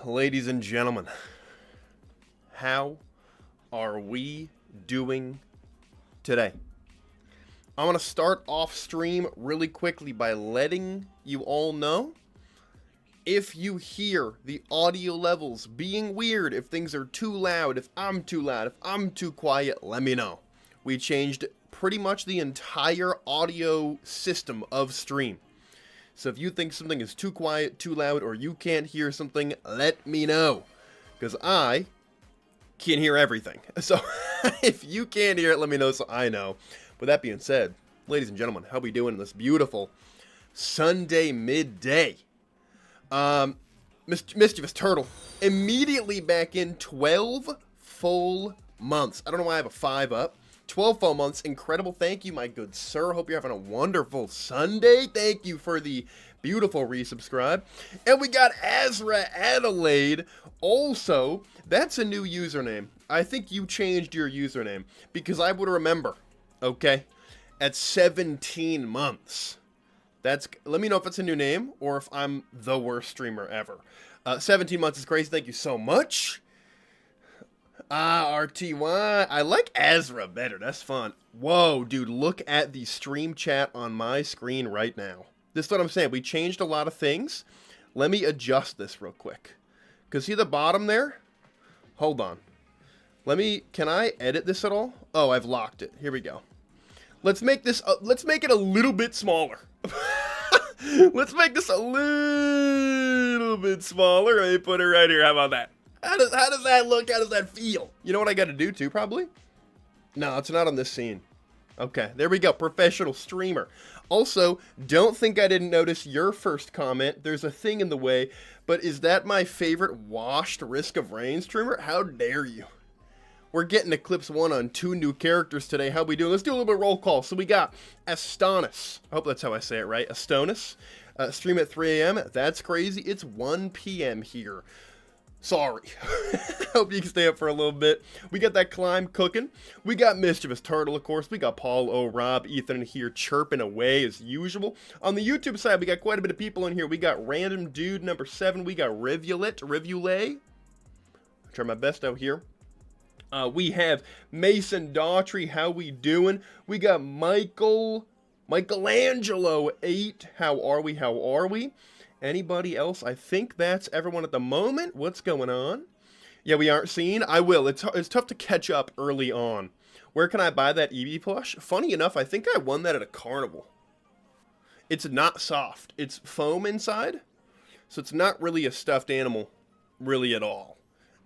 Ladies and gentlemen, how are we doing today? I'm going to start off stream really quickly by letting you all know if you hear the audio levels being weird, if things are too loud, if I'm too loud, if I'm too quiet, let me know. We changed pretty much the entire audio system of stream. So if you think something is too quiet, too loud, or you can't hear something, let me know. Because I can't hear everything. So if you can't hear it, let me know so I know. With that being said, ladies and gentlemen, how we doing this beautiful Sunday midday? Mischievous Turtle, immediately back in 12 full months. I don't know why I have a 5 up. 12 full months. Incredible. Thank you, my good sir. Hope you're having a wonderful Sunday. Thank you for the beautiful resubscribe. And we got Azra Adelaide. Also, that's a new username. I think you changed your username because I would remember, okay, at 17 months. Let me know if it's a new name or if I'm the worst streamer ever. 17 months is crazy. Thank you so much. RTY. I like Azra better. That's fun. Whoa, dude, look at the stream chat on my screen right now. This is what I'm saying. We changed a lot of things. Let me adjust this real quick. Because see the bottom there? Hold on. Can I edit this at all? Oh, I've locked it. Here we go. Let's make it a little bit smaller. Let's make this a little bit smaller. Let me put it right here. How about that? How does that look? How does that feel? You know what I got to do too, probably? No, it's not on this scene. Okay, there we go. Professional streamer. Also, don't think I didn't notice your first comment. There's a thing in the way, but is that my favorite washed Risk of Rain streamer? How dare you? We're getting Eclipse 1 on 2 new characters today. How we doing? Let's do a little bit of roll call. So we got Astonis. I hope that's how I say it right. Astonis. Stream at 3 a.m. That's crazy. It's 1 p.m. here. Sorry. Hope you can stay up for a little bit. We got that climb cooking. We got Mischievous Turtle, of course. We got Paul O, Rob, Ethan here chirping away as usual. On the YouTube side, we got quite a bit of people in here. We got Random Dude number 7. We got Rivulate. I'll try my best out here. We have Mason Daughtry. How we doing? We got Michelangelo 8. How are we? Anybody else? I think that's everyone at the moment. What's going on? Yeah, we aren't seeing. I will. It's tough to catch up early on. Where can I buy that Eevee plush? Funny enough, I think I won that at a carnival. It's not soft. It's foam inside. So it's not really a stuffed animal really at all.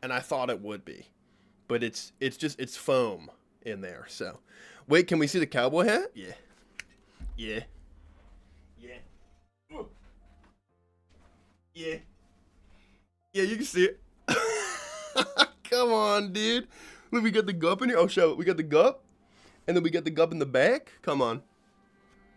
And I thought it would be. But it's foam in there. So, wait, can we see the cowboy hat? Yeah. Yeah, you can see it. Come on, dude. Look, we got the gup in here. Oh, show it. We got the gup. And then we got the gup in the back. Come on,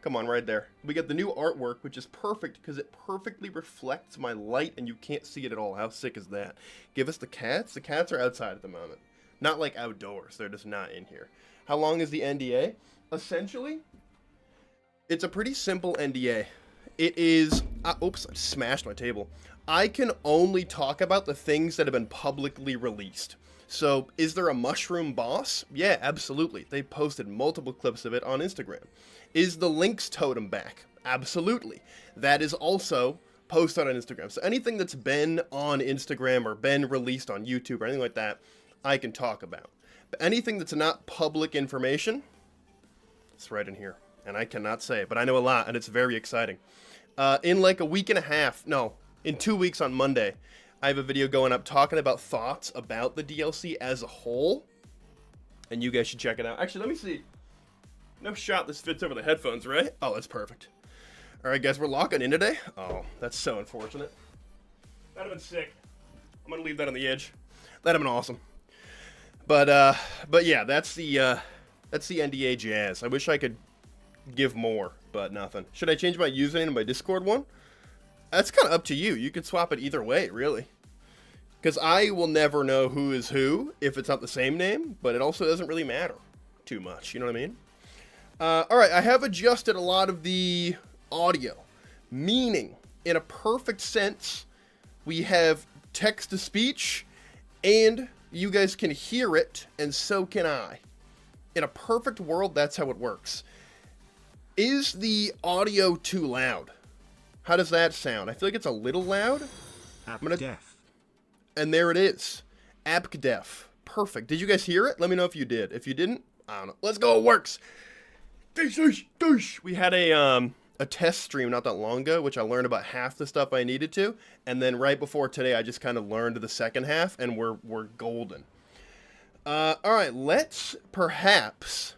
right there. We got the new artwork, which is perfect because it perfectly reflects my light and you can't see it at all. How sick is that? Give us the cats. The cats are outside at the moment. Not like outdoors. They're just not in here. How long is the NDA? Essentially, it's a pretty simple NDA. It is, oops, I smashed my table. I can only talk about the things that have been publicly released. So, is there a mushroom boss? Yeah, absolutely. They posted multiple clips of it on Instagram. Is the Lynx totem back? Absolutely. That is also posted on Instagram. So anything that's been on Instagram or been released on YouTube or anything like that, I can talk about. But anything that's not public information, it's right in here. And I cannot say, but I know a lot, and it's very exciting. In like a week and a half, no, in 2 weeks on Monday, I have a video going up talking about thoughts about the DLC as a whole. And you guys should check it out. Actually, let me see. No shot this fits over the headphones, right? Oh, that's perfect. All right, guys, we're locking in today. Oh, that's so unfortunate. That'd have been sick. I'm going to leave that on the edge. That'd have been awesome. But yeah, that's the NDA jazz. I wish I could give more, but nothing. Should I change my username to my Discord one? That's kind of up to you. You could swap it either way, really. Because I will never know who is who if it's not the same name, but it also doesn't really matter too much. You know what I mean? Alright, I have adjusted a lot of the audio. Meaning, in a perfect sense, we have text-to-speech, and you guys can hear it, and so can I. In a perfect world, that's how it works. Is the audio too loud? How does that sound? I feel like it's a little loud. Def. And there it is. Def. Perfect. Did you guys hear it? Let me know if you did. If you didn't, I don't know. Let's go. It works. We had a test stream not that long ago, which I learned about half the stuff I needed to, and then right before today, I just kind of learned the second half, and we're golden. All right, let's perhaps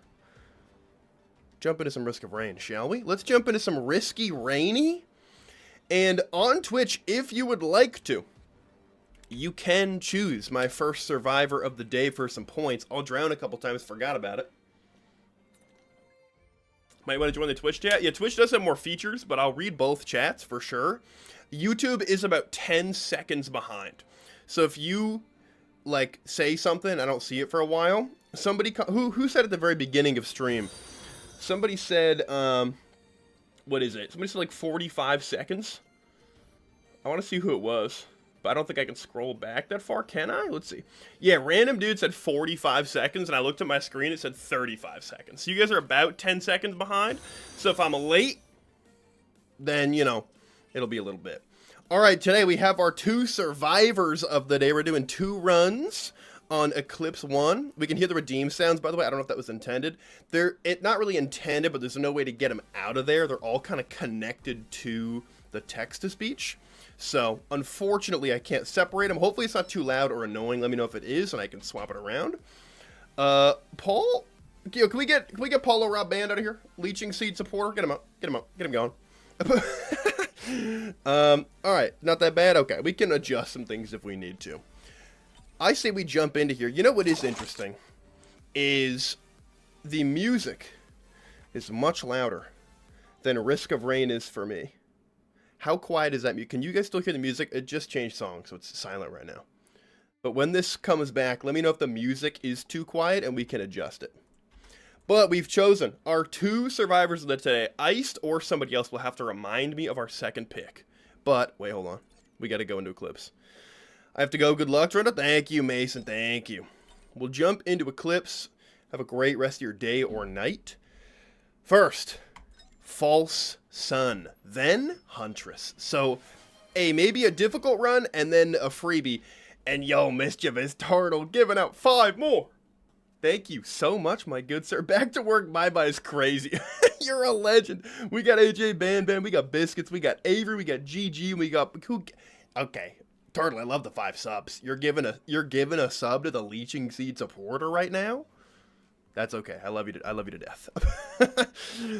jump into some Risk of Rain, shall we? Let's jump into some Risky Rainy. And on Twitch, if you would like to, you can choose my first survivor of the day for some points. I'll drown a couple times, forgot about it. Might want to join the Twitch chat. Yeah, Twitch does have more features, but I'll read both chats for sure. YouTube is about 10 seconds behind. So if you, like, say something, I don't see it for a while. Somebody, who said at the very beginning of stream? Somebody said, what is it? Somebody said like 45 seconds. I want to see who it was, but I don't think I can scroll back that far. Can I? Let's see. Yeah, random dude said 45 seconds, and I looked at my screen, it said 35 seconds. So you guys are about 10 seconds behind. So if I'm late, then, you know, it'll be a little bit. All right, today we have our 2 survivors of the day. We're doing 2 runs on Eclipse 1. We can hear the redeem sounds, by the way. I don't know if that was intended. It's not really intended, but there's no way to get them out of there. They're all kind of connected to the text-to-speech. So, unfortunately, I can't separate them. Hopefully it's not too loud or annoying. Let me know if it is, and I can swap it around. Paul? Can we get Paulo Rob Band out of here? Leeching Seed supporter? Get him out. Get him out. Get him going. Alright. Not that bad? Okay. We can adjust some things if we need to. I say we jump into here. You know what is interesting? Is the music is much louder than Risk of Rain is for me. How quiet is that music? Can you guys still hear the music? It just changed song, so it's silent right now. But when this comes back, let me know if the music is too quiet and we can adjust it. But we've chosen our 2 survivors of the today. Iced or somebody else will have to remind me of our second pick. But, wait, hold on. We got to go into Eclipse. I have to go. Good luck, Trina. Thank you, Mason. Thank you. We'll jump into Eclipse. Have a great rest of your day or night. First, False Sun. Then, Huntress. So, maybe a difficult run and then a freebie. And yo, Mischievous Turtle giving out 5 more. Thank you so much, my good sir. Back to work. Bye-bye is crazy. You're a legend. We got AJ Ban, we got Biscuits, we got Avery, we got GG, we got... Okay. Turtle, I love the 5 subs. You're giving a sub to the Leeching Seed supporter right now? That's okay. I love you to death.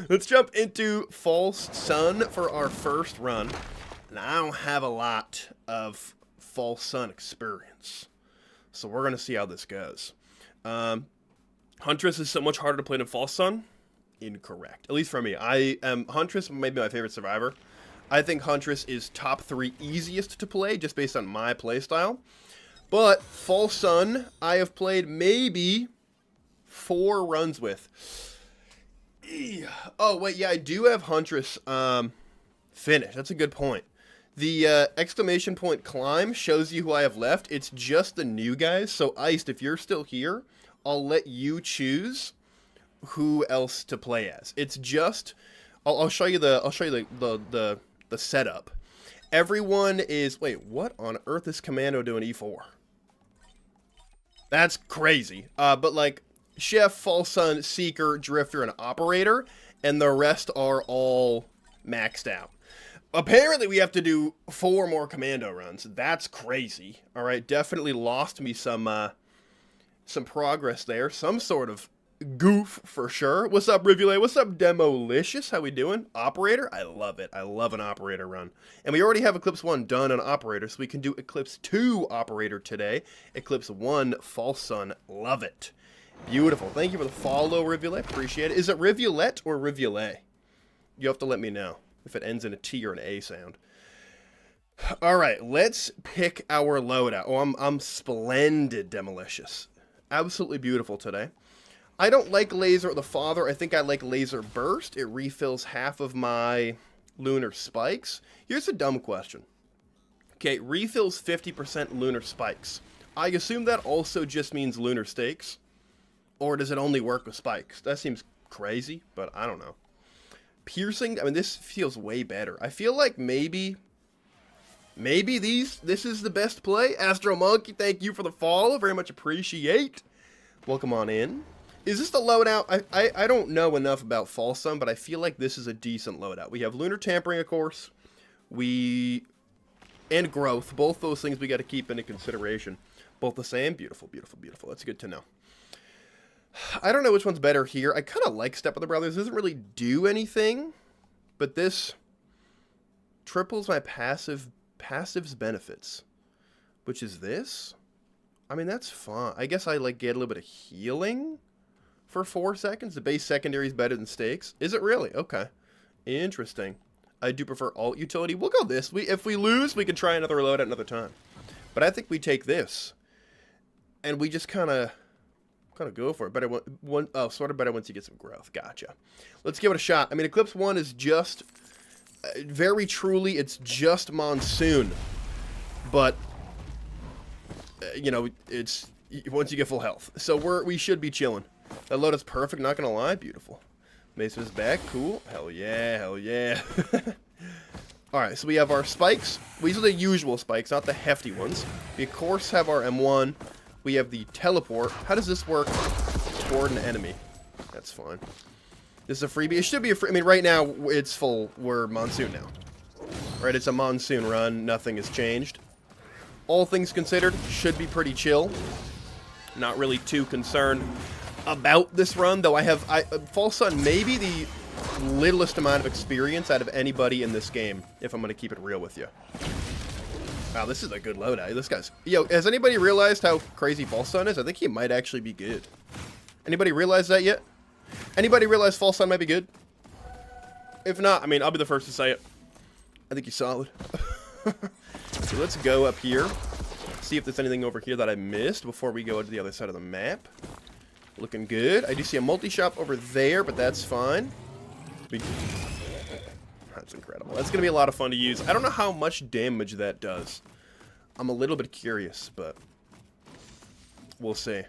Let's jump into False Sun for our first run. And I don't have a lot of False Sun experience. So we're going to see how this goes. Huntress is so much harder to play than False Sun? Incorrect. At least for me. Huntress may be my favorite survivor. I think Huntress is top 3 easiest to play, just based on my playstyle. But False Sun, I have played maybe 4 runs with. Oh, wait, yeah, I do have Huntress finished. That's a good point. The exclamation point climb shows you who I have left. It's just the new guys. So, Iced, if you're still here, I'll let you choose who else to play as. It's just... I'll show you the setup. Everyone is... Wait, what on earth is Commando doing E4? That's crazy. But like, Chef, False Sun, Seeker, Drifter, and Operator, and the rest are all maxed out. Apparently, we have to do 4 more Commando runs. That's crazy. All right, definitely lost me some progress there. Some sort of goof for sure. What's up, Rivulate? What's up, Demolicious? How we doing? Operator? I love it. I love an Operator run. And we already have Eclipse 1 done on Operator, so we can do Eclipse 2 Operator today. Eclipse 1 False Sun. Love it. Beautiful. Thank you for the follow, Rivulate. Appreciate it. Is it Rivulette or Rivulate? You have to let me know if it ends in a T or an A sound. All right, let's pick our loadout. Oh, I'm splendid, Demolicious. Absolutely beautiful today. I don't like Laser the Father. I think I like Laser Burst. It refills half of my Lunar Spikes. Here's a dumb question. Okay, refills 50% lunar spikes. I assume that also just means lunar stakes. Or does it only work with spikes? That seems crazy, but I don't know. Piercing, I mean, this feels way better. I feel like maybe this is the best play. Astro Monkey, thank you for the follow. Very much appreciate. Welcome on in. Is this the loadout? I don't know enough about False Sun, but I feel like this is a decent loadout. We have Lunar Tampering, of course. And Growth. Both those things we got to keep into consideration. Both the same. Beautiful, beautiful, beautiful. That's good to know. I don't know which one's better here. I kind of like Step of the Brothers. It doesn't really do anything, but this triples my passive's benefits, which is this. I mean, that's fun. I guess I like get a little bit of healing for 4 seconds. The base secondary is better than stakes. Is it really? Okay. Interesting. I do prefer alt utility. We'll go this. If we lose, we can try another loadout another time. But I think we take this, and we just kind of go for it. Better sort of better once you get some growth. Gotcha. Let's give it a shot. I mean, Eclipse 1 is just very truly, it's just Monsoon, but you know, it's once you get full health, so we should be chilling. That load is perfect, not gonna lie. Beautiful. Mason is back. Cool. Hell yeah, hell yeah. Alright, so we have our spikes. These are the usual spikes, not the hefty ones. We of course have our M1. We have the teleport. How does this work toward an enemy? That's fine. This is a freebie. It should be a free. I mean, right now it's full. We're Monsoon now. Right, it's a Monsoon run. Nothing has changed. All things considered, should be pretty chill. Not really too concerned about this run, though. False Sun maybe the littlest amount of experience out of anybody in this game, if I'm going to keep it real with you. Wow, this is a good loadout. This guy's... Yo, has anybody realized how crazy False Sun is? I think he might actually be good. Anybody realize that yet? Anybody realize False Sun might be good? If not, I mean, I'll be the first to say it. I think he's solid. So let's go up here. See if there's anything over here that I missed before we go to the other side of the map. Looking good. I do see a multi-shop over there, but that's fine. That's incredible. That's going to be a lot of fun to use. I don't know how much damage that does. I'm a little bit curious, but we'll see.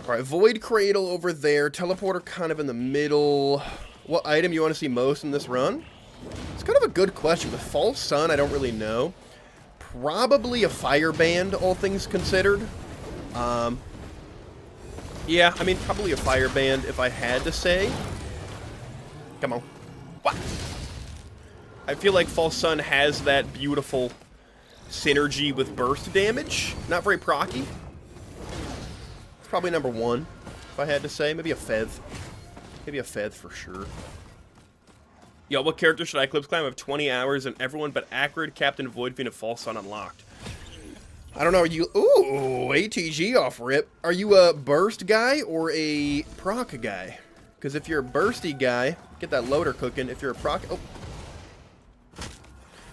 Alright, Void Cradle over there. Teleporter kind of in the middle. What item you want to see most in this run? It's kind of a good question. With False Sun, I don't really know. Probably a Fire Band, all things considered. Yeah, I mean, probably a Fire Band if I had to say. Come on. What? I feel like False Sun has that beautiful synergy with burst damage. Not very procky. It's probably number 1, if I had to say. Maybe a Fez. Maybe a Fez for sure. Yo, what character should I Eclipse climb? I have 20 hours and everyone but Acrid, Captain Void Fiend, and False Sun unlocked. I don't know, are you... Ooh, ATG off rip. Are you a burst guy or a proc guy? Because if you're a bursty guy, get that loader cooking. If you're a proc... Oh.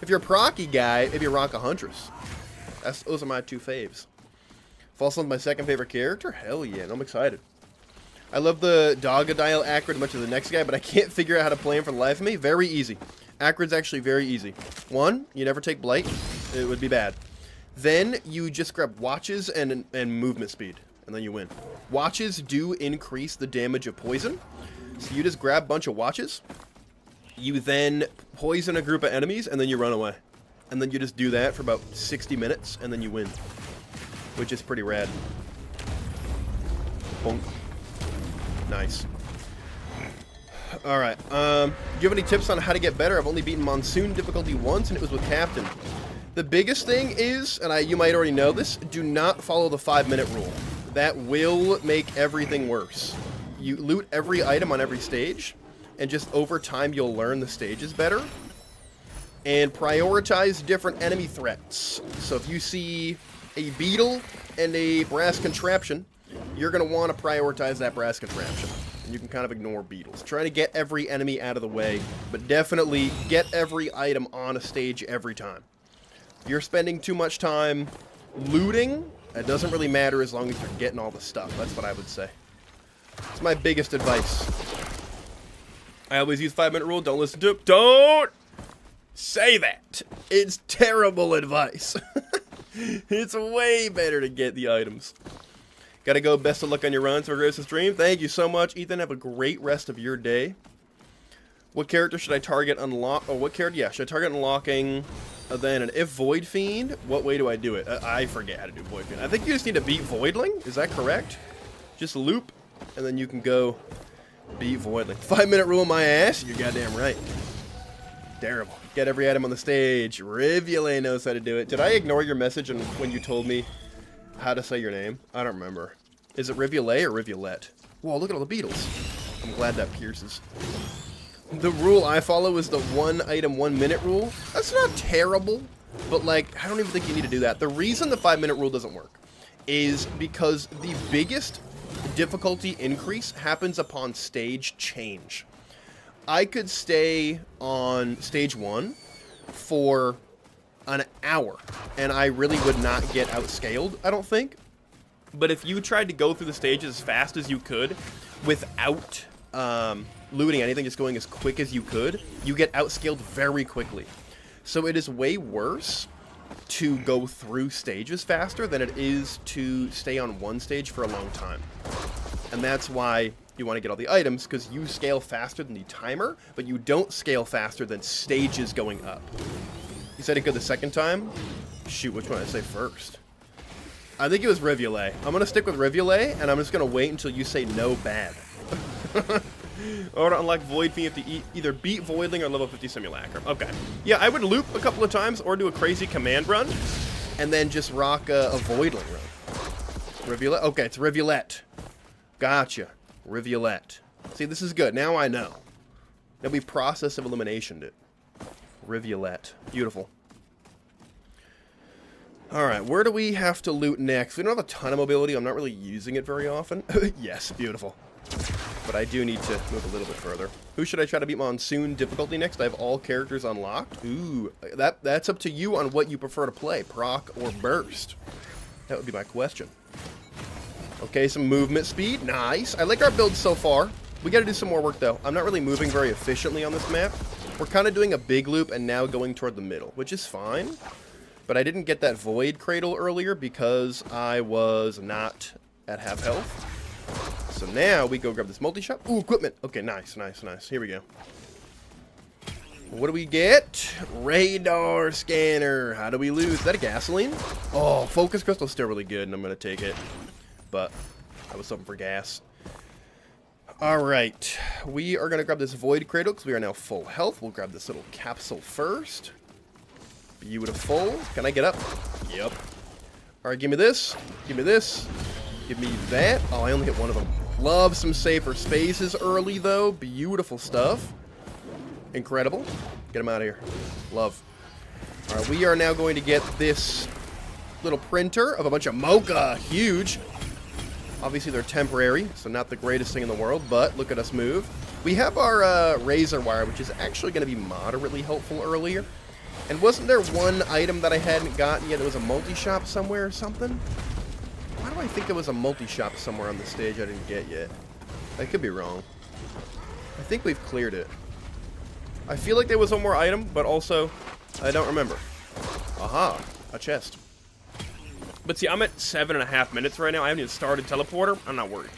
If you're a procky guy, maybe rock a Huntress. Those are my 2 faves. False Sun's my 2nd favorite character? Hell yeah, and I'm excited. I love the Dogadile Acrid as much as the next guy, but I can't figure out how to play him for the life of me. Very easy. Acrid's actually very easy. 1, you never take Blight. It would be bad. Then you just grab Watches and movement speed, and then you win. Watches do increase the damage of poison, so you just grab a bunch of Watches. You then poison a group of enemies, and then you run away. And then you just do that for about 60 minutes, and then you win. Which is pretty rad. Bonk. Nice. Alright, do you have any tips on how to get better? I've only beaten Monsoon difficulty once, and it was with Captain. The biggest thing is, and you might already know this, do not follow the 5-minute rule. That will make everything worse. You loot every item on every stage, and just over time you'll learn the stages better. And prioritize different enemy threats. So if you see a beetle and a brass contraption, you're going to want to prioritize that brass contraption. And you can kind of ignore beetles. Try to get every enemy out of the way, but definitely get every item on a stage every time. If you're spending too much time looting, it doesn't really matter as long as you're getting all the stuff. That's what I would say. It's my biggest advice. I always use 5-minute rule. Don't listen to it. Don't! say that. It's terrible advice. It's way better to get the items. Gotta go. Best of luck on your runs for Grace's stream. Thank you so much, Ethan. Have a great rest of your day. What character should I target unlock? Oh, what character? Yeah, should I target unlocking? Then an if Void Fiend. What way do I do it? I forget how to do Void Fiend. I think you just need to beat Voidling. Is that correct? Just loop, and then you can go beat Voidling. 5-minute rule my ass. You're goddamn right. Terrible. Get every item on the stage. Rivule knows how to do it. Did I ignore your message when you told me how to say your name? I don't remember. Is it Rivule or Rivulette? Whoa, look at all the beetles. I'm glad that pierces. The rule I follow is the 1 item 1 minute rule. That's not terrible, but like, I don't even think you need to do that. The reason the 5-minute rule doesn't work is because the biggest difficulty increase happens upon stage change. I could stay on stage 1 for an hour, and I really would not get outscaled, I don't think. But if you tried to go through the stages as fast as you could without looting anything, just going as quick as you could, you get outscaled very quickly. So it is way worse to go through stages faster than it is to stay on one stage for a long time. And that's why you want to get all the items, because you scale faster than the timer, but you don't scale faster than stages going up. You said it good the second time? Shoot, which one did I say first? I think it was Rivule. I'm going to stick with Rivule, and I'm just going to wait until you say no bad. Or to unlock Void Fiend, you have to either beat Voidling or level 50 Simulacrum. Okay. Yeah, I would loop a couple of times or do a crazy command run, and then just rock a Voidling run. Rivulette? Okay, it's Rivulette. Gotcha. Rivulette. See, this is good. Now I know. Now we process of eliminationed it. Rivulette. Beautiful. Alright, where do we have to loot next? We don't have a ton of mobility. I'm not really using it very often. Yes, beautiful. But I do need to move a little bit further. Who should I try to beat Monsoon difficulty next? I have all characters unlocked. Ooh, that's up to you on what you prefer to play, proc or burst. That would be my question. Okay, some movement speed. Nice. I like our build so far. We got to do some more work, though. I'm not really moving very efficiently on this map. We're kind of doing a big loop and now going toward the middle, which is fine. But I didn't get that Void Cradle earlier because I was not at half health. So now we go grab this multi-shop. Ooh, equipment. Okay, nice, nice, nice. Here we go. What do we get? Radar scanner. How do we lose? Is that a gasoline? Oh, focus crystal's still really good, and I'm going to take it. But I was hoping for gas. Alright. We are going to grab this Void Cradle because we are now full health. We'll grab this little capsule first. Beautiful. Can I get up? Yep. Alright, give me this. Give me this. Give me that. Oh, I only hit one of them. Love some safer spaces early, though. Beautiful stuff. Incredible. Get him out of here. Love. Alright, we are now going to get this little printer of a bunch of mocha. Huge. Obviously, they're temporary, so not the greatest thing in the world, but look at us move. We have our razor wire, which is actually going to be moderately helpful earlier. And wasn't there one item that I hadn't gotten yet? It was a multi-shop somewhere or something? Why do I think there was a multi-shop somewhere on the stage I didn't get yet? I could be wrong. I think we've cleared it. I feel like there was one more item, but also, I don't remember. Aha, a chest. But see, I'm at 7.5 minutes right now. I haven't even started teleporter. I'm not worried.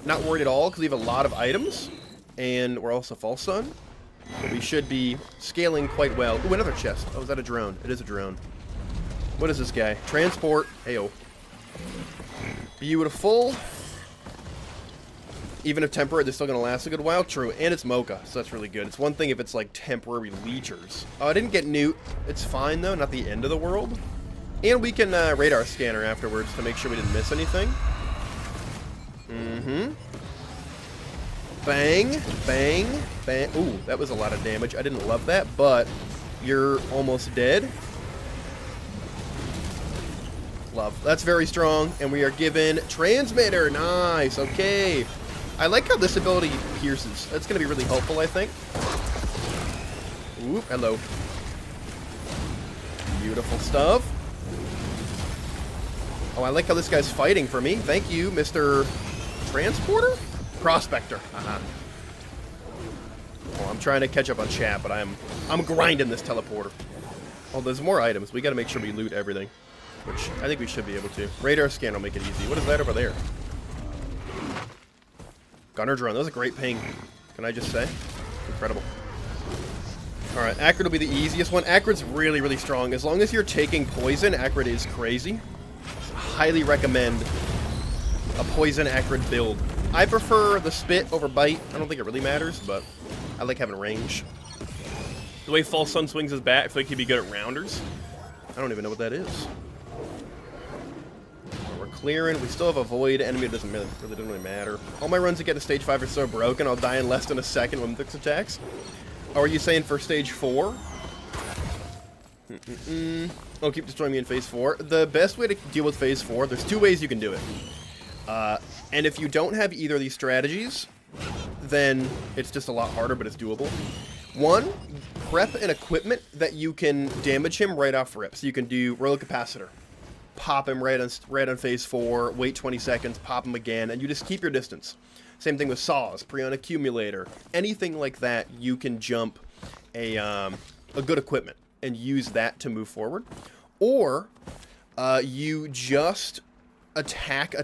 Not worried at all, because we have a lot of items. And we're also false stun. But we should be scaling quite well. Ooh, another chest. Oh, is that a drone? It is a drone. What is this guy? Transport. Heyo. Beautiful. Even if temporary, they're still going to last a good while. True. And it's mocha, so that's really good. It's one thing if it's like temporary leechers. Oh, I didn't get Newt. It's fine, though. Not the end of the world. And we can radar scanner afterwards to make sure we didn't miss anything. Mm-hmm. Bang, bang, bang. Ooh, that was a lot of damage. I didn't love that, but you're almost dead. Love. That's very strong. And we are given transmitter. Nice. Okay. I like how this ability pierces. That's going to be really helpful, I think. Ooh, hello. Beautiful stuff. Oh, I like how this guy's fighting for me. Thank you, Mr. Transporter? Prospector. Uh-huh. Oh, I'm trying to catch up on chat, but I'm grinding this teleporter. Oh, there's more items. We got to make sure we loot everything, which I think we should be able to. Radar scan will make it easy. What is that over there? Gunner drone. That was a great ping. Can I just say? Incredible. Alright, Acrid will be the easiest one. Acrid's really, really strong. As long as you're taking poison, Acrid is crazy. Highly recommend a poison Acrid build. I prefer the spit over bite. I don't think it really matters, but I like having range. The way False Sun swings his bat, I feel like he'd be good at rounders. I don't even know what that is. We're clearing. We still have a void enemy. It doesn't really matter. All my runs to get to stage 5 are so broken, I'll die in less than a second when mithrix attacks. Oh, are you saying for stage 4? Oh, keep destroying me in phase 4. The best way to deal with phase 4, there's 2 ways you can do it. And if you don't have either of these strategies, then it's just a lot harder, but it's doable. 1, prep an equipment that you can damage him right off rip. So you can do Royal Capacitor. Pop him right on phase 4, wait 20 seconds, pop him again, and you just keep your distance. Same thing with Saws, Prion Accumulator. Anything like that, you can jump a good equipment and use that to move forward. Or you just attack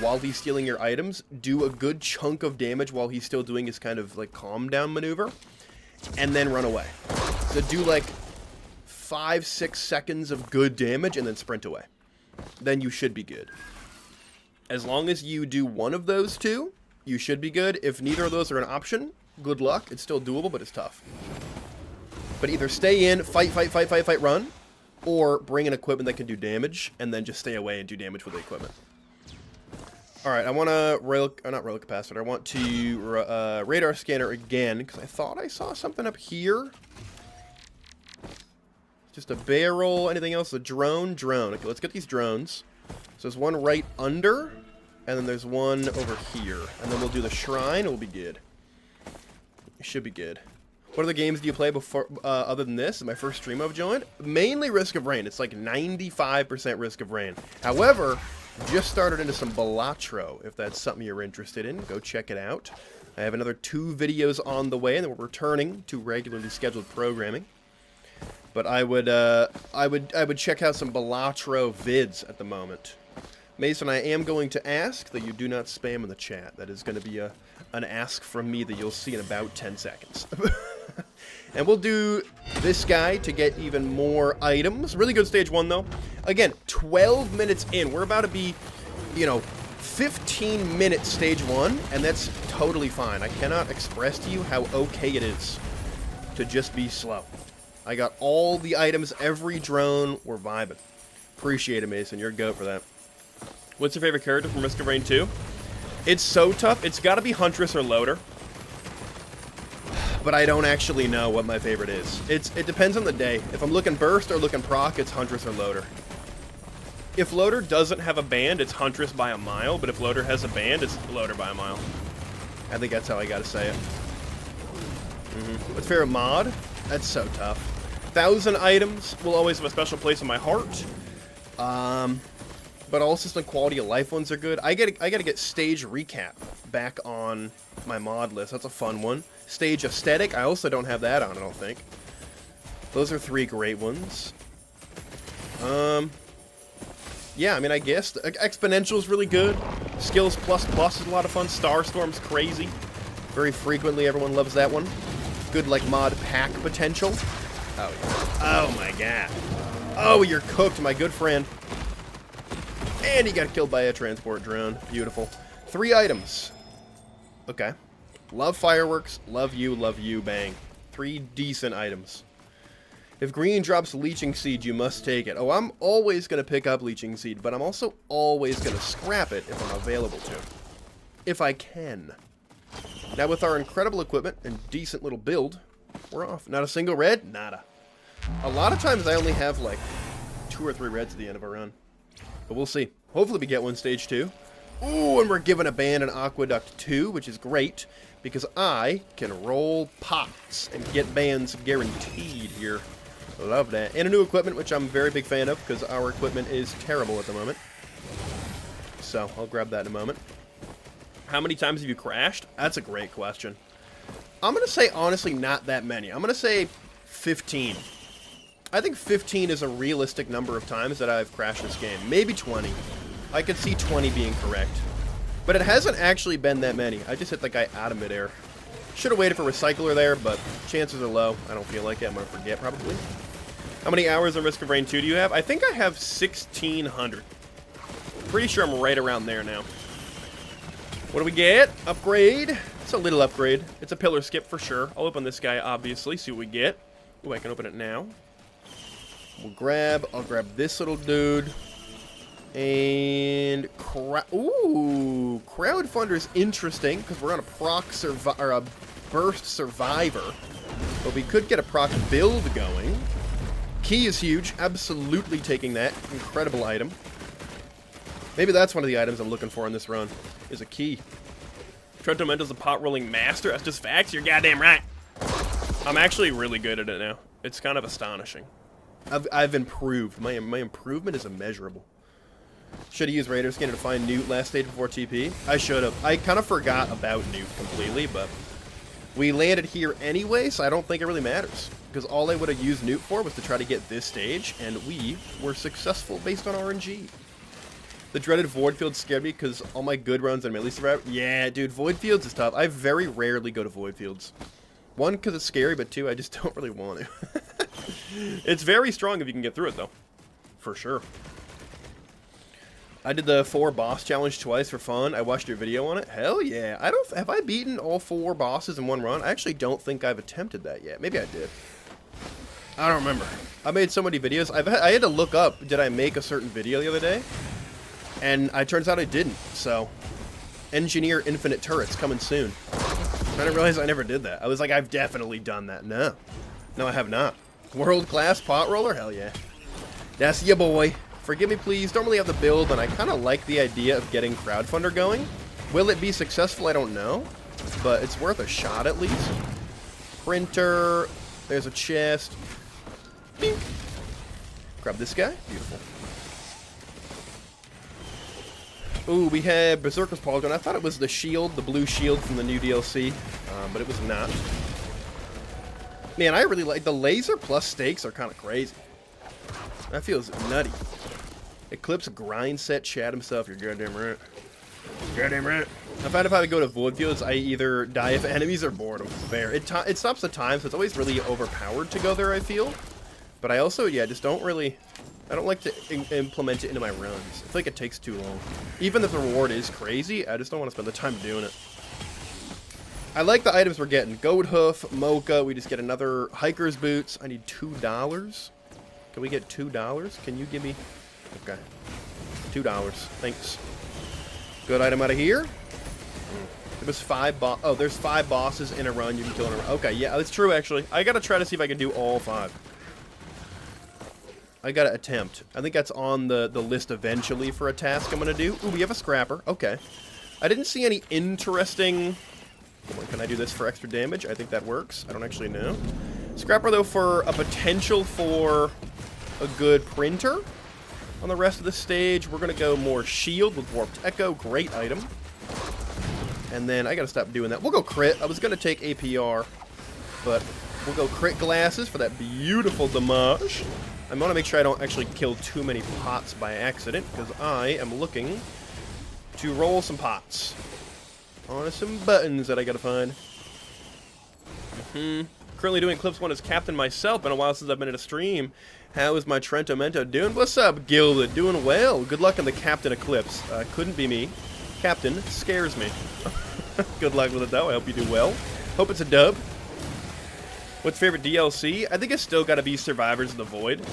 while he's stealing your items, do a good chunk of damage while he's still doing his kind of like calm down maneuver, and then run away. So do like 5-6 seconds of good damage and then sprint away. Then you should be good. As long as you do one of those 2, you should be good. If neither of those are an option, good luck. It's still doable, but it's tough. But either stay in, fight, run, or bring an equipment that can do damage, and then just stay away and do damage with the equipment. Alright, I want to not Royal Capacitor. I want to radar scanner again, because I thought I saw something up here. Just a barrel. Anything else? A drone? Drone. Okay, let's get these drones. So there's one right under, and then there's one over here. And then we'll do the shrine, and we'll be good. It should be good. What other games do you play before, other than this? My first stream I've joined? Mainly Risk of Rain. It's like 95% Risk of Rain. However, just started into some Balatro. If that's something you're interested in, go check it out. I have another 2 videos on the way, and then we're returning to regularly scheduled programming. But I would check out some Balatro vids at the moment. Mason, I am going to ask that you do not spam in the chat. That is going to be an ask from me that you'll see in about 10 seconds. And we'll do this guy to get even more items. Really good stage 1, though. Again, 12 minutes in. We're about to be, 15 minutes stage 1, and that's totally fine. I cannot express to you how okay it is to just be slow. I got all the items, every drone. We're vibing. Appreciate it, Mason. You're a goat for that. What's your favorite character from Risk of Rain 2? It's so tough. It's got to be Huntress or Loader. But I don't actually know what my favorite is. It depends on the day. If I'm looking burst or looking proc, it's Huntress or Loader. If Loader doesn't have a band, it's Huntress by a mile. But if Loader has a band, it's Loader by a mile. I think that's how I gotta say it. What's favorite mod? That's so tough. 1,000 items will always have a special place in my heart. But also some quality of life ones are good. I gotta get Stage Recap back on my mod list. That's a fun one. Stage Aesthetic, I also don't have that on, I don't think. Those are 3 great ones. Yeah, I mean, I guess Exponential is really good. Skills Plus is a lot of fun. Starstorm's crazy. Very frequently, everyone loves that one. Good, like, mod pack potential. Oh, yeah. Oh, my God. Oh, you're cooked, my good friend. And he got killed by a transport drone. Beautiful. 3 items. Okay. Love fireworks. Love you, bang. 3 decent items. If green drops Leeching Seed, you must take it. Oh, I'm always going to pick up Leeching Seed, but I'm also always going to scrap it if I'm available to. If I can. Now, with our incredible equipment and decent little build, we're off. Not a single red? Nada. A lot of times I only have, like, 2 or 3 reds at the end of a run. But we'll see. Hopefully we get one stage 2. Ooh, and we're given a band in Aqueduct 2, which is great, because I can roll pots and get bands guaranteed here. Love that. And a new equipment, which I'm a very big fan of, because our equipment is terrible at the moment. So, I'll grab that in a moment. How many times have you crashed? That's a great question. I'm going to say, honestly, not that many. I'm going to say 15. I think 15 is a realistic number of times that I've crashed this game. Maybe 20. I could see 20 being correct. But it hasn't actually been that many. I just hit the guy out of midair. Should have waited for Recycler there, but chances are low. I don't feel like it. I'm going to forget, probably. How many hours of Risk of Rain 2 do you have? I think I have 1,600. Pretty sure I'm right around there now. What do we get? Upgrade. It's a little upgrade. It's a pillar skip for sure. I'll open this guy, obviously, see what we get. Ooh, I can open it now. I'll grab this little dude. And crowdfunder is interesting because we're on a burst survivor, but we could get a proc build going. Key is huge, absolutely taking that. Incredible item. Maybe that's one of the items I'm looking for in this run, is a key. Trento Mendo's a pot rolling master. That's just facts. You're goddamn right. I'm actually really good at it now. It's kind of astonishing. I've improved. My improvement is immeasurable. Should have used Raider Scanner to find Newt last stage before TP. I should have. I kind of forgot about Newt completely, but we landed here anyway, so I don't think it really matters. Because all I would have used Newt for was to try to get this stage, and we were successful based on RNG. The dreaded Void Field scared me because all my good runs on Melee Survivor. Yeah, dude, Void Fields is tough. I very rarely go to Void Fields. One, because it's scary, but two, I just don't really want to. It's very strong if you can get through it, though. For sure. I did the 4 boss challenge twice for fun. I watched your video on it. Hell yeah. Have I beaten all 4 bosses in one run? I actually don't think I've attempted that yet. Maybe I did. I don't remember. I made so many videos. I had to look up, did I make a certain video the other day? And it turns out I didn't. So, Engineer Infinite Turrets coming soon. I didn't realize I never did that. I was like, I've definitely done that. No. No, I have not. World-class pot roller? Hell yeah. That's ya boy. Forgive me, please. Don't really have the build, and I kind of like the idea of getting crowdfunder going. Will it be successful? I don't know. But it's worth a shot, at least. Printer. There's a chest. Bink. Grab this guy. Beautiful. Ooh, we had Berserker's Pauldron. I thought it was the shield, the blue shield from the new DLC, but it was not. Man, I really like the laser plus stakes are kind of crazy. That feels nutty. Eclipse grind set Chad himself. You're goddamn right. Goddamn right. I find if I go to Void Fields, I either die of enemies or boredom. Fair. It stops the time, so it's always really overpowered to go there, I feel. But I also, yeah, just don't really... I don't like to implement it into my runs. I feel like it takes too long. Even if the reward is crazy, I just don't want to spend the time doing it. I like the items we're getting. Goat Hoof, Mocha. We just get another Hiker's Boots. I need $2. Can we get $2? Can you give me... Okay. $2. Thanks. Good item out of here. There was 5 oh, there's 5 bosses in a run you can kill in a run. Okay, yeah, that's true, actually. I gotta try to see if I can do all 5. I gotta attempt. I think that's on the list eventually for a task I'm gonna do. Ooh, we have a scrapper. Okay. I didn't see any interesting... Can I do this for extra damage? I think that works. I don't actually know. Scrapper, though, for a potential for a good printer. On the rest of the stage, we're going to go more shield with Warped Echo. Great item. And then I got to stop doing that. We'll go crit. I was going to take APR, but we'll go crit glasses for that beautiful damage. I want to make sure I don't actually kill too many pots by accident, because I am looking to roll some pots. On some buttons that I got to find. Currently doing Eclipse 1 as captain myself. Been a while since I've been at a stream. How is my Trento Mento doing? What's up, Gilded? Doing well. Good luck on the Captain Eclipse. Couldn't be me. Captain scares me. Good luck with it, though. I hope you do well. Hope it's a dub. What's favorite DLC? I think it's still got to be Survivors of the Void.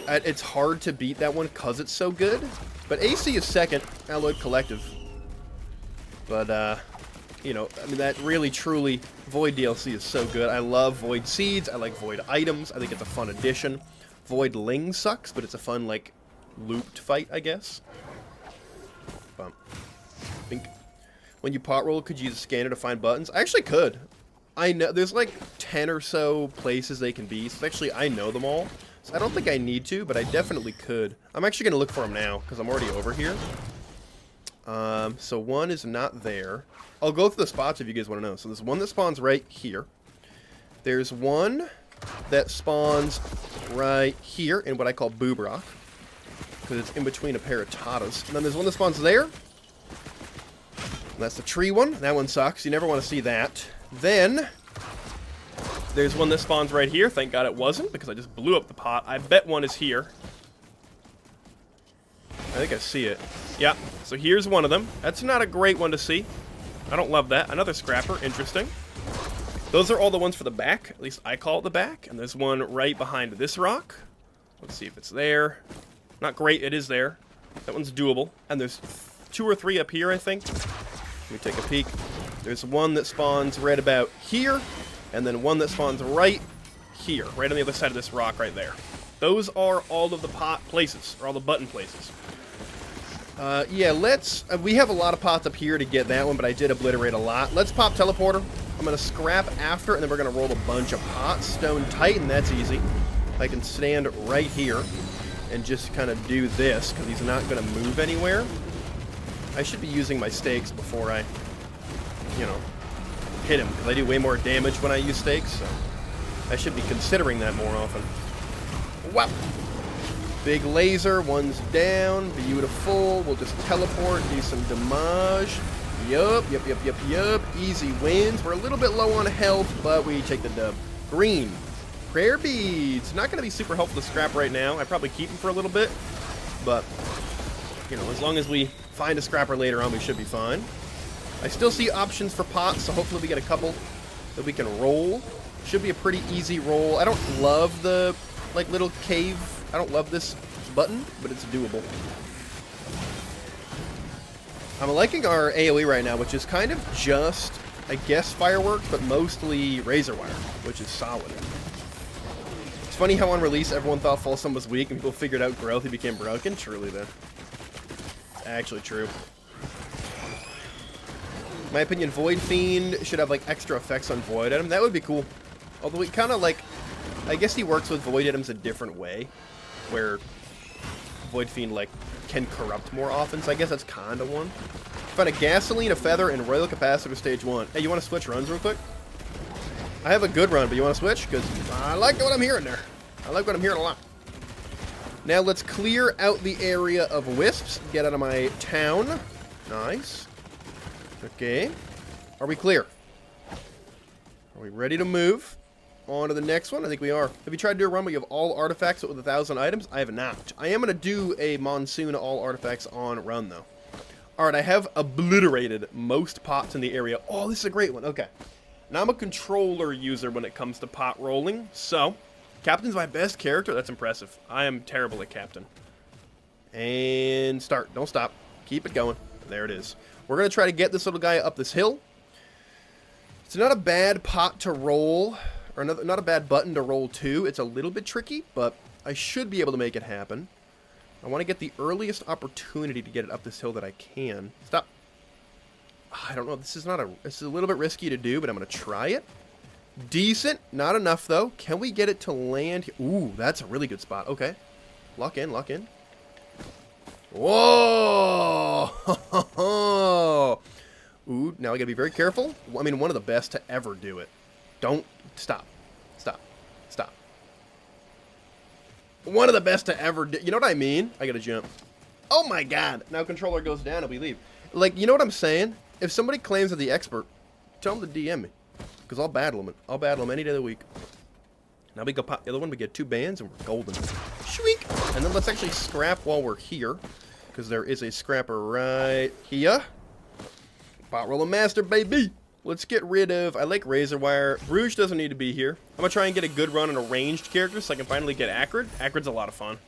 It's hard to beat that one because it's so good. But AC is second. Alloyed Collective. But, you know, I mean, that really, truly, Void DLC is so good. I love Void Seeds. I like Void items. I think it's a fun addition. Void Ling sucks, but it's a fun, like, looped fight, I guess. Bump. Think. When you pot roll, could you use a scanner to find buttons? I actually could. I know, there's like 10 or so places they can be, so actually I know them all. So I don't think I need to, but I definitely could. I'm actually going to look for them now, because I'm already over here. So one is not there. I'll go through the spots if you guys want to know. So there's one that spawns right here. There's one that spawns right here in what I call Boob Rock, because it's in between a pair of Tatas. And then there's one that spawns there. And that's the tree one. That one sucks. You never want to see that. Then there's one that spawns right here. Thank God it wasn't, because I just blew up the pot. I bet one is here. I think I see it. Yeah, so here's one of them. That's not a great one to see. I don't love that. Another scrapper. Interesting. Those are all the ones for the back. At least I call it the back. And there's one right behind this rock. Let's see if it's there. Not great. It is there. That one's doable. And there's 2 or 3 up here, I think. Let me take a peek. There's one that spawns right about here. And then one that spawns right here. Right on the other side of this rock right there. Those are all of the pot places. Or all the button places. Yeah, let's... we have a lot of pots up here to get that one, but I did obliterate a lot. Let's pop teleporter. I'm going to scrap after, and then we're going to roll a bunch of pots. Stone Titan, that's easy. I can stand right here and just kind of do this, because he's not going to move anywhere. I should be using my stakes before I, you know, hit him, because I do way more damage when I use stakes, so I should be considering that more often. Wow! Big laser, one's down, beautiful. We'll just teleport, do some damage. Yup. Easy wins. We're a little bit low on health, but we take the dub. Green. Prayer beads. Not going to be super helpful to scrap right now. I'd probably keep them for a little bit, but, you know, as long as we find a scrapper later on, we should be fine. I still see options for pots, so hopefully we get a couple that we can roll. Should be a pretty easy roll. I don't love the, like, little cave. I don't love this button, but it's doable. I'm liking our AoE right now, which is kind of just, I guess, fireworks, but mostly razor wire, which is solid. It's funny how on release everyone thought Folsom was weak, and people figured out growth, he became broken. Truly, though. It's actually true. In my opinion, Void Fiend should have, like, extra effects on Void Item. That would be cool. Although he kind of, like, I guess he works with Void Items a different way, where Void Fiend, like, can corrupt more often, so I guess that's kind of one. Find a gasoline, a feather, and royal capacitor stage 1. Hey, you want to switch runs real quick? I have a good run, but you want to switch? Because I like what I'm hearing there. I like what I'm hearing a lot. Now let's clear out the area of wisps. Get out of my town. Nice. Okay. Are we clear? Are we ready to move? On to the next one? I think we are. Have you tried to do a run where you have all artifacts with 1,000 items? I have not. I am going to do a monsoon all artifacts on run, though. Alright, I have obliterated most pots in the area. Oh, this is a great one. Okay. Now, I'm a controller user when it comes to pot rolling, so Captain's my best character. That's impressive. I am terrible at Captain. And start. Don't stop. Keep it going. There it is. We're going to try to get this little guy up this hill. It's not a bad pot to roll. Or not a bad button to roll to. It's a little bit tricky, but I should be able to make it happen. I want to get the earliest opportunity to get it up this hill that I can. Stop. I don't know. This is a little bit risky to do, but I'm going to try it. Decent. Not enough, though. Can we get it to land here? Ooh, that's a really good spot. Okay. Lock in, lock in. Whoa! Ooh, now I got to be very careful. I mean, one of the best to ever do it. Don't stop. Stop. Stop. One of the best to ever do. You know what I mean? I gotta jump. Oh my god. Now controller goes down and we leave. Like, you know what I'm saying? If somebody claims they're the expert, tell them to DM me. Because I'll battle them. I'll battle them any day of the week. Now we go pop the other one. We get 2 bands and we're golden. Shweek. And then let's actually scrap while we're here. Because there is a scrapper right here. Pot roller master, baby. Let's get rid of... I like razor wire. Rouge doesn't need to be here. I'm going to try and get a good run on a ranged character so I can finally get Acrid. Acrid's a lot of fun.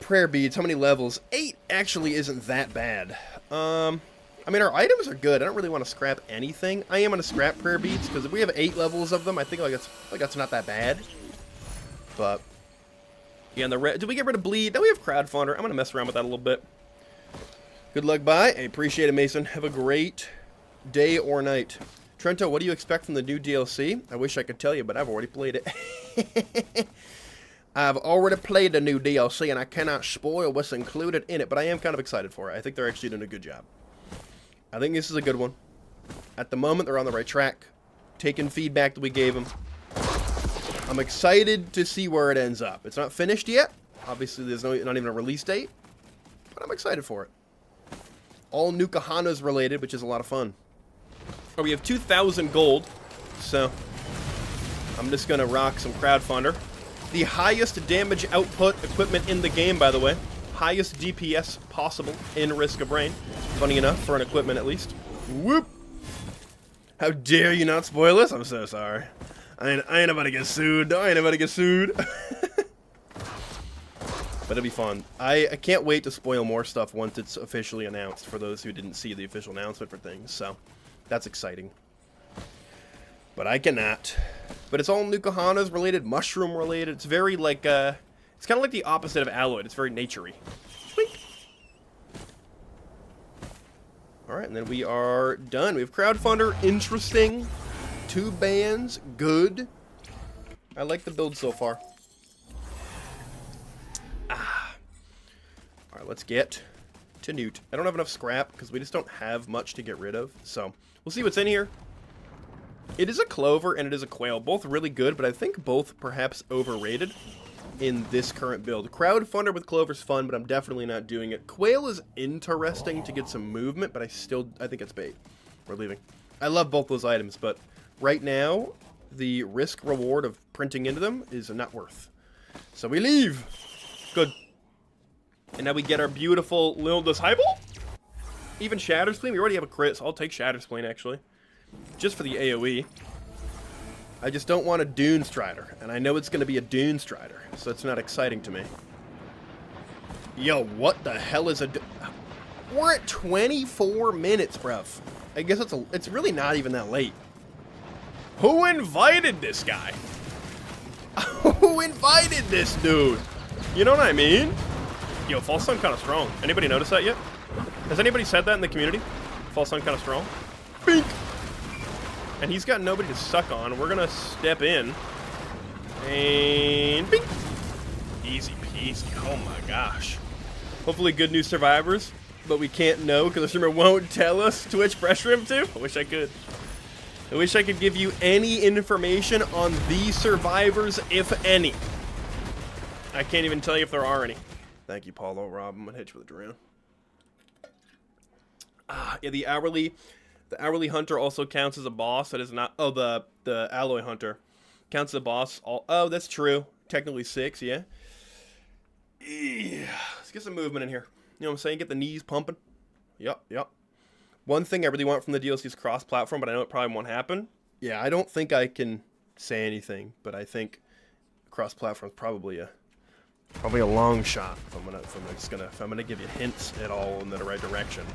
Prayer beads. How many levels? 8 actually isn't that bad. I mean, our items are good. I don't really want to scrap anything. I am going to scrap prayer beads because if we have 8 levels of them, I think that's not that bad. But, yeah, and the red... Did we get rid of bleed? No, we have crowdfunder. I'm going to mess around with that a little bit. Good luck, bye. I appreciate it, Mason. Have a great day or night. Trento, what do you expect from the new DLC? I wish I could tell you, but I've already played it. I've already played the new DLC, and I cannot spoil what's included in it, but I am kind of excited for it. I think they're actually doing a good job. I think this is a good one. At the moment, they're on the right track, taking feedback that we gave them. I'm excited to see where it ends up. It's not finished yet. Obviously, there's not even a release date, but I'm excited for it. All new Kahanas related, which is a lot of fun. Oh, we have 2,000 gold, so I'm just going to rock some crowdfunder. The highest damage output equipment in the game, by the way. Highest DPS possible in Risk of Rain. Funny enough, for an equipment at least. Whoop! How dare you not spoil this? I'm so sorry. I ain't about to get sued. I ain't about to get sued. But it'll be fun. I can't wait to spoil more stuff once it's officially announced for those who didn't see the official announcement for things. So, that's exciting. But I cannot. But it's all new Kahanas related, mushroom related. It's very like, it's kind of like the opposite of Alloyed. It's very nature-y. Alright, and then we are done. We have crowdfunder, interesting. 2 bands, good. I like the build so far. Alright, let's get to Newt. I don't have enough scrap because we just don't have much to get rid of. So, we'll see what's in here. It is a clover and it is a quail. Both really good, but I think both perhaps overrated in this current build. Crowdfunder with clover's fun, but I'm definitely not doing it. Quail is interesting to get some movement, but I think it's bait. We're leaving. I love both those items, but right now, the risk reward of printing into them is not worth. So we leave. Good. And now we get our beautiful Lilda's Highball. Even Shatterspleen. We already have a crit, so I'll take Shatterspleen, actually. Just for the AoE. I just don't want a Dune Strider. And I know it's going to be a Dune Strider, so it's not exciting to me. Yo, what the hell is a... We're at 24 minutes, bruv. I guess it's really not even that late. Who invited this guy? Who invited this dude? You know what I mean? Yo, False Sun kind of strong. Anybody notice that yet? Has anybody said that in the community? False Sun kind of strong. Bink! And he's got nobody to suck on. We're gonna step in. And bink! Easy peasy. Oh my gosh. Hopefully good news survivors. But we can't know because the streamer won't tell us to which pressure him to. I wish I could. I wish I could give you any information on these survivors, if any. I can't even tell you if there are any. Thank you, Paulo. Rob, I'm gonna hit you with a drone. Yeah, the hourly hunter also counts as a boss. That is not. Oh, the alloy hunter counts as a boss. Oh, that's true. Technically 6. Yeah. Let's get some movement in here. You know what I'm saying? Get the knees pumping. Yup. One thing I really want from the DLC is cross-platform, but I know it probably won't happen. Yeah, I don't think I can say anything, but I think cross-platform is probably a long shot. If I'm gonna give you hints at all in the right direction.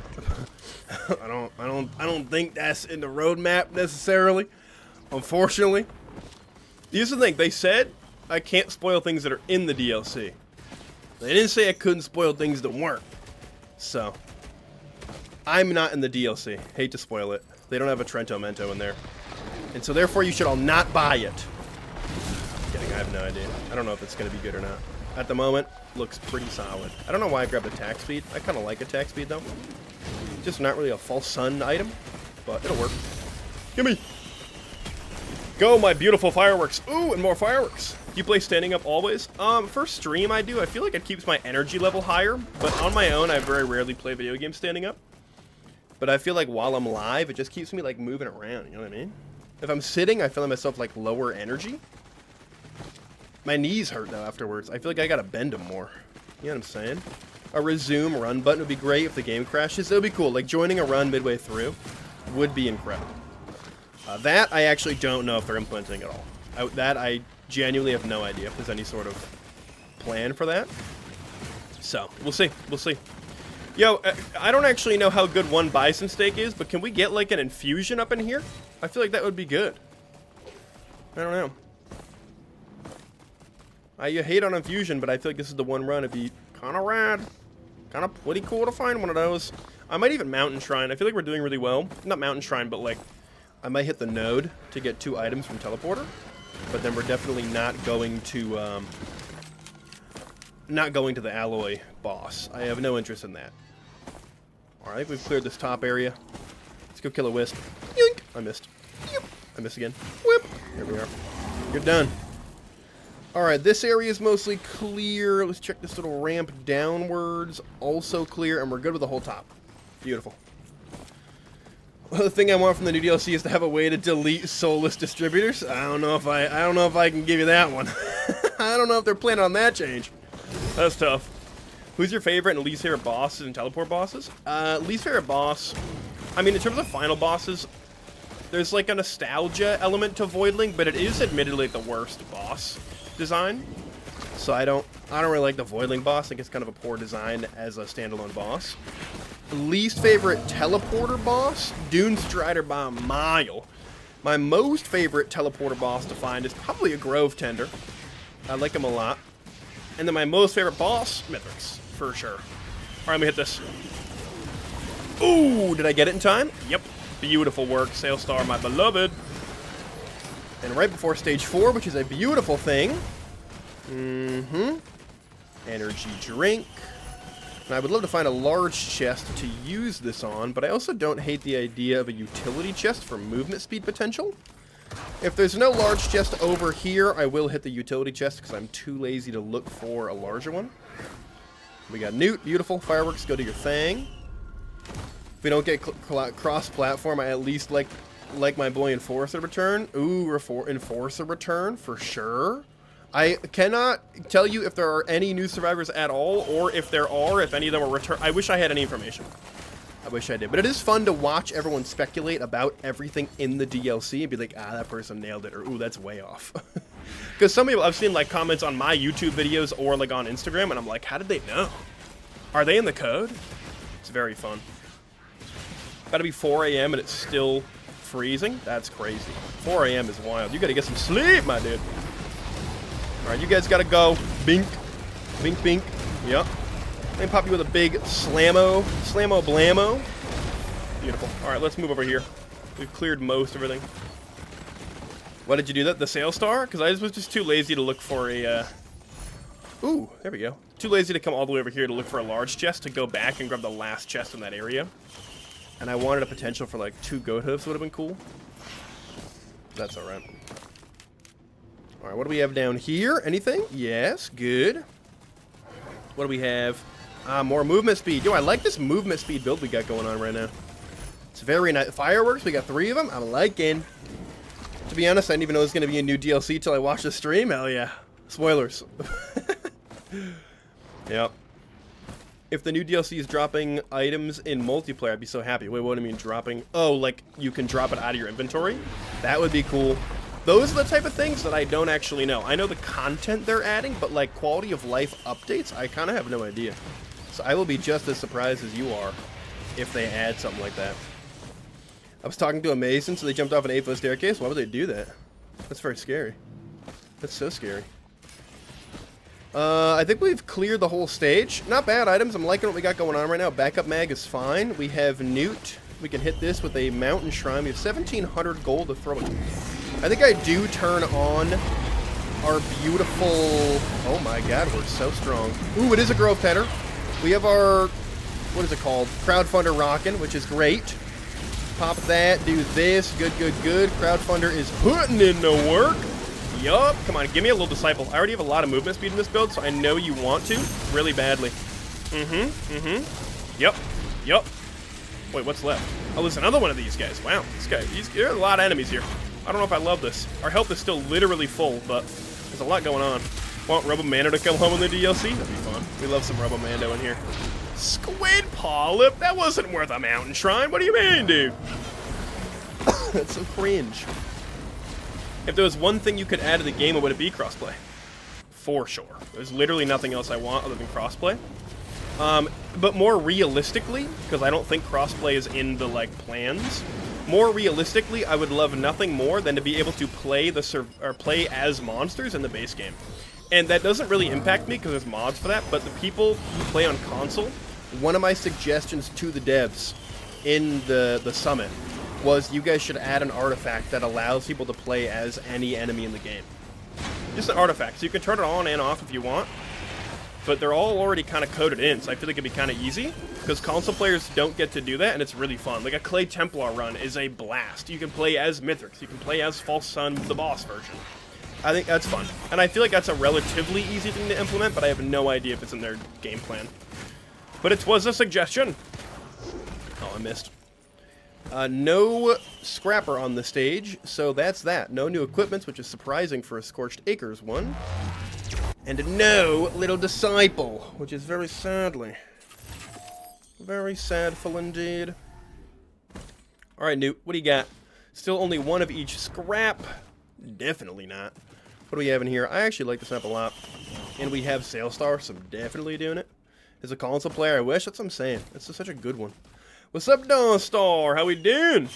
I don't think that's in the roadmap necessarily. Unfortunately, here's the thing. They said I can't spoil things that are in the DLC. They didn't say I couldn't spoil things that weren't. So, I'm not in the DLC. Hate to spoil it. They don't have a Trento Mento in there. And so therefore you should all not buy it. Kidding, I have no idea. I don't know if it's going to be good or not. At the moment, looks pretty solid. I don't know why I grabbed attack speed. I kind of like attack speed though. Just not really a False Sun item, but it'll work. Gimme! Go, my beautiful fireworks. Ooh, and more fireworks. You play standing up always? First stream I do. I feel like it keeps my energy level higher, but on my own, I very rarely play video games standing up. But I feel like while I'm live, it just keeps me like moving around, you know what I mean? If I'm sitting, I feel myself like lower energy. My knees hurt though afterwards. I feel like I gotta bend them more. You know what I'm saying? A resume run button would be great if the game crashes. It would be cool. Like joining a run midway through would be incredible. That I actually don't know if they're implementing at all. I genuinely have no idea if there's any sort of plan for that. So, we'll see. We'll see. Yo, I don't actually know how good one bison steak is, but can we get like an infusion up in here? I feel like that would be good. I don't know. You hate on infusion, but I feel like this is the one run. It'd be kind of rad. Kind of pretty cool to find one of those. I might even Mountain Shrine. I feel like we're doing really well. Not Mountain Shrine, but like, I might hit the node to get 2 items from Teleporter. But then we're definitely not going to not going to the alloy boss. I have no interest in that. Alright, we've cleared this top area. Let's go kill a wisp. Yoink! I missed. Yep. I missed again. Whip! There we are. You're done. Alright, this area is mostly clear. Let's check this little ramp downwards. Also clear, and we're good with the whole top. Beautiful. Well, the thing I want from the new DLC is to have a way to delete soulless distributors. I don't know if I can give you that one. I don't know if they're planning on that change. That's tough. Who's your favorite and least favorite bosses and teleport bosses? Least favorite boss, I mean, in terms of final bosses, there's like a nostalgia element to Voidling, but it is admittedly the worst boss design. So I don't really like the Voidling boss. I think it's kind of a poor design as a standalone boss. Least favorite teleporter boss, Dune Strider by a mile. My most favorite teleporter boss to find is probably a Grove Tender. I like him a lot. And then my most favorite boss, Mithrix, for sure. Alright, let me hit this. Ooh, did I get it in time? Yep. Beautiful work, Sailstar, my beloved. And right before stage 4, which is a beautiful thing. Energy drink. And I would love to find a large chest to use this on, but I also don't hate the idea of a utility chest for movement speed potential. If there's no large chest over here, I will hit the utility chest because I'm too lazy to look for a larger one. We got Newt, beautiful. Fireworks, go do your thing. If we don't get cross-platform, I at least like my boy Enforcer return. Ooh, Enforcer return for sure. I cannot tell you if there are any new survivors at all, or if there are, if any of them are return. I wish I had any information. I wish I did. But it is fun to watch everyone speculate about everything in the DLC and be like, ah, that person nailed it, or ooh, that's way off. Because some people, I've seen like comments on my YouTube videos or like on Instagram, and I'm like, how did they know? Are they in the code? It's very fun. Gotta be 4 a.m. and it's still freezing? That's crazy. 4 a.m. is wild. You gotta get some sleep, my dude. Alright, you guys gotta go. Bink. Bink, bink. Yep. And pop you with a big slammo blammo. Beautiful. Alright, let's move over here. We've cleared most everything. Why did you do that? The Sailstar? Because I was just too lazy to look for a, Ooh, there we go. Too lazy to come all the way over here to look for a large chest to go back and grab the last chest in that area. And I wanted a potential for like 2 goat hoofs would have been cool. That's alright. Alright, what do we have down here? Anything? Yes, good. What do we have? More movement speed. Yo, I like this movement speed build we got going on right now. It's very nice. Fireworks, we got 3 of them. I'm liking. To be honest, I didn't even know there was going to be a new DLC till I watched the stream. Hell yeah. Spoilers. Yep. If the new DLC is dropping items in multiplayer, I'd be so happy. Wait, what do you mean dropping? Oh, like you can drop it out of your inventory? That would be cool. Those are the type of things that I don't actually know. I know the content they're adding, but like quality of life updates, I kind of have no idea. So I will be just as surprised as you are if they add something like that. I was talking to a mason, so they jumped off an 8-foot staircase. Why would they do that? That's very scary. That's so scary. I think we've cleared the whole stage. Not bad items. I'm liking what we got going on right now. Backup mag is fine. We have Newt. We can hit this with a mountain shrine. We have 1,700 gold to throw it. I think I do turn on our beautiful... Oh my god, we're so strong. Ooh, it is a Grove Tender. We have our... What is it called? Crowdfunder rocking, which is great. Pop that, do this. Good, good, good. Crowdfunder is putting in the work. Yup. Come on, give me a little disciple. I already have a lot of movement speed in this build, so I know you want to really badly. Yep. Yup. Wait, what's left? Oh, there's another one of these guys. Wow, there are a lot of enemies here. I don't know if I love this. Our health is still literally full, but there's a lot going on. Want Robomando to come home in the DLC? That'd be fun. We love some Robomando in here. Squid Polyp? That wasn't worth a mountain shrine. What do you mean, dude? That's so cringe. If there was one thing you could add to the game, what would it be? Crossplay. For sure. There's literally nothing else I want other than crossplay. But more realistically, because I don't think crossplay is in the, like, plans, more realistically, I would love nothing more than to be able to play play as monsters in the base game. And that doesn't really impact me because there's mods for that, but the people who play on console, one of my suggestions to the devs in the summit was you guys should add an artifact that allows people to play as any enemy in the game. Just an artifact, so you can turn it on and off if you want. but they're all already kind of coded in, so I feel like it'd be kind of easy, because console players don't get to do that, and it's really fun. Like a Clay Templar run is a blast. You can play as Mithrix, you can play as False Sun, the boss version. I think that's fun, and I feel like that's a relatively easy thing to implement, but I have no idea if it's in their game plan. But it was a suggestion. Oh, I missed. No scrapper on the stage, so that's that. No new equipments, which is surprising for a Scorched Acres one. And no little disciple, which is very sadly. Very sadful indeed. Alright, Newt, what do you got? Still only one of each scrap? Definitely not. What do we have in here? I actually like this map a lot. And we have Sailstar, so I'm definitely doing it. As a console player, I wish. That's what I'm saying. It's such a good one. What's up, Dawnstar? How we doing?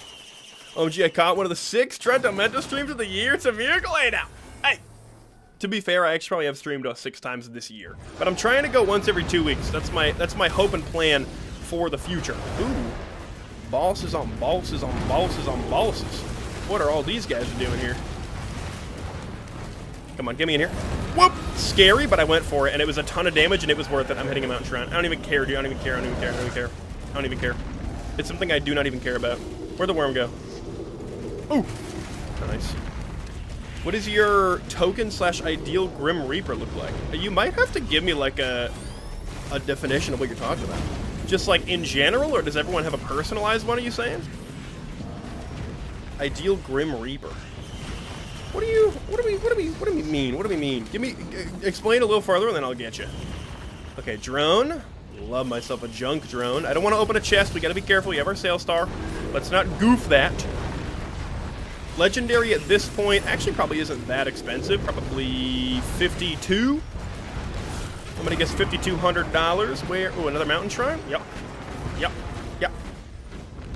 OMG, I caught one of the 6 Trentamento streams of the year. It's a miracle. Hey, now. Hey. To be fair, I actually probably have streamed 6 times this year. But I'm trying to go once every 2 weeks. That's my hope and plan for the future. Ooh. Bosses on bosses on bosses on bosses. What are all these guys doing here? Come on, get me in here. Whoop! Scary, but I went for it, and it was a ton of damage, and it was worth it. I'm hitting a mountain shrine. I don't even care, dude. I don't even care. I don't even care. I don't even care. I don't even care. It's something I do not even care about. Where'd the worm go? Ooh! Nice. What does your token/ideal Grim Reaper look like? You might have to give me, like, a definition of what you're talking about. Just, like, in general, or does everyone have a personalized one, are you saying? Ideal Grim Reaper. What do we mean? Give me, explain a little further and then I'll get you. Okay, drone. Love myself a junk drone. I don't want to open a chest. We gotta be careful. We have our Sailstar. Let's not goof that. Legendary at this point actually probably isn't that expensive. Probably 52. I'm gonna guess $5,200. Where? Oh, another mountain shrine? Yep. Yep. Yep.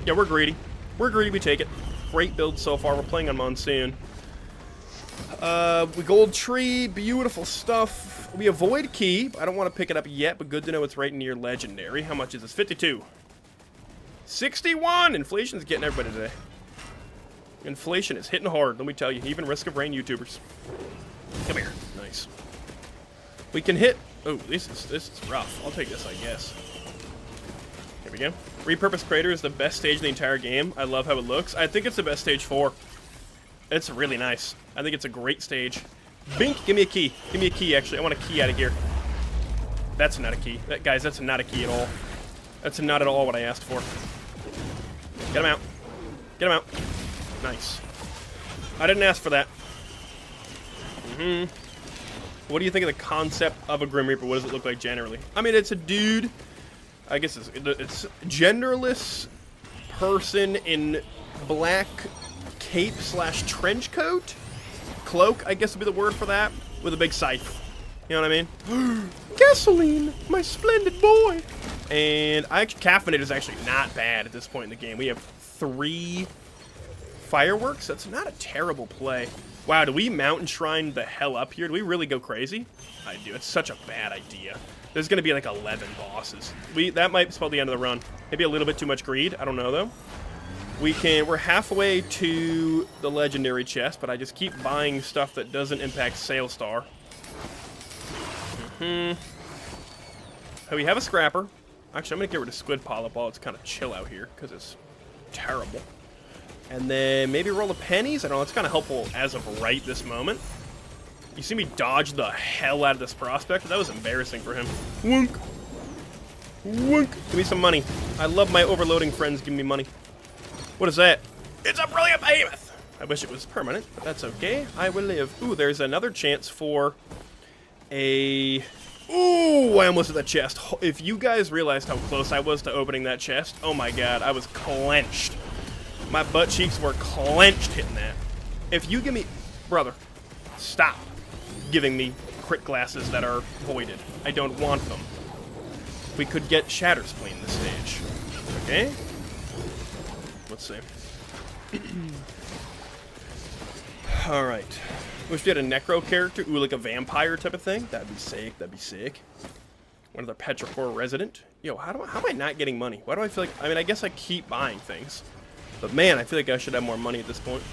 Yeah, we're greedy. We're greedy. We take it. Great build so far. We're playing on Monsoon. We gold tree, beautiful stuff. We avoid key. I don't want to pick it up yet, but good to know it's right near legendary. How much is this? 52. 61! Inflation's getting everybody today. Inflation is hitting hard, let me tell you. Even Risk of Rain YouTubers. Come here. Nice. We can hit... Oh, this is rough. I'll take this, I guess. Here we go. Repurposed Crater is the best stage in the entire game. I love how it looks. I think it's the best stage 4. It's really nice. I think it's a great stage. Bink, give me a key. Give me a key, actually. I want a key out of here. That's not a key. Guys, that's not a key at all. That's not at all what I asked for. Get him out. Get him out. Nice. I didn't ask for that. What do you think of the concept of a Grim Reaper? What does it look like generally? I mean, it's a dude. I guess it's genderless person in black cape/trench coat, cloak, I guess would be the word for that, with a big scythe. You know what I mean? Gasoline, my splendid boy. And caffeinate is actually not bad at this point in the game. We have 3 fireworks. That's not a terrible play. Wow, do we mountain shrine the hell up here? Do we really go crazy? I do. It's such a bad idea. There's gonna be like 11 bosses. That might spell the end of the run. Maybe a little bit too much greed. I don't know though. We're halfway to the legendary chest, but I just keep buying stuff that doesn't impact Sailstar. Oh, we have a scrapper. Actually, I'm gonna get rid of Squid Polyp while it's kind of chill out here, because it's terrible. And then maybe roll of pennies. I don't know, it's kind of helpful as of right this moment. You see me dodge the hell out of this prospect? That was embarrassing for him. Wunk. Wunk. Give me some money. I love my overloading friends giving me money. What is that? It's a brilliant behemoth! I wish it was permanent, but that's okay. I will live. Ooh, there's another chance for a... Ooh, I almost hit that chest. If you guys realized how close I was to opening that chest, oh my god, I was clenched. My butt cheeks were clenched hitting that. If you give me... Brother, stop giving me crit glasses that are voided. I don't want them. We could get Shatterspleen this stage. Okay? Let's see. Alright. Wish we had a necro character. Ooh, like a vampire type of thing. That'd be sick. That'd be sick. Another Petrichor resident. Yo, how am I not getting money? Why do I feel like... I mean, I guess I keep buying things. But man, I feel like I should have more money at this point.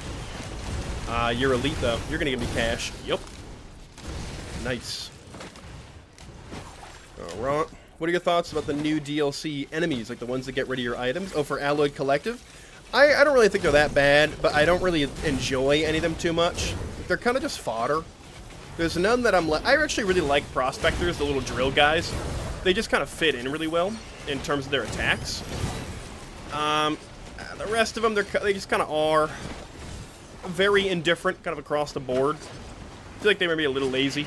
You're elite, though. You're gonna give me cash. Yup. Nice. Alright. What are your thoughts about the new DLC enemies, like the ones that get rid of your items? Oh, for Alloyed Collective? I don't really think they're that bad, but I don't really enjoy any of them too much. They're kind of just fodder. There's none that I actually really like Prospectors, the little drill guys. They just kind of fit in really well in terms of their attacks. The rest of them, they just kind of are very indifferent, kind of across the board. I feel like they may be a little lazy,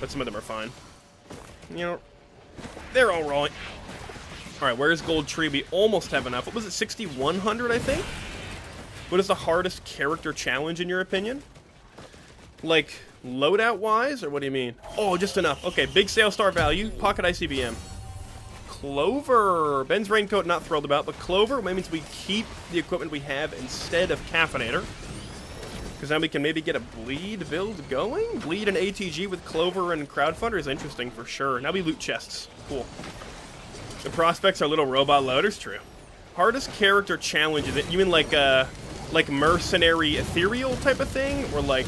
but some of them are fine. You know, they're all right. All right, where's Gold Tree? We almost have enough. What was it, 6,100, I think? What is the hardest character challenge, in your opinion? Like, loadout-wise, or what do you mean? Oh, just enough. Okay, big sale star value, pocket ICBM. Clover. Ben's Raincoat, not thrilled about, but Clover means we keep the equipment we have instead of Caffeinator. Because now we can maybe get a Bleed build going? Bleed and ATG with Clover and Crowdfunder is interesting for sure. Now we loot chests. Cool. The prospects are little robot loaders, true. Hardest character challenge, is it? You mean like mercenary ethereal type of thing? Or like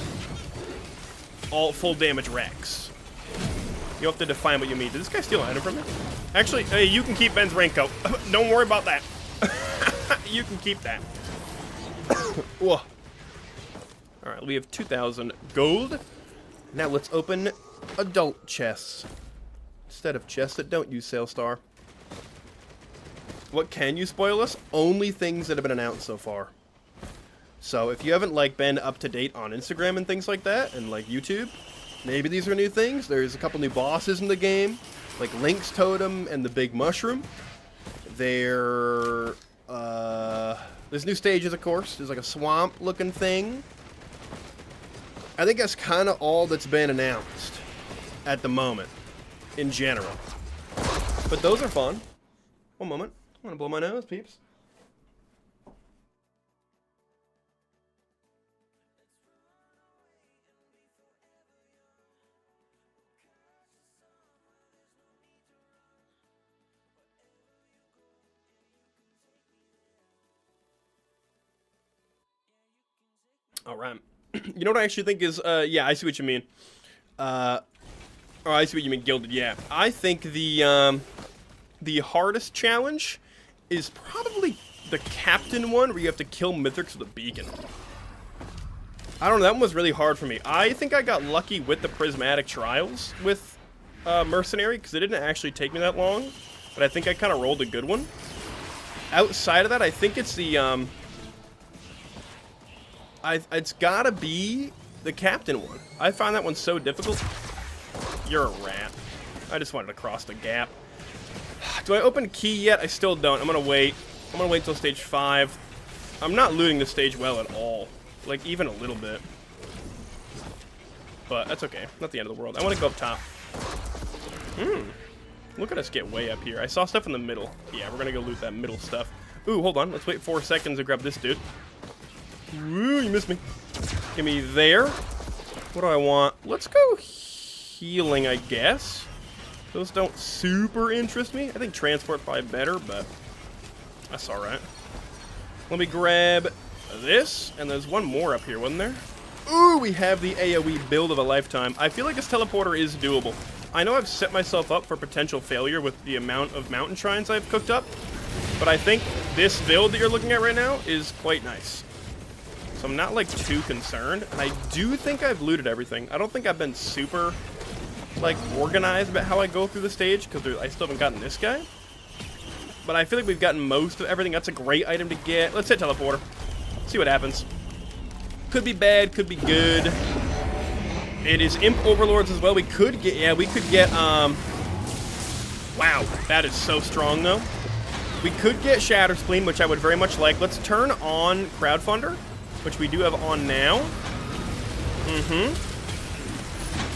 all full damage Rex? You have to define what you mean. Did this guy steal an item from me? Actually, hey, you can keep Ben's Raincoat. Don't worry about that. You can keep that. Whoa. Alright, we have 2,000 gold. Now let's open adult chests. Instead of chests that don't use Sale Star. What can you spoil us? Only things that have been announced so far. So if you haven't like been up to date on Instagram and things like that, and like YouTube, maybe these are new things. There's a couple new bosses in the game, like Link's Totem and the Big Mushroom. There's new stages, of course. There's like a swamp-looking thing. I think that's kind of all that's been announced at the moment, in general. But those are fun. One moment. I'm gonna blow my nose, peeps. All right. You know what I actually think is, yeah, I see what you mean. Oh, I see what you mean, Gilded, yeah. I think the hardest challenge is probably the Captain one, where you have to kill Mithrix with a beacon. I don't know, that one was really hard for me. I think I got lucky with the Prismatic Trials with Mercenary, because it didn't actually take me that long, but I think I kind of rolled a good one. Outside of that, I think it's the, it's gotta be the Captain one. I found that one so difficult. You're a rat. I just wanted to cross the gap. Do I open key yet? I still don't. I'm gonna wait. I'm gonna wait till stage 5. I'm not looting this stage well at all. Like, even a little bit. But that's okay. Not the end of the world. I want to go up top. Look at us get way up here. I saw stuff in the middle. Yeah, we're gonna go loot that middle stuff. Ooh, hold on. Let's wait 4 seconds to grab this dude. Ooh, you missed me. Give me there. What do I want? Let's go healing, I guess. Those don't super interest me. I think transport probably better, but that's alright. Let me grab this, and there's one more up here, wasn't there? Ooh, we have the AoE build of a lifetime. I feel like this teleporter is doable. I know I've set myself up for potential failure with the amount of mountain shrines I've cooked up, but I think this build that you're looking at right now is quite nice. So I'm not, like, too concerned, and I do think I've looted everything. I don't think I've been super, like, organized about how I go through the stage, because I still haven't gotten this guy. But I feel like we've gotten most of everything. That's a great item to get. Let's hit teleporter. See what happens. Could be bad, could be good. It is Imp Overlords as well. We could get, yeah, we could get, wow, that is so strong, though. We could get Shatter Spleen, which I would very much like. Let's turn on Crowdfunder, which we do have on now.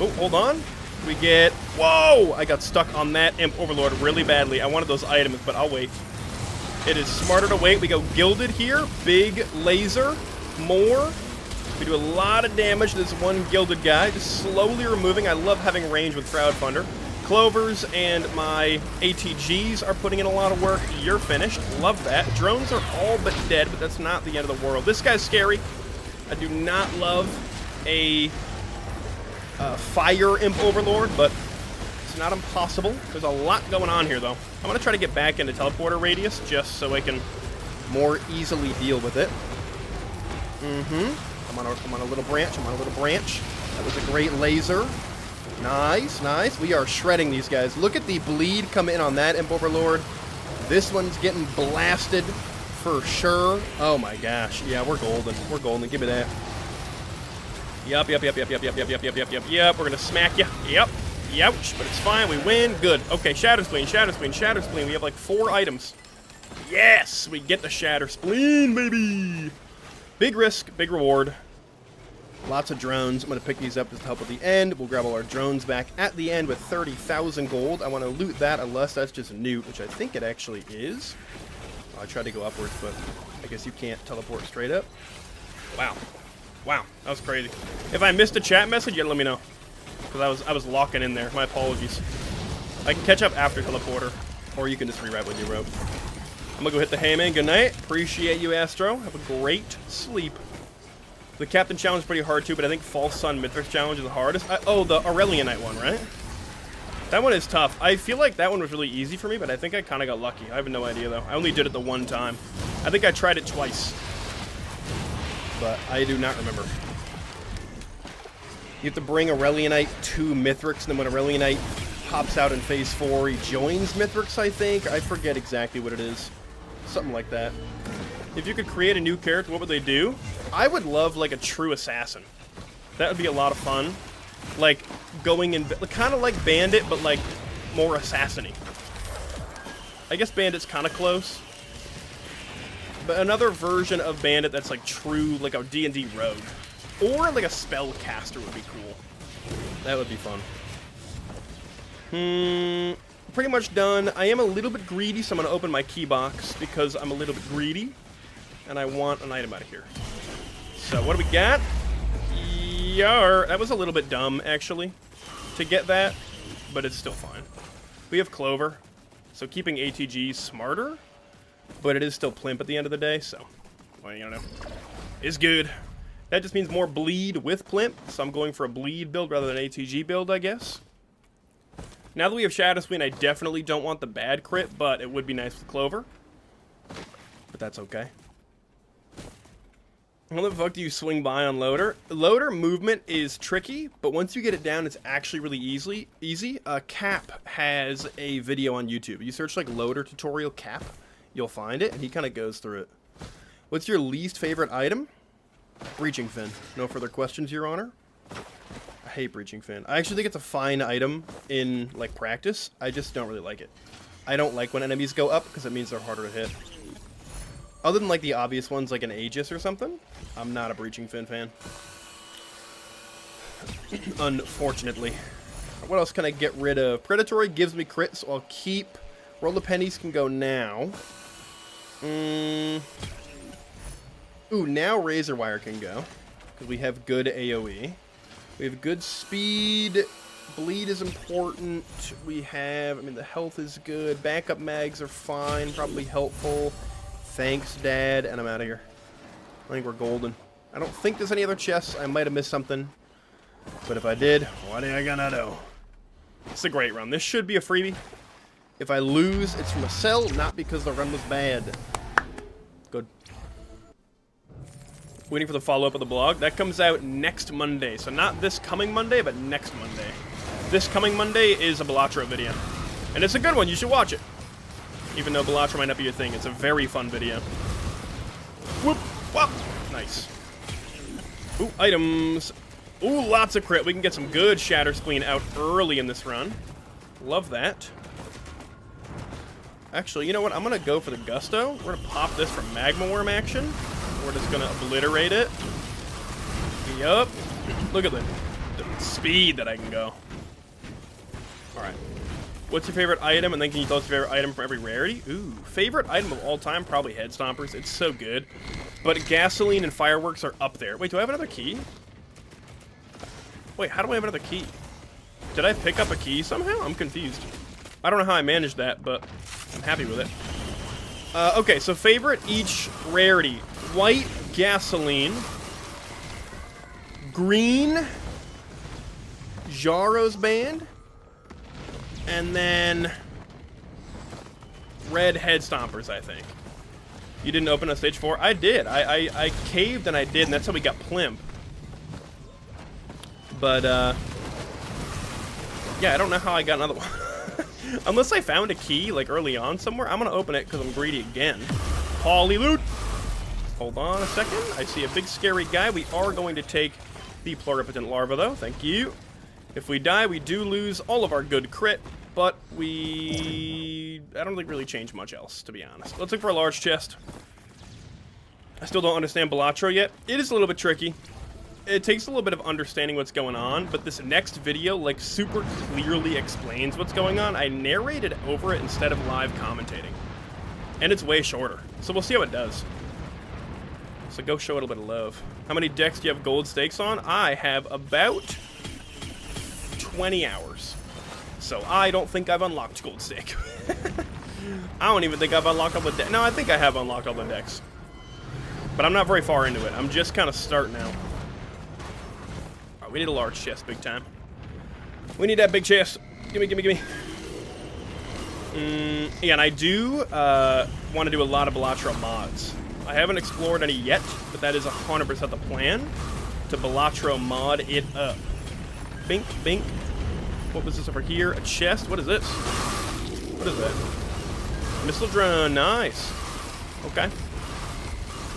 Oh, hold on. We get... Whoa! I got stuck on that Imp Overlord really badly. I wanted those items, but I'll wait. It is smarter to wait. We go Gilded here. Big laser. More. We do a lot of damage to this one Gilded guy. Just slowly removing. I love having range with Crowdfunder. Clovers and my ATGs are putting in a lot of work. You're finished. Love that. Drones are all but dead, but that's not the end of the world. This guy's scary. I do not love a fire Imp Overlord, but not impossible. There's a lot going on here, though. I'm going to try to get back into teleporter radius just so I can more easily deal with it. I'm on a little branch. I'm on a little branch. That was a great laser. Nice, nice. We are shredding these guys. Look at the bleed come in on that Imp Overlord. This one's getting blasted for sure. Oh my gosh. Yeah, we're golden. We're golden. Give me that. Yep. We're gonna smack you. Yep. Youch, but it's fine. We win. Good. Okay, Shatter Spleen, Shatter Spleen, Shatter Spleen. We have like 4 items. Yes, we get the Shatter Spleen, baby. Big risk, big reward. Lots of drones. I'm going to pick these up to help at the end. We'll grab all our drones back at the end with 30,000 gold. I want to loot that unless that's just a newt, which I think it actually is. I tried to go upwards, but I guess you can't teleport straight up. Wow. Wow, that was crazy. If I missed a chat message, you gotta let me know. Because I was locking in there. My apologies. I can catch up after teleporter, or you can just rewrite what you wrote. I'm going to go hit the hayman. Good night. Appreciate you, Astro. Have a great sleep. The Captain Challenge is pretty hard, too, but I think False Sun Mithrix Challenge is the hardest. Oh, the Aurelianite one, right? That one is tough. I feel like that one was really easy for me, but I think I kind of got lucky. I have no idea, though. I only did it the one time. I think I tried it twice. But I do not remember. You have to bring Aurelianite to Mithrix, and then when Aurelianite pops out in Phase 4, he joins Mithrix, I think. I forget exactly what it is. Something like that. If you could create a new character, what would they do? I would love, like, a true assassin. That would be a lot of fun. Like, going in... kind of like Bandit, but, like, more assassin-y. I guess Bandit's kind of close. But another version of Bandit that's, like, true, like a D&D rogue. Or, like, a spellcaster would be cool. That would be fun. Pretty much done. I am a little bit greedy, so I'm going to open my key box because I'm a little bit greedy. And I want an item out of here. So, what do we got? Yar. That was a little bit dumb, actually, to get that. But it's still fine. We have Clover. So, keeping ATG smarter. But it is still Plimp at the end of the day, so... well, you don't know. It's good. That just means more bleed with Plimp. So, I'm going for a bleed build rather than an ATG build, I guess. Now that we have Shadow Spleen, I definitely don't want the bad crit, but it would be nice with Clover. But that's okay. How the fuck do you swing by on Loader? Loader movement is tricky, but once you get it down, it's actually really easy. Cap has a video on YouTube. You search like Loader tutorial Cap, you'll find it, and he kind of goes through it. What's your least favorite item? Breaching Fin. No further questions, Your Honor? I hate Breaching Fin. I actually think it's a fine item in, like, practice. I just don't really like it. I don't like when enemies go up, because it means they're harder to hit. Other than, like, the obvious ones, like an Aegis or something, I'm not a Breaching Fin fan. Unfortunately. What else can I get rid of? Predatory gives me crit, so I'll keep... Roll the Pennies can go now. Ooh, now Razor Wire can go. Because we have good AoE. We have good speed. Bleed is important. We have... I mean, the health is good. Backup mags are fine. Probably helpful. Thanks, Dad. And I'm out of here. I think we're golden. I don't think there's any other chests. I might have missed something. But if I did, what are you gonna do? It's a great run. This should be a freebie. If I lose, it's from a cell, not because the run was bad. Good. Waiting for the follow-up of the blog. That comes out next Monday. So not this coming Monday, but next Monday. This coming Monday is a Balatro video. And it's a good one. You should watch it. Even though Balatro might not be your thing. It's a very fun video. Whoop! Whoop! Nice. Ooh, items. Ooh, lots of crit. We can get some good Shatter Spleen out early in this run. Love that. Actually, you know what? I'm going to go for the Gusto. We're going to pop this for Magma Worm action. We're just going to obliterate it. Yup. Look at the speed that I can go. Alright. What's your favorite item? And then can you tell us your favorite item for every rarity? Ooh. Favorite item of all time? Probably Head Stompers. It's so good. But Gasoline and Fireworks are up there. Wait, do I have another key? Wait, how do I have another key? Did I pick up a key somehow? I'm confused. I don't know how I managed that, but I'm happy with it. Okay, so favorite each rarity. White Gasoline. Green Jaro's Band. And then red head stompers, I think. You didn't open a stage 4? I did. I caved and I did, and that's how we got Plimp. But, yeah, I don't know how I got another one. Unless I found a key, like, early on somewhere. I'm gonna open it because I'm greedy again. Poly loot! Hold on a second. I see a big scary guy. We are going to take the pluripotent larva, though. Thank you. If we die, we do lose all of our good crit, but I don't think really change much else, to be honest. Let's look for a large chest. I still don't understand Balatro yet. It is a little bit tricky. It takes a little bit of understanding what's going on, but this next video, like, super clearly explains what's going on. I narrated over it instead of live commentating. And it's way shorter, so we'll see how it does. So go show it a bit of love. How many decks do you have gold stakes on? I have about 20 hours. So I don't think I've unlocked gold stake. I don't even think I've unlocked all the decks. No, I think I have unlocked all the decks. But I'm not very far into it. I'm just kind of starting out. Alright, we need a large chest big time. We need that big chest. Gimme, gimme, gimme. Yeah, and I do want to do a lot of Balatro mods. I haven't explored any yet, but that is 100% the plan. To Balatro mod it up. Bink, bink. What was this over here? A chest? What is this? What is that? Missile drone. Nice. Okay.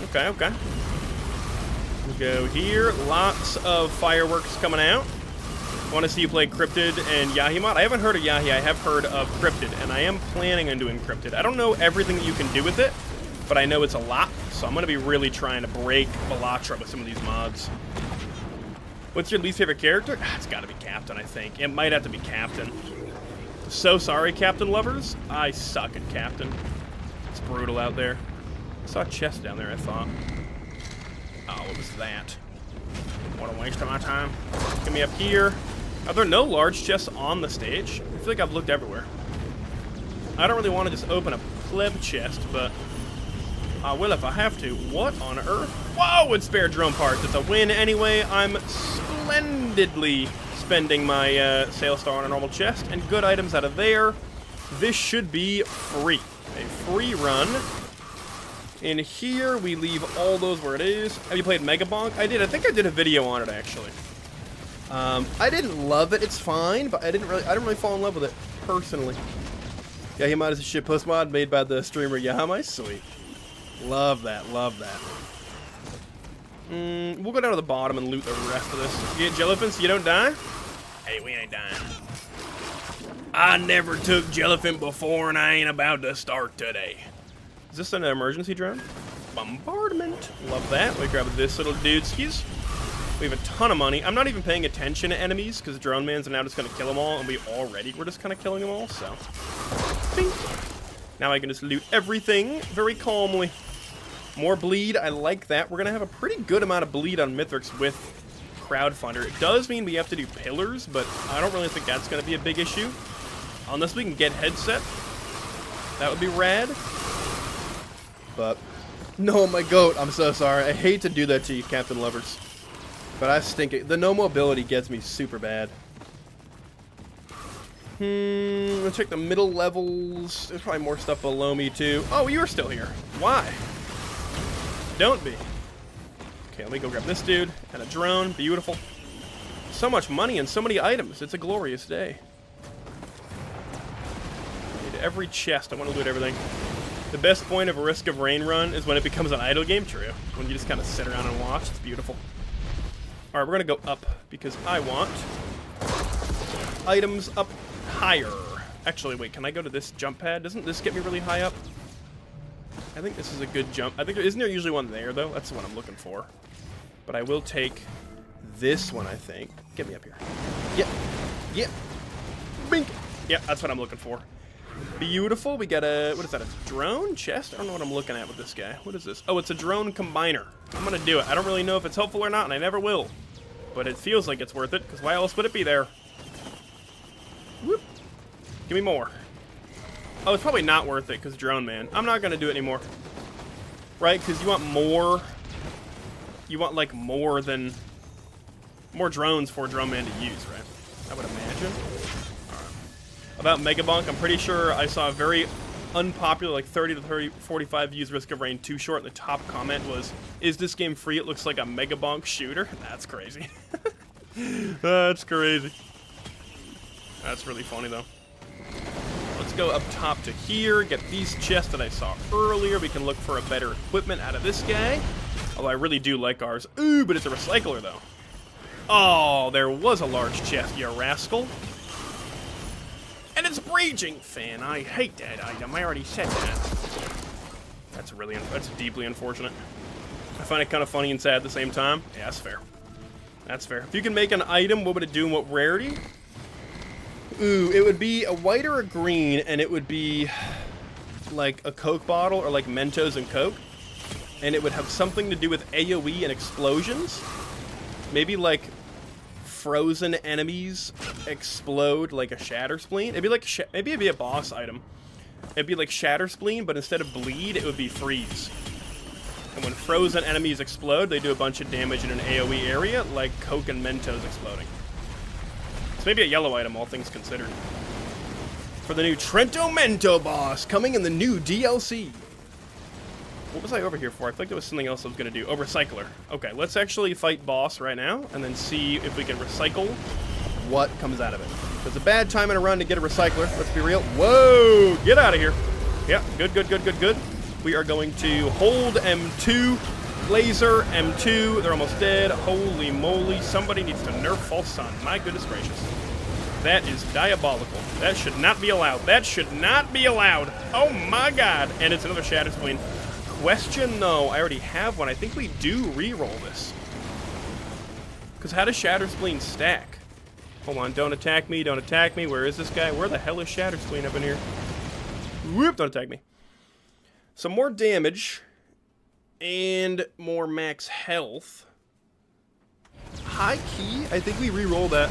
Okay, okay. We'll go here. Lots of fireworks coming out. Want to see you play Cryptid and Yahi mod? I haven't heard of Yahi. I have heard of Cryptid, and I am planning on doing Cryptid. I don't know everything that you can do with it, but I know it's a lot, so I'm going to be really trying to break Balatro with some of these mods. What's your least favorite character? It's got to be Captain, I think. It might have to be Captain. So sorry, Captain lovers. I suck at Captain. It's brutal out there. I saw a chest down there, I thought. Oh, what was that? What a waste of my time. Get me up here. Are there no large chests on the stage? I feel like I've looked everywhere. I don't really want to just open a pleb chest, but I will if I have to. What on earth? Whoa, it's spare drone parts. It's a win anyway. I'm splendidly spending my sale star on a normal chest, and good items out of there. This should be free. A free run. In here, we leave all those where it is. Have you played Mega Bonk? I did. I think I did a video on it, actually. I didn't love it. It's fine, but I didn't really fall in love with it, personally. Yahimai is a shitpost mod made by the streamer Yahimai. Sweet. Love that. Love that. We'll go down to the bottom and loot the rest of this. You get jellyfin so you don't die? Hey, we ain't dying. I never took jellyfin before, and I ain't about to start today. Is this an emergency drone? Bombardment. Love that. We grab this little dudeskies. We have a ton of money. I'm not even paying attention to enemies because Drone Man's now just going to kill them all, and we already were just kind of killing them all, so. Bing. Now I can just loot everything very calmly. More bleed. I like that. We're going to have a pretty good amount of bleed on Mithrix with Crowdfunder. It does mean we have to do pillars, but I don't really think that's going to be a big issue. Unless we can get headset. That would be rad. But, no, my goat. I'm so sorry. I hate to do that to you, Captain Lovers. But I stink it. The no mobility gets me super bad. Let's check the middle levels. There's probably more stuff below me, too. Oh, you're still here. Why? Don't be. Okay, let me go grab this dude. And a drone. Beautiful. So much money and so many items. It's a glorious day. Need every chest. I want to loot everything. The best point of a Risk of Rain run is when it becomes an idle game. True. When you just kind of sit around and watch. It's beautiful. Alright, we're going to go up because I want items up higher. Actually, wait, can I go to this jump pad? Doesn't this get me really high up? I think this is a good jump. I think isn't there usually one there, though? That's the one I'm looking for. But I will take this one, I think. Get me up here. Yep. Yep. Bink. Yep, that's what I'm looking for. Beautiful. We got a, what is that, a drone chest? I don't know what I'm looking at with this guy. What is this? Oh, it's a drone combiner. I'm going to do it. I don't really know if it's helpful or not, and I never will. But it feels like it's worth it, because why else would it be there? Whoop. Give me more. Oh, it's probably not worth it, because Drone Man. I'm not going to do it anymore. Right? Because you want more... You want, like, more than... More drones for Drone Man to use, right? I would imagine. Alright. about Megabunk. I'm pretty sure I saw a very unpopular, like 30 to 45 views Risk of Rain too short. And the top comment was, "Is this game free? It looks like a Megabunk shooter." That's crazy. That's crazy. That's really funny though. Let's go up top to here, get these chests that I saw earlier. We can look for a better equipment out of this guy. Although I really do like ours. Ooh, but it's a recycler though. Oh, there was a large chest, you rascal. And it's breaching! Fan, I hate that item. I already said that. That's deeply unfortunate. I find it kind of funny and sad at the same time. Yeah, that's fair. That's fair. If you can make an item, what would it do and what rarity? Ooh, it would be a white or a green, and it would be like a Coke bottle or like Mentos and Coke. And it would have something to do with AoE and explosions. Maybe like frozen enemies explode like a Shatter Spleen. It'd be like maybe it'd be a boss item. It'd be like Shatter Spleen, but instead of bleed, it would be freeze. And when frozen enemies explode, they do a bunch of damage in an AoE area, like Coke and Mentos exploding. It's maybe a yellow item, all things considered. For the new Trento Mento boss, coming in the new DLC. What was I over here for? I feel like there was something else I was going to do. Oh, recycler. Okay, let's actually fight boss right now, and then see if we can recycle what comes out of it. It's a bad time in a run to get a recycler, let's be real. Whoa! Get out of here. Yeah, good, good, good, good, good. We are going to hold M2, laser, M2. They're almost dead. Holy moly, somebody needs to nerf False Sun. My goodness gracious. That is diabolical. That should not be allowed. That should not be allowed. Oh my god. And it's another Shatter Spleen. Question though, I already have one. I think we do re-roll this. Because how does Shatter Spleen stack? Hold on, don't attack me, don't attack me. Where is this guy? Where the hell is Shatter Spleen up in here? Whoop, don't attack me. Some more damage. And more max health. High key, I think we re-roll that.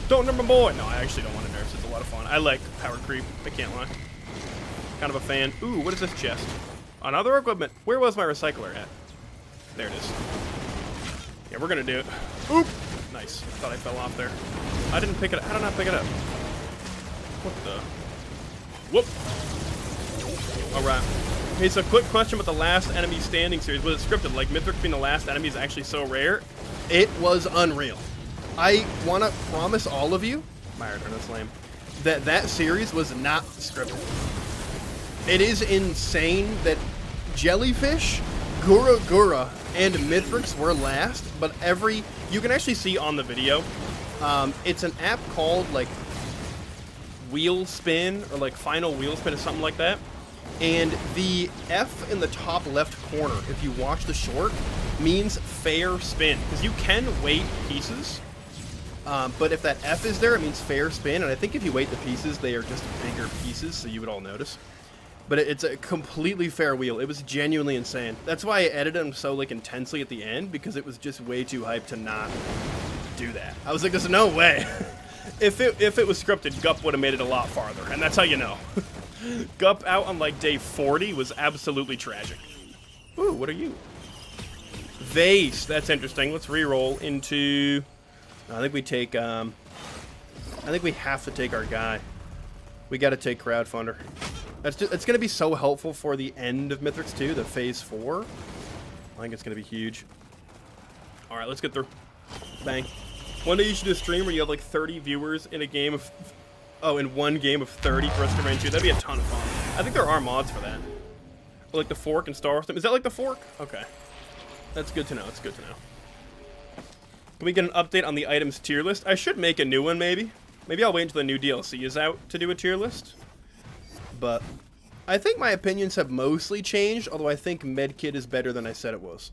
Don't nerf my boy. No, I actually don't want to nerf. It's a lot of fun. I like power creep. I can't lie. Kind of a fan. Ooh, what is this chest? Another equipment. Where was my recycler at? There it is. Yeah, we're gonna do it. Oop! Nice. Thought I fell off there. I didn't pick it up. How did I not pick it up? What the? Whoop! Alright. Okay, so quick question about the last enemy standing series. Was it scripted? Like, Mithrix being the last enemy is actually so rare? It was unreal. I want to promise all of you, that's lame, that series was not scripted. It is insane that Jellyfish, Gura Gura, and Mithrix were last, but you can actually see on the video, it's an app called, like, Wheel Spin, or, like, Final Wheel Spin, or something like that, and the F in the top left corner, if you watch the short, means fair spin, because you can weight pieces, but if that F is there, it means fair spin, and I think if you weight the pieces, they are just bigger pieces, so you would all notice. But it's a completely fair wheel. It was genuinely insane. That's why I edited them so, like, intensely at the end, because it was just way too hyped to not do that. I was like, there's no way. If it was scripted, Gup would have made it a lot farther, and that's how you know. Gup out on, like, day 40 was absolutely tragic. Ooh, what are you? Vase, that's interesting. Let's re-roll into... I think we take, I think we have to take our guy. We gotta take Crowdfunder. It's going to be so helpful for the end of Mithrix 2, the Phase 4. I think it's going to be huge. Alright, let's get through. Bang. One day you should do a stream where you have like 30 viewers in a game of... Oh, in one game of 30 for Risk of Rain 2. That'd be a ton of fun. I think there are mods for that. Like the Fork and Star Wars. Is that like the Fork? Okay. That's good to know. It's good to know. Can we get an update on the items tier list? I should make a new one, maybe. Maybe I'll wait until the new DLC is out to do a tier list. But I think my opinions have mostly changed, although I think Medkit is better than I said it was.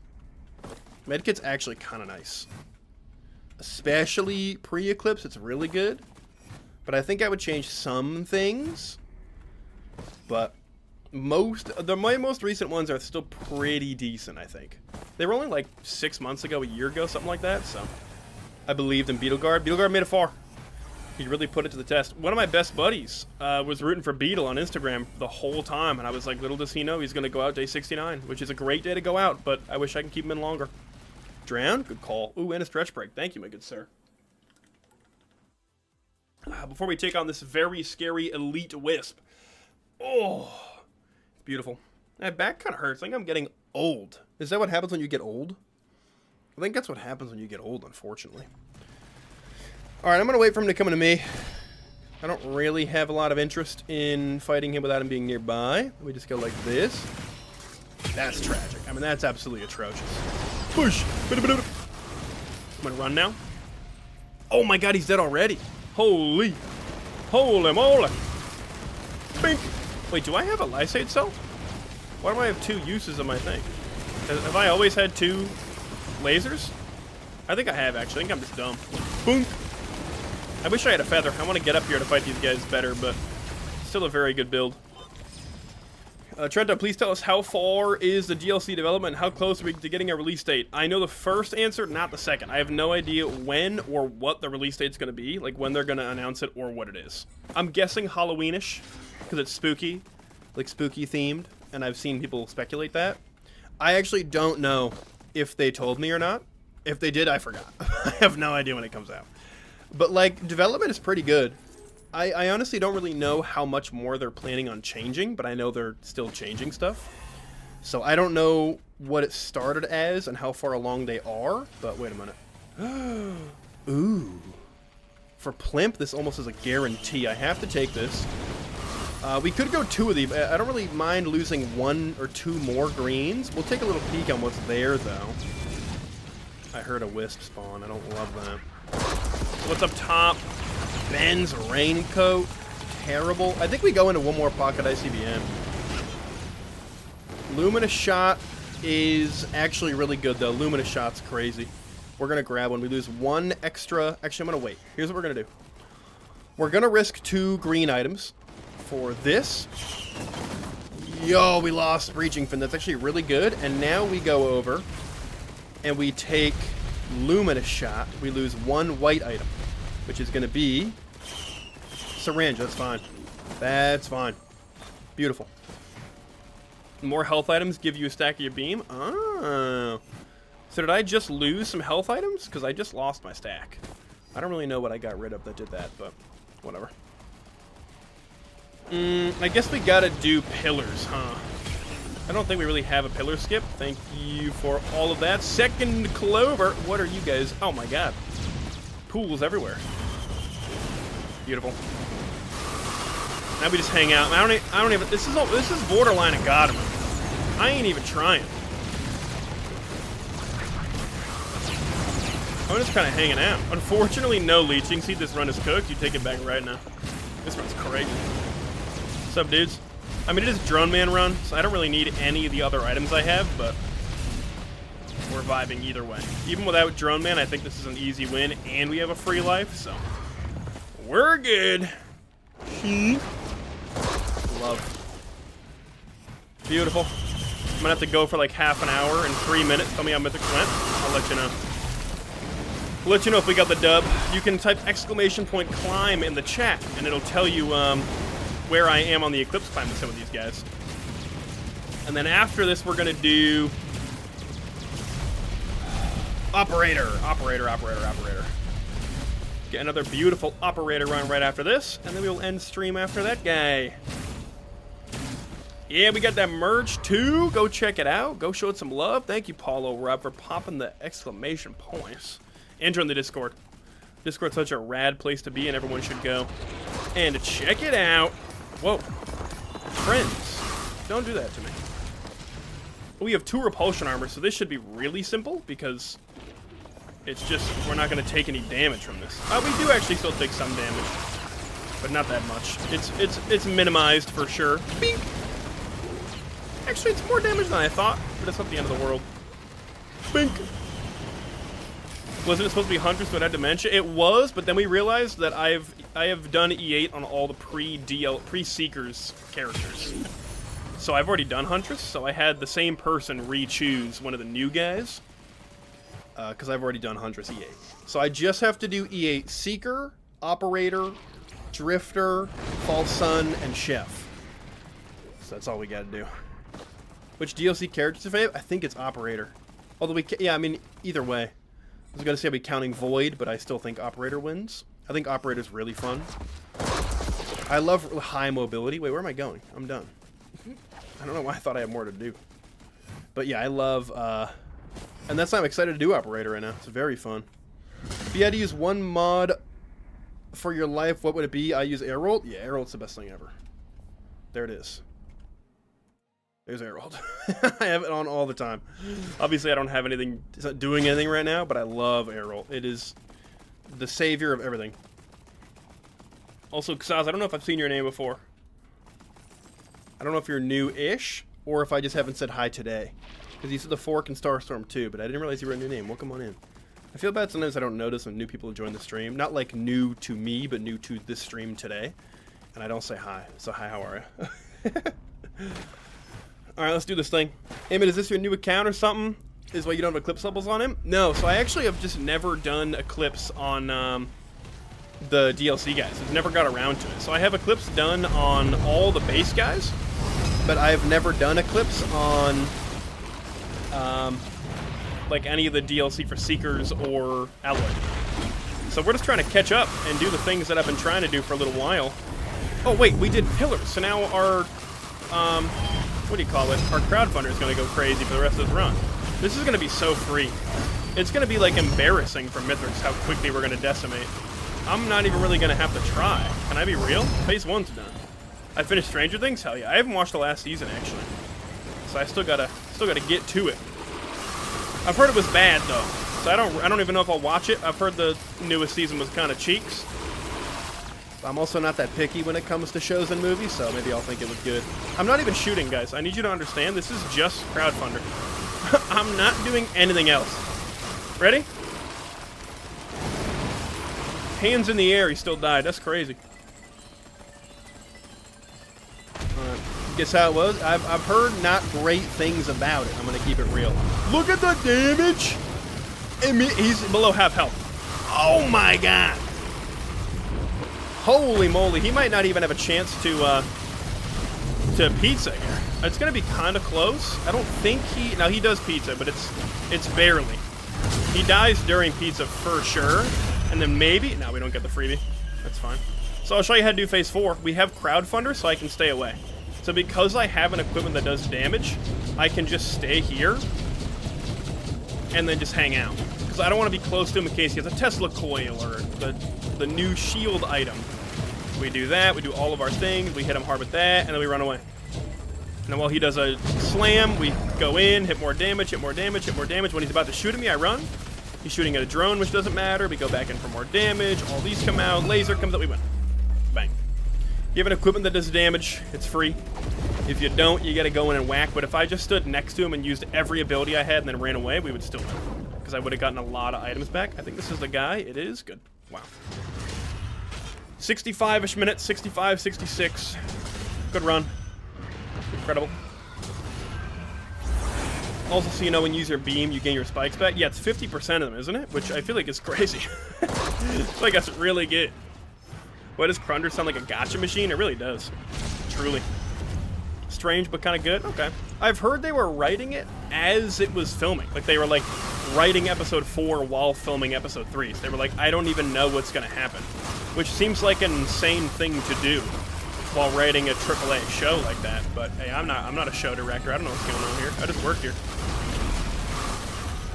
Medkit's actually kind of nice. Especially pre-Eclipse, it's really good. But I think I would change some things. But my most recent ones are still pretty decent, I think. They were only like 6 months ago, a year ago, something like that, so I believed in Beetleguard. Beetleguard made it far. He really put it to the test. One of my best buddies was rooting for Beetle on Instagram the whole time, and I was like, little does he know he's going to go out day 69, which is a great day to go out, but I wish I can keep him in longer. Drown? Good call. Ooh, and a stretch break. Thank you, my good sir. before we take on this very scary elite wisp. Oh, beautiful. My back kind of hurts. I think I'm getting old. Is that what happens when you get old? I think that's what happens when you get old, unfortunately. Alright, I'm going to wait for him to come into me. I don't really have a lot of interest in fighting him without him being nearby. We just go like this. That's tragic. I mean, that's absolutely atrocious. Push! I'm going to run now. Oh my god, he's dead already. Holy moly. Bink. Wait, do I have a lysate cell? Why do I have 2 uses of my thing? Have I always had 2 lasers? I think I have, actually. I think I'm just dumb. Boom. I wish I had a feather. I want to get up here to fight these guys better, but still a very good build. Trento, please tell us how far is the DLC development and how close are we to getting a release date? I know the first answer, not the second. I have no idea when or what the release date's going to be, like when they're going to announce it or what it is. I'm guessing Halloweenish, because it's spooky, like spooky themed, and I've seen people speculate that. I actually don't know if they told me or not. If they did, I forgot. I have no idea when it comes out. But, like, development is pretty good. I honestly don't really know how much more they're planning on changing, but I know they're still changing stuff. So I don't know what it started as and how far along they are, but wait a minute. Ooh. For Plimp, this almost is a guarantee. I have to take this. We could go 2 of these. I don't really mind losing 1 or 2 more greens. We'll take a little peek on what's there, though. I heard a wisp spawn. I don't love that. What's up top? Ben's raincoat. Terrible. I think we go into 1 more pocket ICBM. Luminous Shot is actually really good, though. Luminous Shot's crazy. We're going to grab one. We lose 1 extra. Actually, I'm going to wait. Here's what we're going to do. We're going to risk 2 green items for this. Yo, we lost Breaching Fin. That's actually really good. And now we go over and we take Luminous Shot. We lose 1 white item, which is going to be Syringe. That's fine. That's fine. Beautiful. More health items give you a stack of your beam. Oh. So did I just lose some health items? Because I just lost my stack. I don't really know what I got rid of that did that, but whatever. I guess we gotta do pillars, huh? I don't think we really have a pillar skip. Thank you for all of that. Second Clover. What are you guys? Oh my god. Pools everywhere. Beautiful. Now we just hang out. I don't even. This is borderline a god move. I ain't even trying. I'm just kind of hanging out. Unfortunately, no leeching. See, this run is cooked. You take it back right now. This run's crazy. What's up, dudes? I mean, it is Drone Man run, so I don't really need any of the other items I have, but we're vibing either way. Even without Drone Man, I think this is an easy win, and we have a free life, so we're good. Love. Beautiful. I'm gonna have to go for like half an hour and 3 minutes. Tell me how Mythic went. I'll let you know. I'll let you know if we got the dub. You can type !climb in the chat, and it'll tell you where I am on the Eclipse climb with some of these guys. And then after this, we're gonna do Operator. Get another beautiful Operator run right after this, and then we'll end stream after that guy. Yeah, we got that merge too. Go check it out. Go show it some love. Thank you, Paulo Rob, for popping the exclamation points. And join the Discord. Discord's such a rad place to be, and everyone should go. And check it out. Whoa. Friends, don't do that to me. We have 2 repulsion armor, so this should be really simple, because it's just, we're not going to take any damage from this. We do actually still take some damage, but not that much. It's minimized for sure. Bing! Actually, it's more damage than I thought, but it's not the end of the world. Bink! Wasn't it supposed to be Huntress but had Dementia? It was, but then we realized that I have done E8 on all the pre-Seekers characters. So I've already done Huntress, so I had the same person re-choose one of the new guys. Because I've already done Huntress E8. So I just have to do E8 Seeker, Operator, Drifter, False Sun, and Chef. So that's all we gotta do. Which DLC characters are favorite? I think it's Operator. Although yeah, I mean, either way. I was gonna say I'd be counting Void, but I still think Operator wins. I think Operator's really fun. I love high mobility. Wait, where am I going? I'm done. I don't know why I thought I had more to do. But yeah, I love, and that's why I'm excited to do Operator right now. It's very fun. If you had to use one mod for your life, what would it be? I use Airroll. Yeah, Airroll's the best thing ever. There it is. There's Airroll. I have it on all the time. Obviously, I don't have anything, it's not doing anything right now, but I love Airroll. It is the savior of everything. Also, Xaz, I don't know if I've seen your name before. I don't know if you're new-ish, or if I just haven't said hi today. Because you said the Fork and Starstorm too, but I didn't realize you were a new name. Welcome on in. I feel bad sometimes I don't notice when new people join the stream. Not like new to me, but new to this stream today. And I don't say hi. So hi, how are you? Alright, let's do this thing. Eamon, is this your new account or something? Is why you don't have Eclipse levels on him? No, so I actually have just never done Eclipse on the DLC guys. I've never got around to it. So I have Eclipse done on all the base guys, but I've never done Eclipse on like any of the DLC for Seekers or Alloy. So we're just trying to catch up and do the things that I've been trying to do for a little while. Oh wait, we did Pillars, so now our what do you call it? Our crowdfunder is going to go crazy for the rest of this run. This is going to be so free. It's going to be like embarrassing for Mithrix how quickly we're going to decimate. I'm not even really going to have to try. Can I be real? Phase 1's done. I finished Stranger Things? Hell yeah. I haven't watched the last season actually. So I still gotta get to it. I've heard it was bad though. So I don't even know if I'll watch it. I've heard the newest season was kind of cheeks. I'm also not that picky when it comes to shows and movies, so maybe I'll think it was good. I'm not even shooting, guys. I need you to understand this is just crowdfunder. I'm not doing anything else. Ready? Hands in the air, he still died. That's crazy. Alright. Guess how it was? I've heard not great things about it. I'm gonna keep it real. Look at the damage! He's below half health. Oh my god! Holy moly, he might not even have a chance to pizza here. It's gonna be kind of close. I don't think he... Now, he does pizza, but it's barely. He dies during pizza for sure. And then maybe... No, we don't get the freebie. That's fine. So I'll show you how to do phase 4. We have crowdfunder, so I can stay away. So because I have an equipment that does damage, I can just stay here and then just hang out. Because I don't want to be close to him in case he has a Tesla coil or the new shield item. We do that, we do all of our things, we hit him hard with that, and then we run away. And then while he does a slam, we go in, hit more damage, hit more damage, hit more damage. When he's about to shoot at me, I run. He's shooting at a drone, which doesn't matter. We go back in for more damage. All these come out. Laser comes out. We win. Bang. You have an equipment that does damage. It's free. If you don't, you got to go in and whack. But if I just stood next to him and used every ability I had and then ran away, we would still win. Because I would have gotten a lot of items back. I think this is the guy. It is. Good. Wow. 65-ish minutes. 65, 66. Good run. Incredible. Also, so you know, when you use your beam, you gain your spikes back. Yeah, it's 50% of them, isn't it? Which I feel like is crazy. So I guess it's really good. Why does Krunder sound like a gotcha machine? It really does. Truly. Strange, but kind of good. Okay. I've heard they were writing it as it was filming. Like, they were, like, writing episode 4 while filming episode 3. So they were like, I don't even know what's going to happen. Which seems like an insane thing to do while writing a AAA show like that. But, hey, I'm not a show director. I don't know what's going on here. I just work here.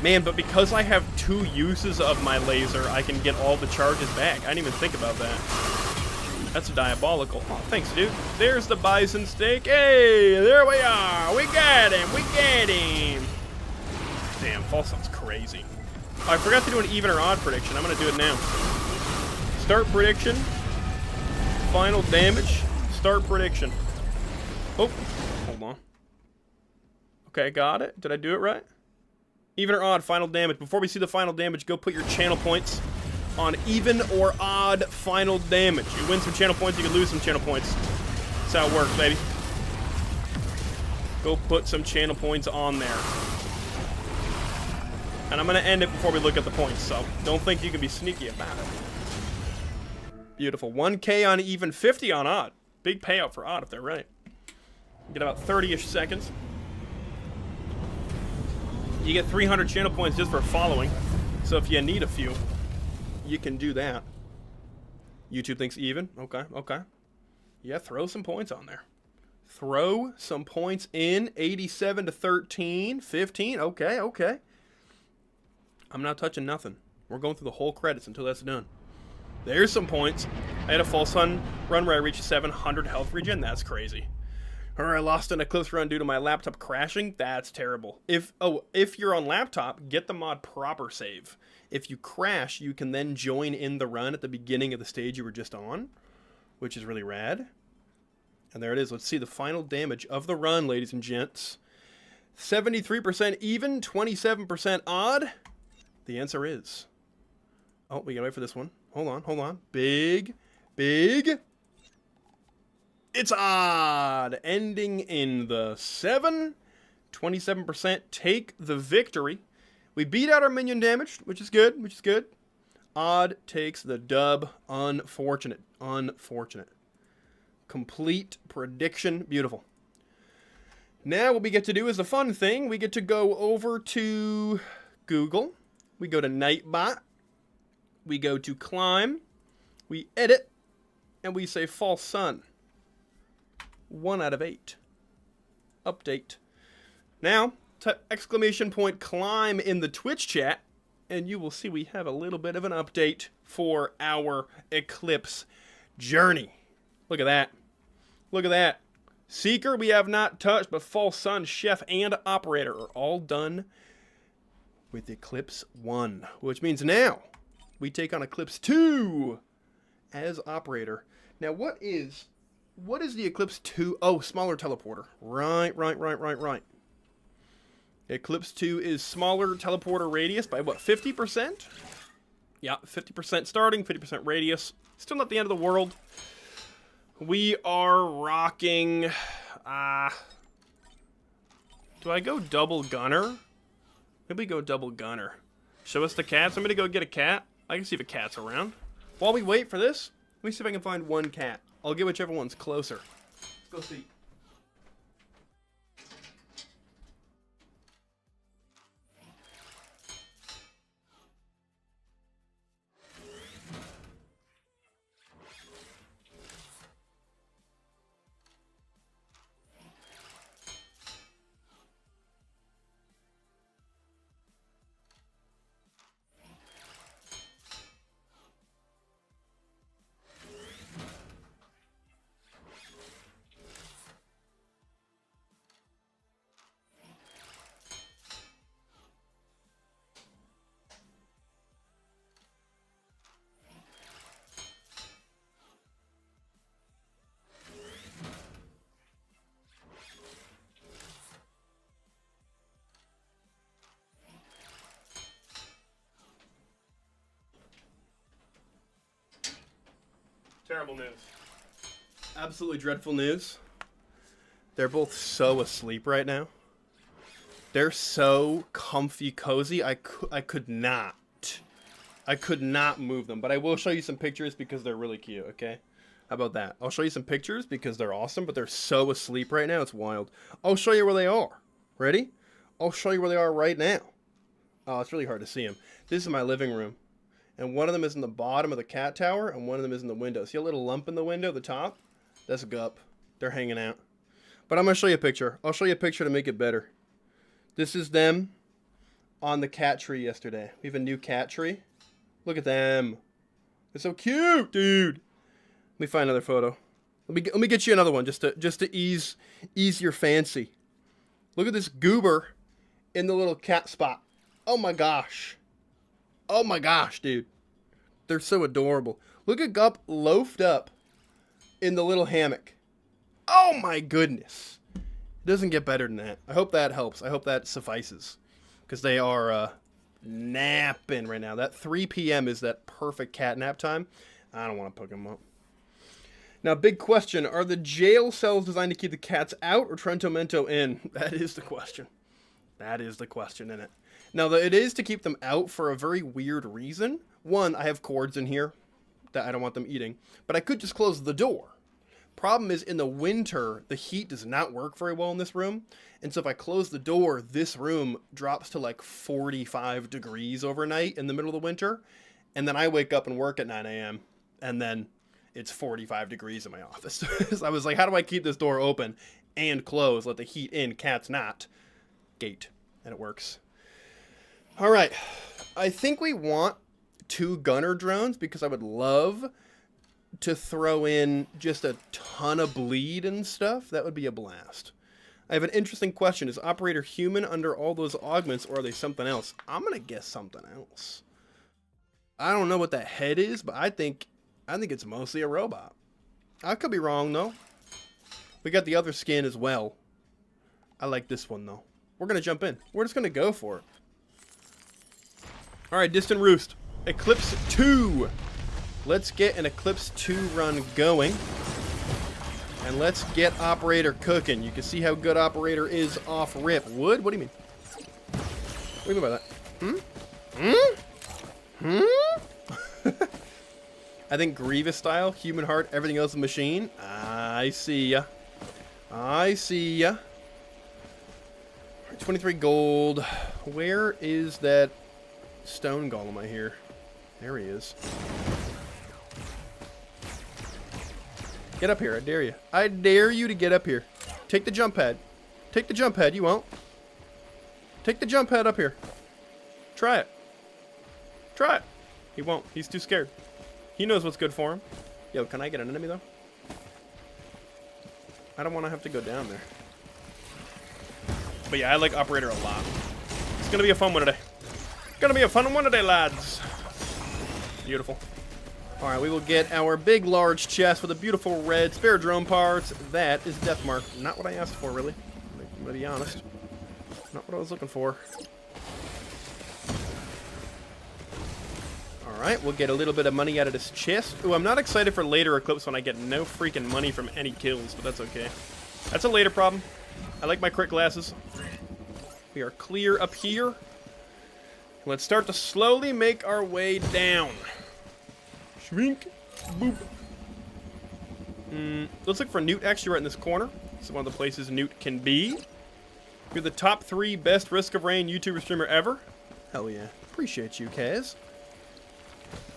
Man, but because I have 2 uses of my laser, I can get all the charges back. I didn't even think about that. That's diabolical. Oh, thanks, dude. There's the bison steak. Hey, there we are. We got him. We got him. Damn, fall sounds crazy. Oh, I forgot to do an even or odd prediction. I'm going to do it now. Start prediction. Final damage. Start prediction. Oh, hold on. Okay, got it. Did I do it right? Even or odd, final damage. Before we see the final damage, go put your channel points on even or odd final damage. You win some channel points, you can lose some channel points. That's how it works, baby. Go put some channel points on there. And I'm going to end it before we look at the points, so don't think you can be sneaky about it. Beautiful. 1K on even, 50 on odd. Big payout for odd if they're right. Get about 30-ish seconds. You get 300 channel points just for following. So if you need a few, you can do that. YouTube thinks even. Okay, okay. Yeah, throw some points on there. Throw some points in. 87 to 13. 15. Okay, okay. I'm not touching nothing. We're going through the whole credits until that's done. There's some points. I had a false run where I reached 700 health regen. That's crazy. Or I lost an Eclipse run due to my laptop crashing. That's terrible. If you're on laptop, get the mod proper save. If you crash, you can then join in the run at the beginning of the stage you were just on, which is really rad. And there it is. Let's see the final damage of the run, ladies and gents. 73% even, 27% odd. The answer is... Oh, we gotta wait for this one. Hold on, hold on. Big, big... It's odd. Ending in the 7. 27% take the victory. We beat out our minion damage, which is good, which is good. Odd takes the dub. Unfortunate. Unfortunate. Complete prediction. Beautiful. Now what we get to do is the fun thing. We get to go over to Google. We go to Nightbot. We go to Climb. We edit. And we say False Sun. 1 out of 8. Update. Now, exclamation point climb in the Twitch chat, and you will see we have a little bit of an update for our Eclipse journey. Look at that. Look at that. Seeker we have not touched, but False Sun, Chef, and Operator are all done with Eclipse 1, which means now we take on Eclipse 2 as Operator. Now, what is the Eclipse 2? Oh, smaller teleporter. Right. Eclipse 2 is smaller teleporter radius by what, 50%? Yeah, 50% starting, 50% radius. Still not the end of the world. We are rocking... do I go double gunner? Maybe go double gunner. Show us the cats. I'm going to go get a cat. I can see if a cat's around. While we wait for this, let me see if I can find one cat. I'll get whichever one's closer. Let's go see. Terrible news. Absolutely dreadful news. They're both so asleep right now. They're so comfy, cozy. I could not move them. But I will show you some pictures because they're really cute, okay? How about that? I'll show you some pictures because they're awesome, but they're so asleep right now. It's wild. I'll show you where they are. Ready? I'll show you where they are right now. Oh, it's really hard to see them. This is my living room. And one of them is in the bottom of the cat tower, and one of them is in the window. See a little lump in the window, the top? That's Gup. They're hanging out. But I'm going to show you a picture. I'll show you a picture to make it better. This is them on the cat tree yesterday. We have a new cat tree. Look at them. They're so cute, dude. Let me find another photo. Let me get you another one just to ease your fancy. Look at this goober in the little cat spot. Oh my gosh. Oh my gosh, dude. They're so adorable. Look at Gup loafed up in the little hammock. Oh my goodness. It doesn't get better than that. I hope that helps. I hope that suffices. Because they are napping right now. That 3 p.m. is that perfect cat nap time. I don't want to pick them up. Now, big question. Are the jail cells designed to keep the cats out or Trentomento in? That is the question. That is the question, isn't it? Now, it is to keep them out for a very weird reason. One, I have cords in here that I don't want them eating. But I could just close the door. Problem is, in the winter, the heat does not work very well in this room. And so if I close the door, this room drops to like 45 degrees overnight in the middle of the winter. And then I wake up and work at 9 a.m. And then it's 45 degrees in my office. So I was like, how do I keep this door open and close, let the heat in, cats not? Gate. And it works. All right. I think we want 2 gunner drones because I would love to throw in just a ton of bleed and stuff. That would be a blast. I have an interesting question. Is operator human under all those augments, or are they something else? I'm going to guess something else. I don't know what that head is, but I think it's mostly a robot. I could be wrong, though. We got the other skin as well. I like this one, though. We're going to jump in. We're just going to go for it. All right, Distant Roost. Eclipse 2. Let's get an Eclipse 2 run going. And let's get Operator cooking. You can see how good Operator is off rip. Wood? What do you mean? What do you mean by that? I think Grievous style, human heart, everything else is machine. I see ya. I see ya. 23 gold. Where is that stone golem I hear? There he is. Get up here, I dare you. I dare you to get up here. Take the jump pad. Take the jump pad, you won't. Take the jump pad up here. Try it. Try it. He won't, he's too scared. He knows what's good for him. Yo, can I get an enemy though? I don't want to have to go down there. But yeah, I like Operator a lot. It's gonna be a fun one today. Gonna be a fun one today, lads. Beautiful. Alright, we will get our big, large chest with a beautiful red spare drone parts. That is Deathmark. Not what I asked for, really. I'm gonna be honest. Not what I was looking for. Alright, we'll get a little bit of money out of this chest. Ooh, I'm not excited for later Eclipse when I get no freaking money from any kills, but that's okay. That's a later problem. I like my crit glasses. We are clear up here. Let's start to slowly make our way down. Shrink. Boop. Let's look for Newt actually right in this corner. This is one of the places Newt can be. You're the top 3 best Risk of Rain YouTuber streamer ever. Hell yeah. Appreciate you, Kaz.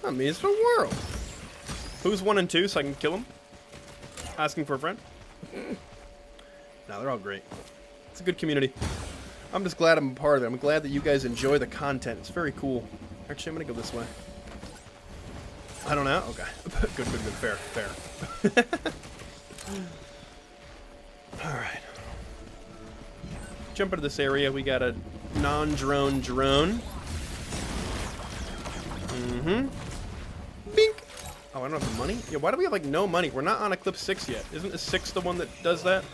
That means the world. Who's 1 and 2 so I can kill him? Asking for a friend? No, they're all great. It's a good community. I'm just glad I'm a part of it. I'm glad that you guys enjoy the content. It's very cool. Actually, I'm going to go this way. I don't know. Okay. Good. Fair. Alright. Jump into this area. We got a non-drone drone. Bink! Oh, I don't have the money? Yeah, why do we have, like, no money? We're not on Eclipse 6 yet. Isn't the 6 the one that does that?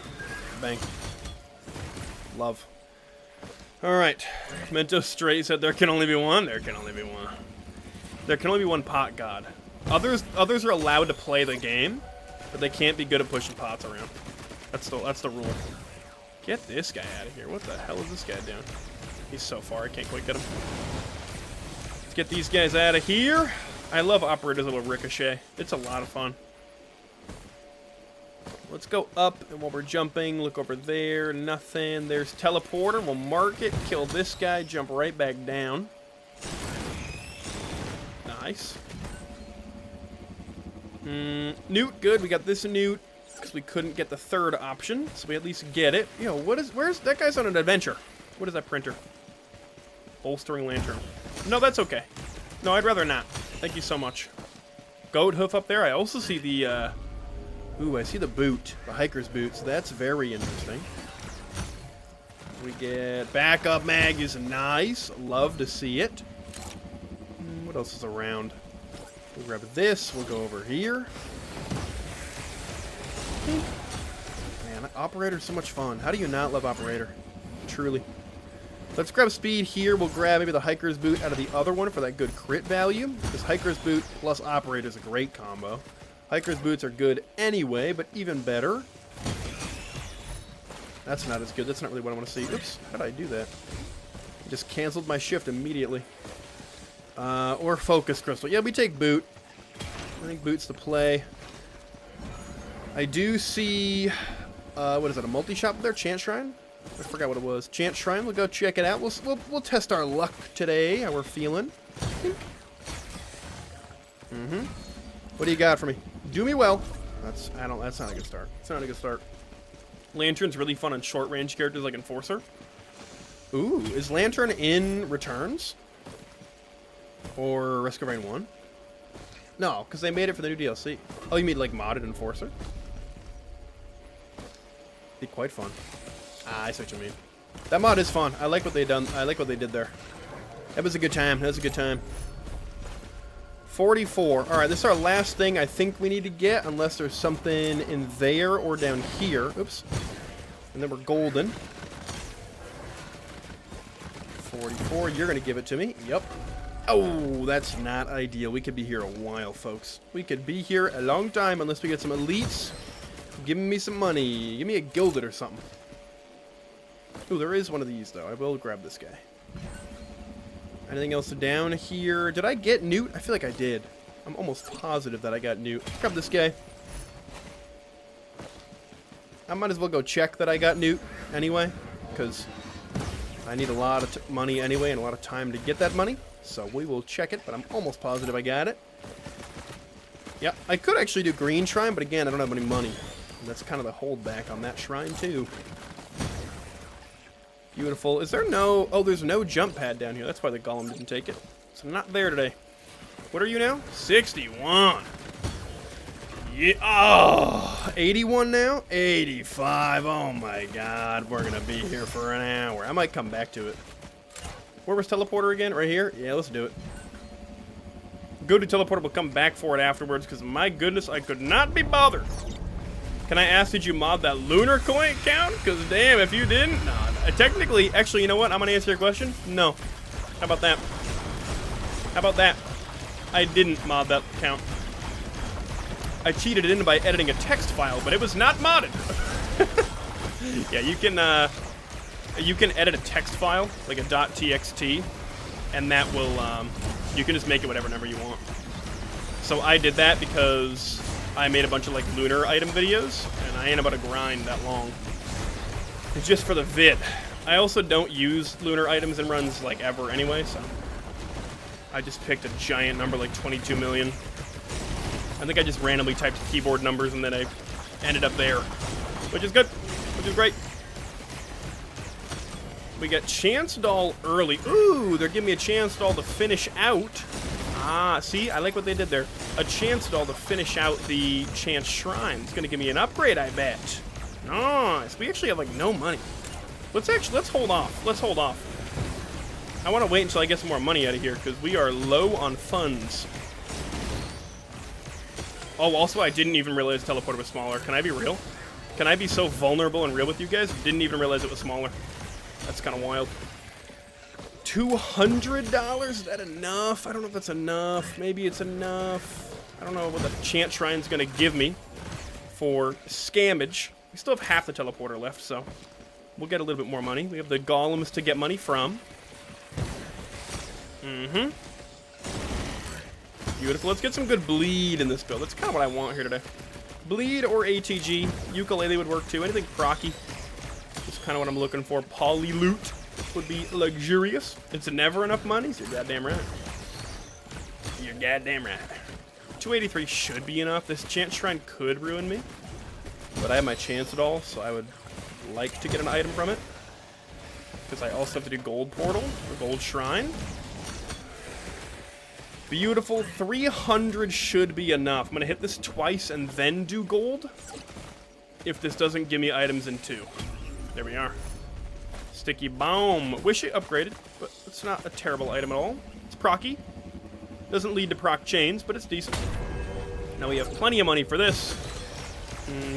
Bang. Love. Alright. Mentos Stray said there can only be one. There can only be one. There can only be one pot god. Others are allowed to play the game, but they can't be good at pushing pots around. That's the rule. Get this guy out of here. What the hell is this guy doing? He's so far, I can't quite get him. Let's get these guys out of here. I love Operator's little ricochet. It's a lot of fun. Let's go up, and while we're jumping, look over there. Nothing. There's teleporter. We'll mark it, kill this guy, jump right back down. Nice. Newt, good. We got this Newt because we couldn't get the 3rd option, so we at least get it. Yo, where's that guy's on an adventure? What is that printer? Bolstering lantern. No, that's okay. No, I'd rather not. Thank you so much. Goat hoof up there. I also see the, ooh, I see the boot. The hiker's boot, so that's very interesting. We get backup mag is nice. Love to see it. What else is around? We'll grab this. We'll go over here. Man, Operator's so much fun. How do you not love Operator? Truly. Let's grab speed here. We'll grab maybe the hiker's boot out of the other one for that good crit value. Because hiker's boot plus Operator is a great combo. Hiker's boots are good anyway, but even better. That's not as good. That's not really what I want to see. Oops, how did I do that? Just canceled my shift immediately. Or focus crystal. Yeah, we take boot. I think boot's the play. I do see, what is that, a multi-shop there? Chant Shrine? I forgot what it was. Chant Shrine, we'll go check it out. We'll test our luck today, how we're feeling. What do you got for me? Do me well. That's not a good start. It's not a good start. Lantern's really fun on short range characters like Enforcer. Ooh, is Lantern in Returns? Or Risk of Rain 1? No, because they made it for the new DLC. Oh, you mean like modded Enforcer? Be quite fun. Ah, I see what you mean. That mod is fun. I like what they done. I like what they did there. That was a good time. That was a good time. 44. All right, this is our last thing I think we need to get, unless there's something in there or down here. Oops. And then we're golden. 44. You're gonna give it to me. Yep. Oh, that's not ideal. We could be here a while, folks. We could be here a long time unless we get some elites. Give me some money. Give me a gilded or something. Ooh, there is one of these, though. I will grab this guy. Anything else down here? Did I get Newt? I feel like I did. I'm almost positive that I got Newt. Grab this guy. I might as well go check that I got Newt anyway, because I need a lot of money anyway and a lot of time to get that money. So we will check it, but I'm almost positive I got it. Yeah, I could actually do green shrine, but again, I don't have any money. And that's kind of the holdback on that shrine, too. Beautiful. Is there no... Oh, there's no jump pad down here. That's why the golem didn't take it. So not there today. What are you now? 61. Yeah. Oh, 81 now? 85. Oh, my God. We're going to be here for an hour. I might come back to it. Where was teleporter again? Right here? Yeah, let's do it. Go to teleporter. We'll come back for it afterwards, because my goodness, I could not be bothered. Can I ask, did you mod that lunar coin count? Because damn, if you didn't, no. Technically, actually, you know what? I'm going to answer your question. No. How about that? How about that? I didn't mod that count. I cheated it in by editing a text file, but it was not modded. Yeah, you can edit a text file, like a .txt, and that will, you can just make it whatever number you want. So I did that because I made a bunch of, like, lunar item videos, and I ain't about to grind that long. It's just for the vid. I also don't use lunar items in runs, like, ever anyway, so I just picked a giant number, like 22 million. I think I just randomly typed keyboard numbers, and then I ended up there, which is good, which is great. We got Chance Doll early. Ooh, they're giving me a Chance Doll to finish out. Ah, see? I like what they did there. A Chance Doll to finish out the Chance Shrine. It's going to give me an upgrade, I bet. Nice. We actually have, like, no money. Let's hold off. Let's hold off. I want to wait until I get some more money out of here, because we are low on funds. Oh, also, I didn't even realize teleporter was smaller. Can I be real? Can I be so vulnerable and real with you guys? Didn't even realize it was smaller. That's kind of wild. $200? Is that enough? I don't know if that's enough. Maybe it's enough. I don't know what the Chant Shrine's going to give me for scammage. We still have half the teleporter left, so we'll get a little bit more money. We have the golems to get money from. Mm-hmm. Beautiful. Let's get some good bleed in this build. That's kind of what I want here today. Bleed or ATG. Ukulele would work too. Anything procky. That's kind of what I'm looking for. Poly loot would be luxurious. It's never enough money, so you're goddamn right. You're goddamn right. 283 should be enough. This Chant Shrine could ruin me, but I have my chance at all, so I would like to get an item from it. Because I also have to do Gold Portal, or Gold Shrine. Beautiful. 300 should be enough. I'm going to hit this twice and then do gold. If this doesn't give me items in 2. There we are. Sticky Bomb. Wish it upgraded, but it's not a terrible item at all. It's procky. Doesn't lead to proc chains, but it's decent. Now we have plenty of money for this.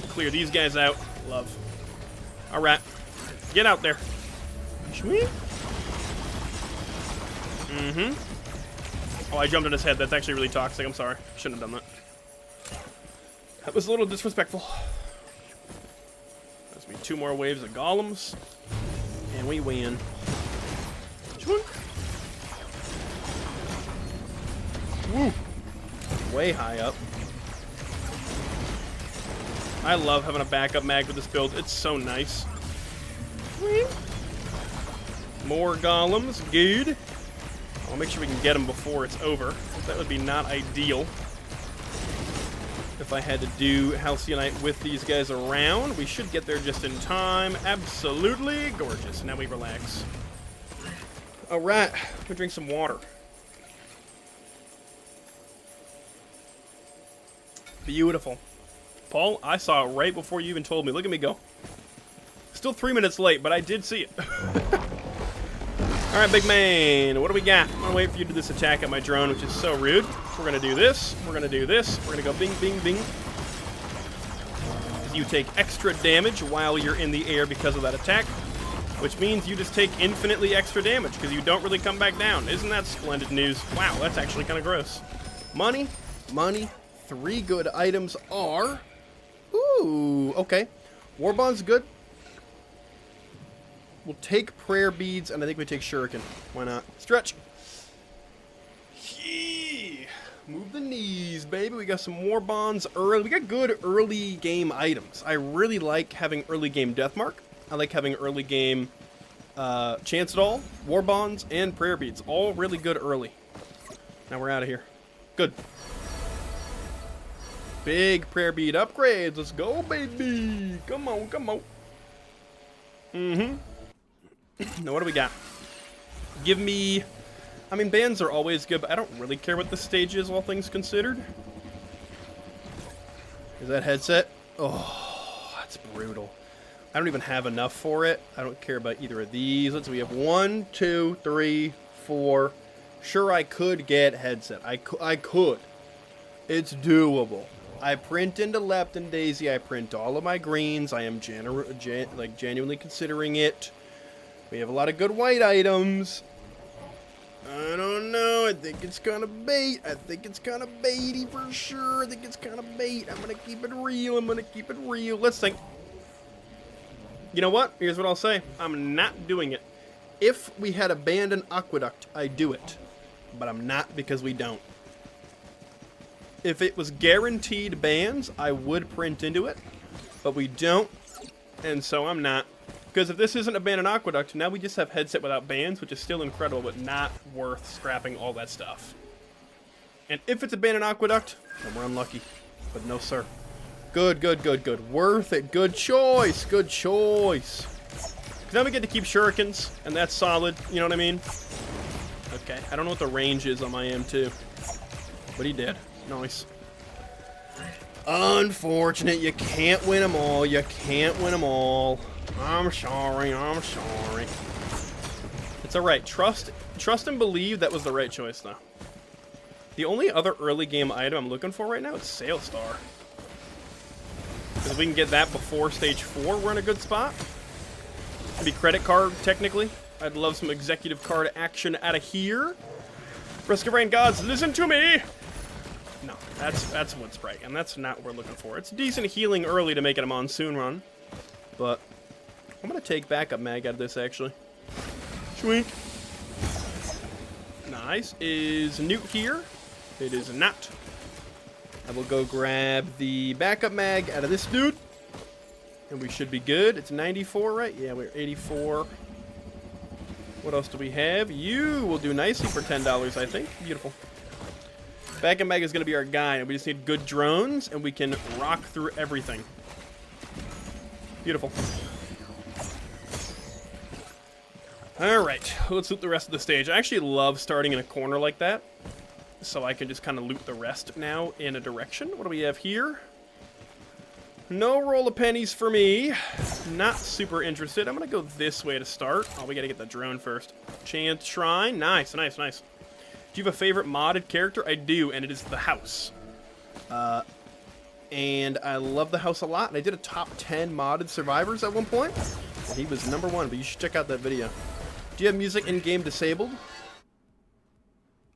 Clear these guys out. Love. Alright. Get out there. Sweet. Oh, I jumped on his head. That's actually really toxic. I'm sorry. Shouldn't have done that. That was a little disrespectful. There's me 2 more waves of golems. And we win. Woo! Way high up. I love having a backup mag with this build. It's so nice. More golems. Good. I'll make sure we can get them before it's over. That would be not ideal. If I had to do Halcyonite with these guys around, we should get there just in time. Absolutely gorgeous. Now we relax. All right, let me drink some water. Beautiful. Paul, I saw it right before you even told me. Look at me go. Still 3 minutes late, but I did see it. All right, big man, what do we got? I'm gonna wait for you to do this attack at my drone, which is so rude. We're gonna do this, we're gonna do this, we're gonna go bing, bing, bing. You take extra damage while you're in the air because of that attack, which means you just take infinitely extra damage because you don't really come back down. Isn't that splendid news? Wow, that's actually kind of gross. Money, money, 3 good items are... Ooh, okay. War Bond's good. We'll take prayer beads, and I think we take shuriken. Why not? Stretch. Yee. Move the knees, baby. We got some war bonds early. We got good early game items. I really like having early game Deathmark. I like having early game Chance It All, war bonds, and prayer beads. All really good early. Now we're out of here. Good. Big prayer bead upgrades. Let's go, baby. Come on, come on. Mm-hmm. Now, what do we got? Give me... I mean, bands are always good, but I don't really care what the stage is, all things considered. Is that headset? Oh, that's brutal. I don't even have enough for it. I don't care about either of these. Let's see, we have 1, 2, 3, 4. Sure, I could get headset. I could. It's doable. I print into Lepton Daisy. I print all of my greens. I am genuinely considering it. We have a lot of good white items. I don't know. I think it's kind of bait. I think it's kind of baity for sure. I think it's kind of bait. I'm going to keep it real. I'm going to keep it real. Let's think. You know what? Here's what I'll say. I'm not doing it. If we had abandoned Aqueduct, I'd do it. But I'm not because we don't. If it was guaranteed bans, I would print into it. But we don't. And so I'm not. Because if this isn't Abandoned Aqueduct, now we just have headset without bands, which is still incredible, but not worth scrapping all that stuff. And if it's Abandoned Aqueduct, then we're unlucky. But no, sir. Good, good, good, good. Worth it. Good choice. Good choice. Because now we get to keep shurikens, and that's solid. You know what I mean? Okay. I don't know what the range is on my M2. But he did. Nice. Unfortunate. You can't win them all. You can't win them all. I'm sorry. I'm sorry. It's alright. Trust and believe that was the right choice, though. The only other early game item I'm looking for right now is Sailstar. Because if we can get that before stage 4, we're in a good spot. Maybe credit card, technically. I'd love some executive card action out of here. Risk of Rain gods, listen to me! No, that's wood sprite, and that's not what we're looking for. It's decent healing early to make it a monsoon run. But I'm going to take backup mag out of this, actually. Schwink. Nice. Is Newt here? It is not. I will go grab the backup mag out of this dude. And we should be good. It's 94, right? Yeah, we're 84. What else do we have? You will do nicely for $10, I think. Beautiful. Backup mag is going to be our guy, and we just need good drones, and we can rock through everything. Beautiful. Alright, let's loot the rest of the stage. I actually love starting in a corner like that, so I can just kind of loot the rest now in a direction. What do we have here? No roll of pennies for me. Not super interested. I'm going to go this way to start. Oh, we got to get the drone first. Chant Shrine. Nice, nice, nice. Do you have a favorite modded character? I do, and it is the house. And I love the house a lot. And I did a top 10 modded survivors at one point. And he was #1, but you should check out that video. Do you have music in-game disabled?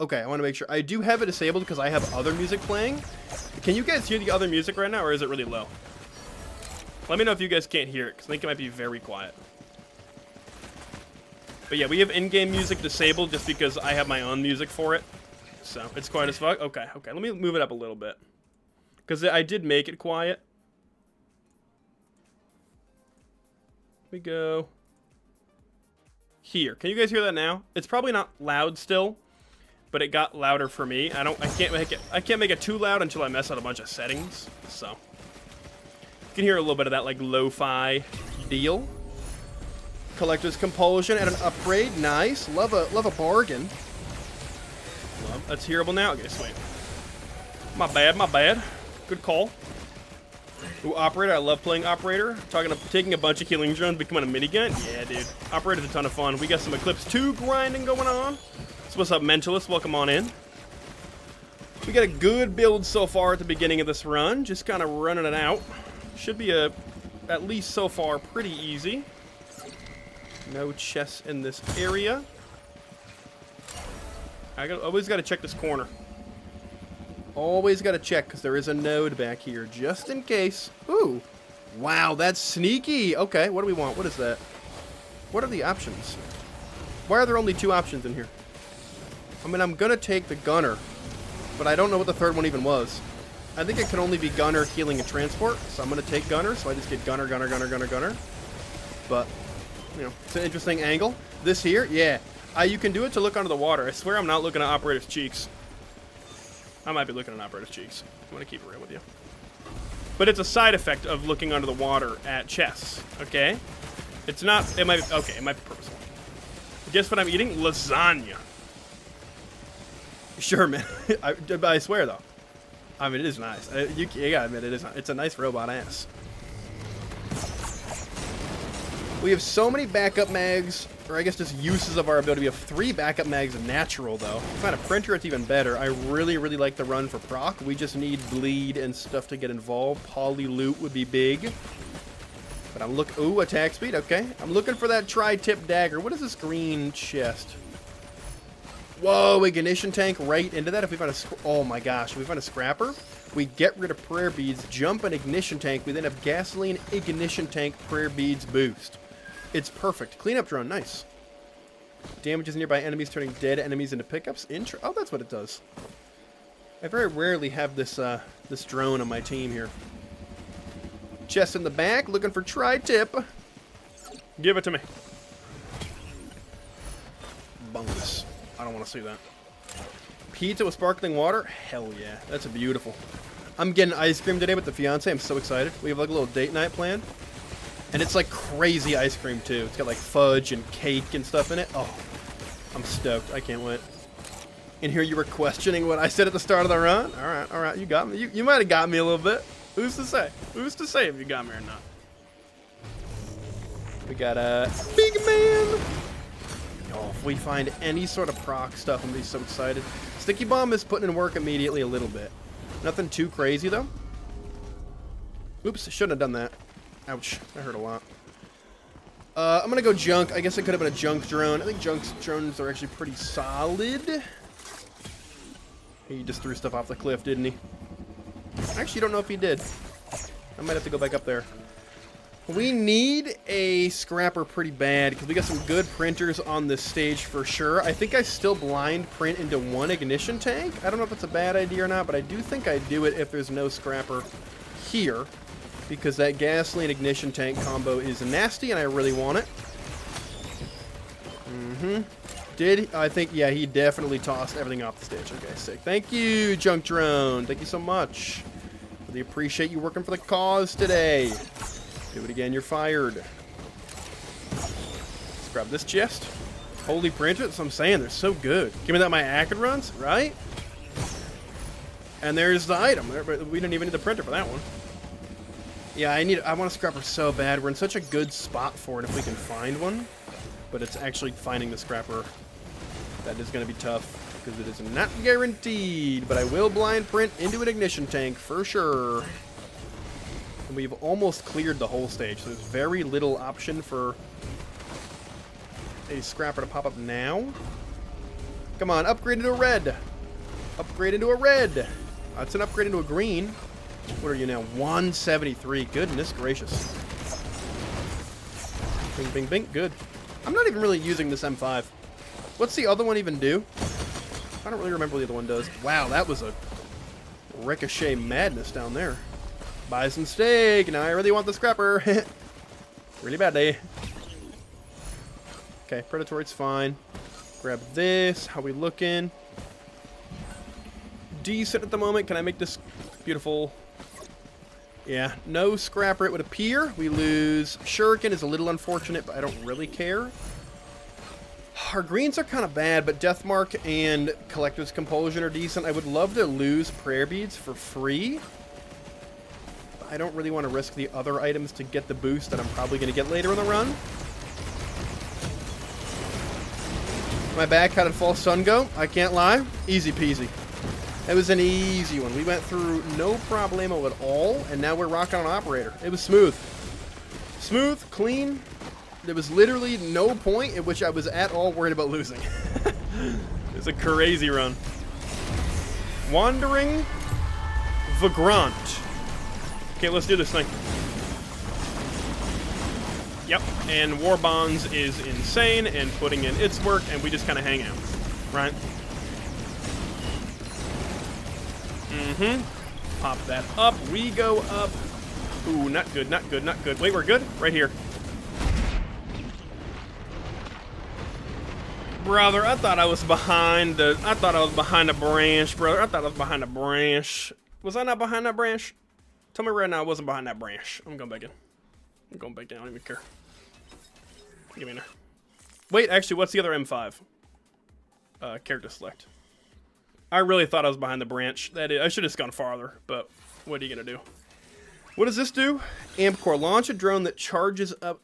Okay, I want to make sure. I do have it disabled because I have other music playing. Can you guys hear the other music right now, or is it really low? Let me know if you guys can't hear it, because I think it might be very quiet. But yeah, we have in-game music disabled just because I have my own music for it. So, it's quiet as fuck. Okay, okay, let me move it up a little bit. Because I did make it quiet. Here we go. Here. Can you guys hear that now? It's probably not loud still. but it got louder for me. I can't make it too loud until I mess out a bunch of settings. So you can hear a little bit of that like lo-fi deal. Collector's Compulsion at an upgrade. Nice. Love a bargain. That's hearable now. Okay, sweet. My bad. Good call. Ooh, Operator. I love playing Operator. Taking a bunch of healing drones, becoming a minigun. Yeah, dude. Operator's a ton of fun. We got some Eclipse 2 grinding going on. So what's up, Mentalist? Welcome on in. We got a good build so far at the beginning of this run. Just kind of running it out. Should be at least so far, pretty easy. No chests in this area. Always got to check this corner. Always got to check, because there is a node back here, just in case. Ooh. Wow, that's sneaky. Okay, what do we want? What is that? What are the options? Why are there only 2 options in here? I mean, I'm going to take the gunner, but I don't know what the third one even was. I think it can only be gunner, healing, and transport, so I'm going to take gunner, so I just get gunner. But, you know, it's an interesting angle. This here, yeah. You can do it to look under the water. I swear I'm not looking at Operator's cheeks. I might be looking at Operator's cheeks. I'm going to keep it real with you. But it's a side effect of looking under the water at chests, okay? It's not, it might be purposeful. Guess what I'm eating? Lasagna. Sure, man. I swear, though. I mean, it is nice. You gotta admit, it's a nice robot ass. We have so many backup mags, or I guess just uses of our ability. We have 3 backup mags natural, though. If we find a printer, it's even better. I really like the run for proc. We just need bleed and stuff to get involved. Poly loot would be big. But I'm looking... Ooh, attack speed. Okay. I'm looking for that tri-tip dagger. What is this green chest? Whoa, ignition tank right into that. If we find a... Oh, my gosh. If we find a scrapper, we get rid of prayer beads, jump an ignition tank. We then have gasoline, ignition tank, prayer beads boost. It's perfect. Cleanup drone. Nice. Damages nearby enemies, turning dead enemies into pickups. Oh, that's what it does. I very rarely have this this drone on my team here. Chest in the back, looking for tri-tip. Give it to me. Bungus. I don't want to see that. Pizza with sparkling water? Hell yeah. That's beautiful. I'm getting ice cream today with the fiance. I'm so excited. We have like a little date night planned. And it's like crazy ice cream too. It's got like fudge and cake and stuff in it. Oh, I'm stoked. I can't wait. And here you were questioning what I said at the start of the run? All right. You got me. You might have got me a little bit. Who's to say? Who's to say if you got me or not? We got a big man. Oh, if we find any sort of proc stuff, I'm gonna be so excited. Sticky Bomb is putting in work immediately a little bit. Nothing too crazy though. Oops, shouldn't have done that. Ouch, that hurt a lot. I'm gonna go junk. I guess it could have been a junk drone. I think junk drones are actually pretty solid. He just threw stuff off the cliff, didn't he? I actually don't know if he did. I might have to go back up there. We need a scrapper pretty bad because we got some good printers on this stage for sure. I think I still blind print into 1 ignition tank. I don't know if it's a bad idea or not, but I do think I do it if there's no scrapper here. Because that gasoline ignition tank combo is nasty, and I really want it. I think, yeah, he definitely tossed everything off the stage. Okay, sick. Thank you, Junk Drone. Thank you so much. Really appreciate you working for the cause today. Do it again, you're fired. Let's grab this chest. Holy printer, that's what I'm saying. They're so good. Give me that my acid runs, right? And there's the item. We didn't even need the printer for that one. Yeah, I want a scrapper so bad. We're in such a good spot for it if we can find one. But it's actually finding the scrapper that is going to be tough because it is not guaranteed. But I will blind print into an ignition tank for sure. And we've almost cleared the whole stage, so there's very little option for a scrapper to pop up now. Come on, upgrade into a red. Upgrade into a red. It's an upgrade into a green. What are you now? 173. Goodness gracious. Bing, bing, bing. Good. I'm not even really using this M5. What's the other one even do? I don't really remember what the other one does. Wow, that was a ricochet madness down there. Buy some steak. Now I really want the scrapper. Really bad day. Okay, Predatory's fine. Grab this. How we looking? decent at the moment. Can I make this beautiful? Yeah, no scrapper it would appear. We lose Shuriken is a little unfortunate, but I don't really care. Our greens are kind of bad, but Deathmark and Collector's Compulsion are decent. I would love to lose Prayer Beads for free. I don't really want to risk the other items to get the boost that I'm probably going to get later in the run. My back, how did False Sun go? I can't lie. Easy peasy. That was an easy one. We went through no problemo at all, and now we're rocking on Operator. It was smooth. Smooth, clean. There was literally no point at which I was at all worried about losing. It's a crazy run. Wandering Vagrant. Okay, let's do this thing. Yep, and War Bonds is insane and putting in its work, and we just kind of hang out, right? Pop that up. We go up. Ooh, not good, not good, not good. Wait, we're good? Right here. Brother, I thought I was behind the branch, brother. I thought I was behind the branch. Was I not behind that branch? Tell me right now I wasn't behind that branch. I'm going back in. I'm going back down. I don't even care. Give me there. Wait, actually, what's the other M5? Character select. I really thought I was behind the branch. That is, I should have just gone farther, but what are you going to do? What does this do? Amp Core. Launch a drone that charges up.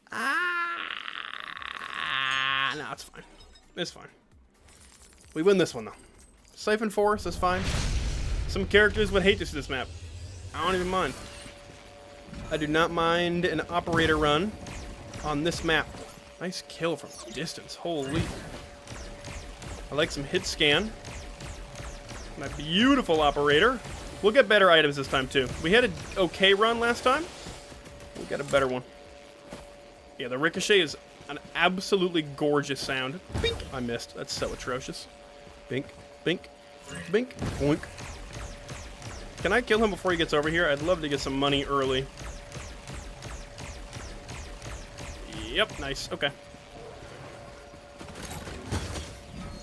No, it's fine. It's fine. We win this one, though. Siphon Force, that's fine. Some characters would hate to see this map. I don't even mind. I do not mind an Operator run on this map. Nice kill from distance. Holy. I like some hit scan. My beautiful Operator. We'll get better items this time, too. We had an okay run last time. We'll get a better one. Yeah, the Ricochet is an absolutely gorgeous sound. Bink! I missed. That's so atrocious. Bink, bink, bink, boink. Can I kill him before he gets over here? I'd love to get some money early. Yep, nice. Okay.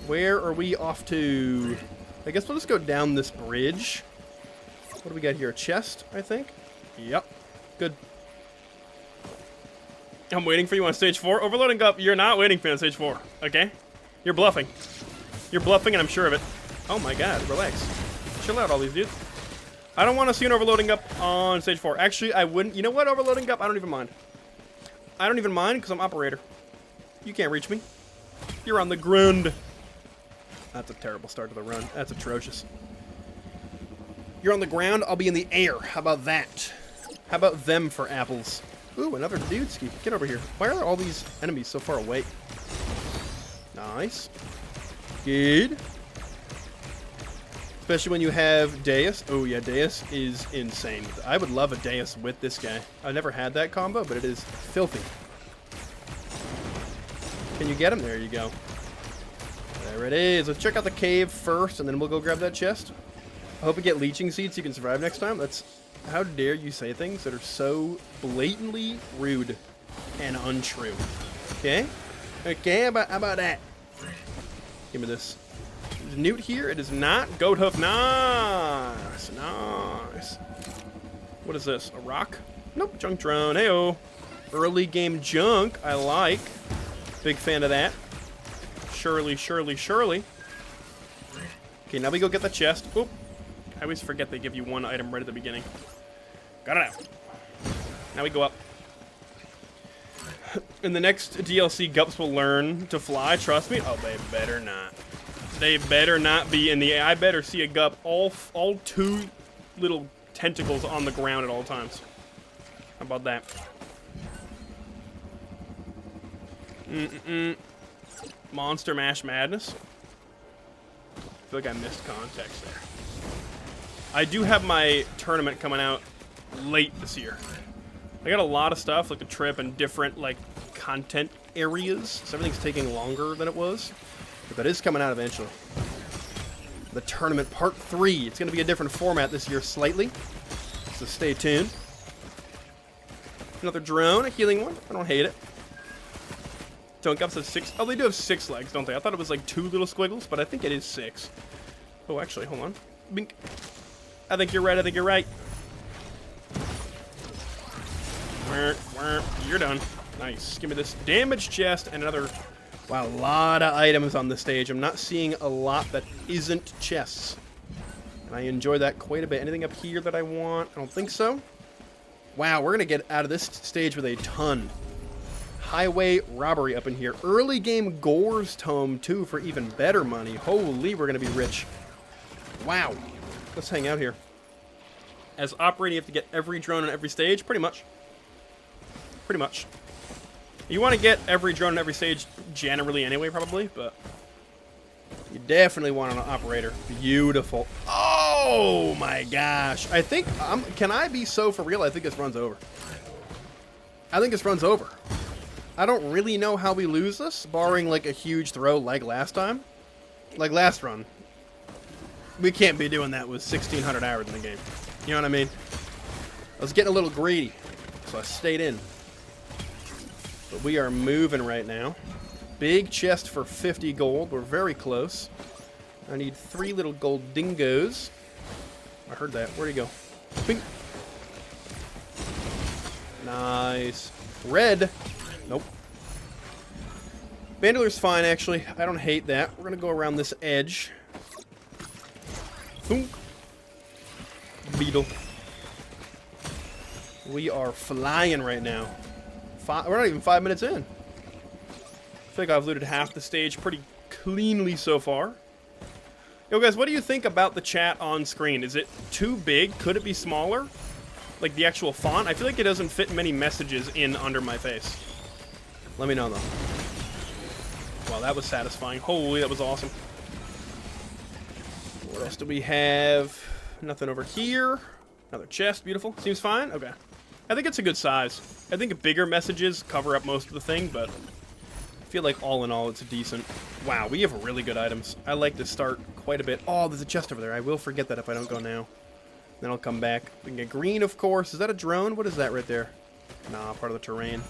Where are we off to? I guess we'll just go down this bridge. What do we got here? A chest, I think? Yep. Good. I'm waiting for you on stage 4. Overloading up. You're not waiting for me on stage 4. Okay? You're bluffing. You're bluffing, and I'm sure of it. Oh my god. Relax. Chill out, all these dudes. I don't want to see an overloading up on stage 4. Actually, I wouldn't. You know what? Overloading up, I don't even mind. I don't even mind because I'm Operator. You can't reach me. You're on the ground. That's a terrible start to the run. That's atrocious. You're on the ground, I'll be in the air. How about that? How about them for apples? Ooh, another dude ski. Get over here. Why are all these enemies so far away? Nice. Good. Especially when you have Deus. Oh yeah, Deus is insane. I would love a Deus with this guy. I've never had that combo, but it is filthy. Can you get him? There you go. There it is. Let's check out the cave first, and then we'll go grab that chest. I hope we get leeching seeds so you can survive next time. That's... How dare you say things that are so blatantly rude and untrue. Okay? Okay, how about that? Give me this. Is Newt here? It is not. Goat hoof. Nice. Nice. What is this? A rock? Nope. Junk drone. Heyo. Early game junk. I like. Big fan of that. Surely, surely, surely. Okay, now we go get the chest. Oop. I always forget they give you one item right at the beginning. Got it out. Now we go up. In the next DLC, Gups will learn to fly. Trust me. Oh, they better not. They better not be in the air. I better see a Gup all two little tentacles on the ground at all times. How about that? Monster Mash Madness. I feel like I missed context there. I do have my tournament coming out late this year. I got a lot of stuff, like a trip and different, like, content areas. So everything's taking longer than it was. But that is coming out eventually. The tournament part 3. It's going to be a different format this year slightly. So stay tuned. Another drone, a healing one. I don't hate it. Don't Gups have 6. Oh, they do have 6 legs, don't they? I thought it was like 2 little squiggles, but I think it is 6. Oh, actually, hold on. Bink. I think you're right. I think you're right. You're done. Nice. Give me this damage chest and another... Wow, a lot of items on this stage. I'm not seeing a lot that isn't chests. And I enjoy that quite a bit. Anything up here that I want? I don't think so. Wow, we're going to get out of this stage with a ton. Highway robbery up in here. Early game Gore's Tome, too, for even better money. Holy, we're going to be rich. Wow. Let's hang out here. As operator, you have to get every drone on every stage, pretty much. Pretty much. You want to get every drone on every stage generally anyway, probably, but you definitely want an operator. Beautiful. Oh my gosh. I think, can I be so for real? I think this run's over. I think this run's over. I don't really know how we lose this, barring like a huge throw like last time. Like last run. We can't be doing that with 1,600 hours in the game. You know what I mean? I was getting a little greedy, so I stayed in. But we are moving right now. Big chest for 50 gold. We're very close. I need 3 little gold dingoes. I heard that. Where'd he go? Bing. Nice. Red. Nope. Bandoleer's fine, actually. I don't hate that. We're going to go around this edge. Thunk. Beetle. We are flying right now. We're not even 5 minutes in. I feel like I've looted half the stage pretty cleanly so far. Yo, guys, what do you think about the chat on screen? Is it too big? Could it be smaller? Like the actual font? I feel like it doesn't fit many messages in under my face. Let me know, though. Wow, that was satisfying. Holy, that was awesome. What else do we have? Nothing over here. Another chest. Beautiful. Seems fine? Okay. I think it's a good size. I think bigger messages cover up most of the thing, but I feel like all in all it's decent. Wow, we have really good items. I like to start quite a bit. Oh, there's a chest over there. I will forget that if I don't go now. Then I'll come back. We can get green, of course. Is that a drone? What is that right there? Nah, part of the terrain.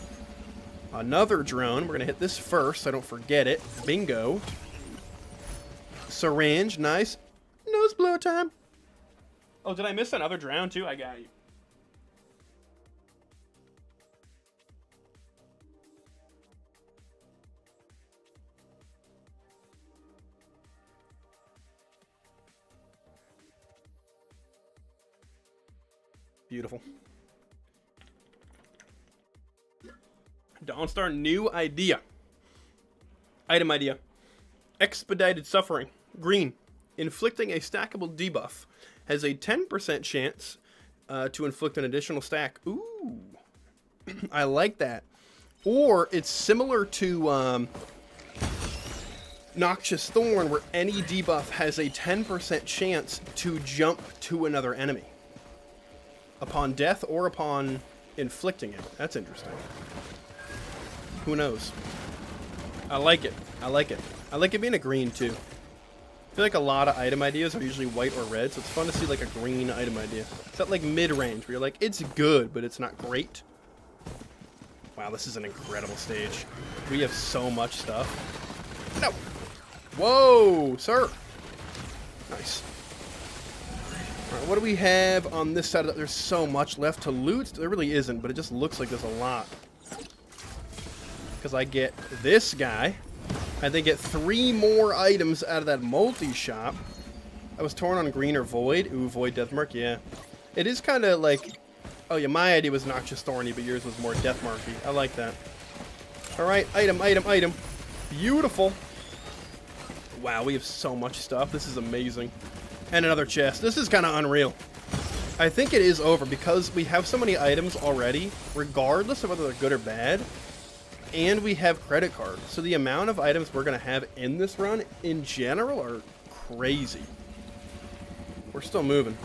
Another drone. We're going to hit this first so I don't forget it. Bingo. Syringe. Nice. Nose blow time. Oh, did I miss another drone too? I got you. Beautiful. Dawnstar, new idea. Item idea. Expedited suffering. Green. Inflicting a stackable debuff has a 10% chance to inflict an additional stack. Ooh. I like that. Or it's similar to Noxious Thorn, where any debuff has a 10% chance to jump to another enemy upon death or upon inflicting it. That's interesting. Who knows? I like it. I like it. I like it being a green, too. I feel like a lot of item ideas are usually white or red, so it's fun to see like a green item idea. It's that like mid-range where you're like, it's good, but it's not great. Wow, this is an incredible stage. We have so much stuff. No! Whoa, sir! Nice. Alright, what do we have on this side? There's so much left to loot. There really isn't, but it just looks like there's a lot. Because I get this guy. I then get 3 more items out of that multi-shop. I was torn on green or void. Ooh, void deathmark, yeah. It is kind of like... Oh yeah, my idea was Noxious Thorny, but yours was more deathmarky. I like that. Alright, item, item, item. Beautiful. Wow, we have so much stuff. This is amazing. And another chest. This is kind of unreal. I think it is over because we have so many items already, regardless of whether they're good or bad. And we have credit cards. So the amount of items we're going to have in this run, in general, are crazy. We're still moving.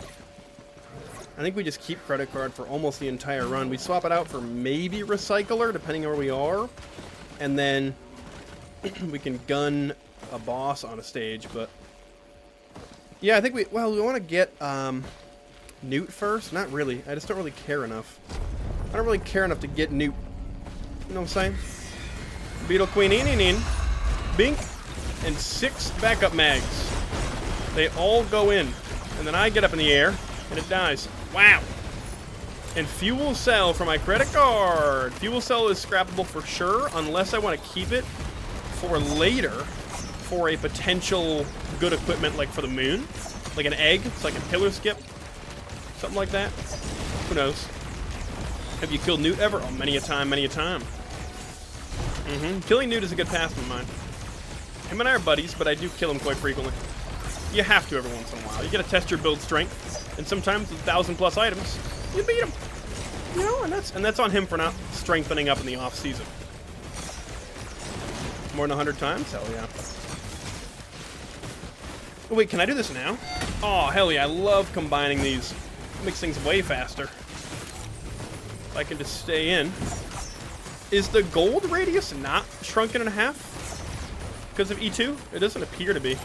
I think we just keep credit card for almost the entire run. We swap it out for maybe recycler, depending on where we are. And then we can gun a boss on a stage, but... Yeah, I think we want to get Newt first. Not really. I just don't really care enough. I don't really care enough to get Newt. You know what I'm saying? Beetle Queen in. Bink. And 6 backup mags. They all go in. and then I get up in the air, and it dies. Wow. And fuel cell for my credit card. Fuel cell is scrappable for sure, unless I want to keep it for later for a potential good equipment like for the moon. Like an egg, so I can pillar skip. Something like that. Who knows? Have you killed Newt ever? Oh, many a time, many a time. Killing Newt is a good pastime of mine. Him and I are buddies, but I do kill him quite frequently. You have to every once in a while. You gotta test your build strength, and sometimes with 1,000+ items, you beat him. You know, and that's on him for not strengthening up in the off season. More than 100 times? Hell yeah. Oh, wait, can I do this now? Oh, hell yeah, I love combining these. It makes things way faster. If I can just stay in. Is the gold radius not shrunken in half? Because of E2? It doesn't appear to be.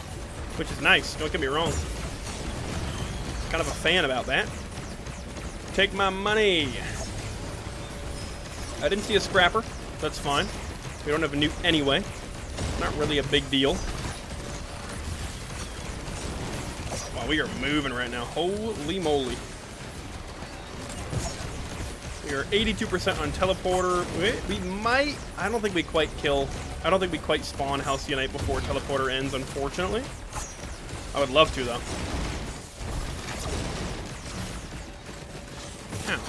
Which is nice, don't get me wrong. Kind of a fan about that. Take my money. I didn't see a scrapper. That's fine. We don't have a Newt anyway. Not really a big deal. Wow, we are moving right now. Holy moly. We are 82% on teleporter. We might... I don't think we quite spawn Halcyonite before teleporter ends, unfortunately. I would love to, though. Ow.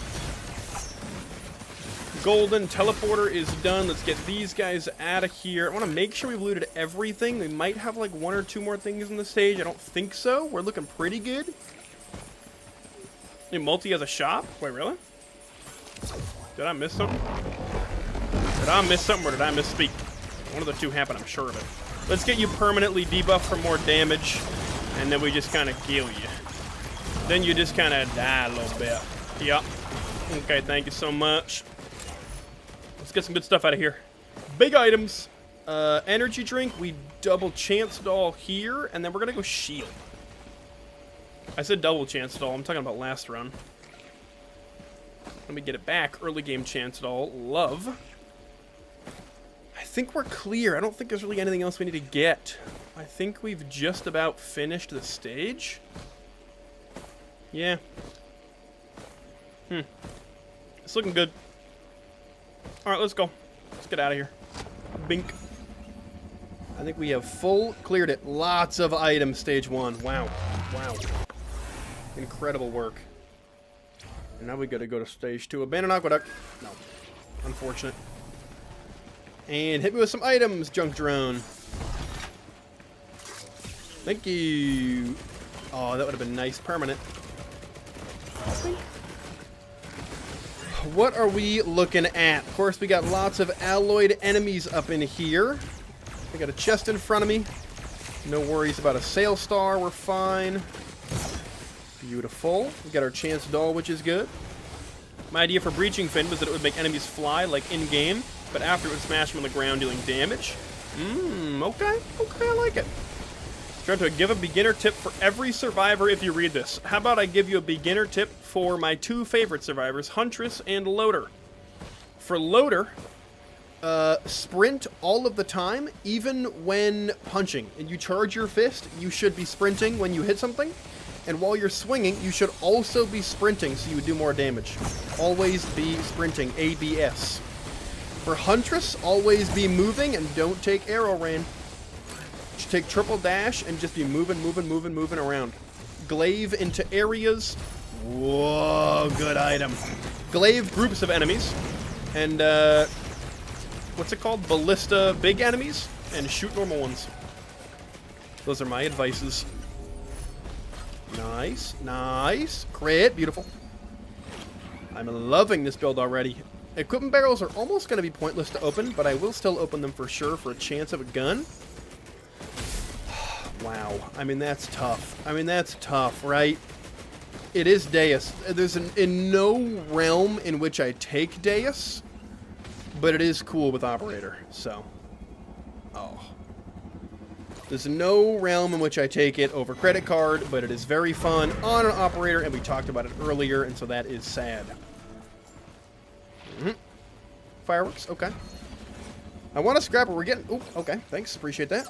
Golden teleporter is done. Let's get these guys out of here. I want to make sure we've looted everything. We might have like 1 or 2 more things in the stage. I don't think so. We're looking pretty good. Hey, Multi has a shop? Wait, really? Did I miss something? Did I miss something or did I misspeak? One of the two happened, I'm sure of it. Let's get you permanently debuffed for more damage, and then we just kind of kill you. Then you just kind of die a little bit. Yep. Okay, thank you so much. Let's get some good stuff out of here. Big items. Energy drink. We double chance doll here, and then we're going to go shield. I said double chance doll. I'm talking about last run. Let me get it back. Early game chance doll. Love. I think we're clear. I don't think there's really anything else we need to get. I think we've just about finished the stage. Yeah. It's looking good. Alright, let's go. Let's get out of here. Bink. I think we have full cleared it. Lots of items, stage 1. Wow. Wow. Incredible work. And now we gotta go to stage 2. Abandoned Aqueduct. No. Unfortunate. And hit me with some items, junk drone. Thank you. Oh, that would have been nice. Permanent. What are we looking at? Of course, we got lots of alloyed enemies up in here. We got a chest in front of me. No worries about a sail star. We're fine. Beautiful. We got our chance doll, which is good. My idea for breaching fin was that it would make enemies fly, like in-game, but after it would smash them on the ground, dealing damage. Okay. Okay, I like it. Trying to give a beginner tip for every survivor if you read this. How about I give you a beginner tip for my 2 favorite survivors, Huntress and Loader. For Loader, sprint all of the time, even when punching. And you charge your fist, you should be sprinting when you hit something. And while you're swinging, you should also be sprinting so you would do more damage. Always be sprinting, ABS. For Huntress, always be moving and don't take arrow rain. Just take triple dash and just be moving around. Glaive into areas. Whoa, good item. Glaive groups of enemies. And, what's it called? Ballista big enemies. And shoot normal ones. Those are my advices. Nice, nice. Crit, beautiful. I'm loving this build already. Equipment barrels are almost going to be pointless to open, but I will still open them for sure for a chance of a gun. Wow. I mean, that's tough. Right? It is Deus. There's in no realm in which I take Deus, but it is cool with Operator, so. Oh. There's no realm in which I take it over credit card, but it is very fun on an Operator, and we talked about it earlier, and so that is sad. Fireworks, okay. I want to scrap it. We're getting... Oh, okay, thanks. Appreciate that.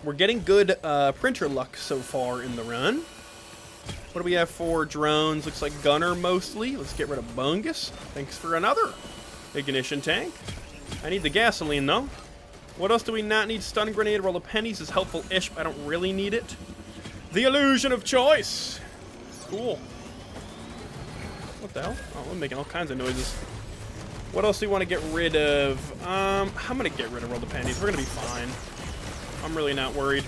We're getting good printer luck so far in the run. What do we have for drones? Looks like gunner mostly. Let's get rid of Bungus. Thanks for another ignition tank. I need the gasoline though. What else do we not need? Stun grenade, roll of pennies is helpful-ish, but I don't really need it. The illusion of choice. Cool. What the hell? Oh, I'm making all kinds of noises. What else do we want to get rid of? I'm gonna get rid of roll of pennies. We're gonna be fine. I'm really not worried.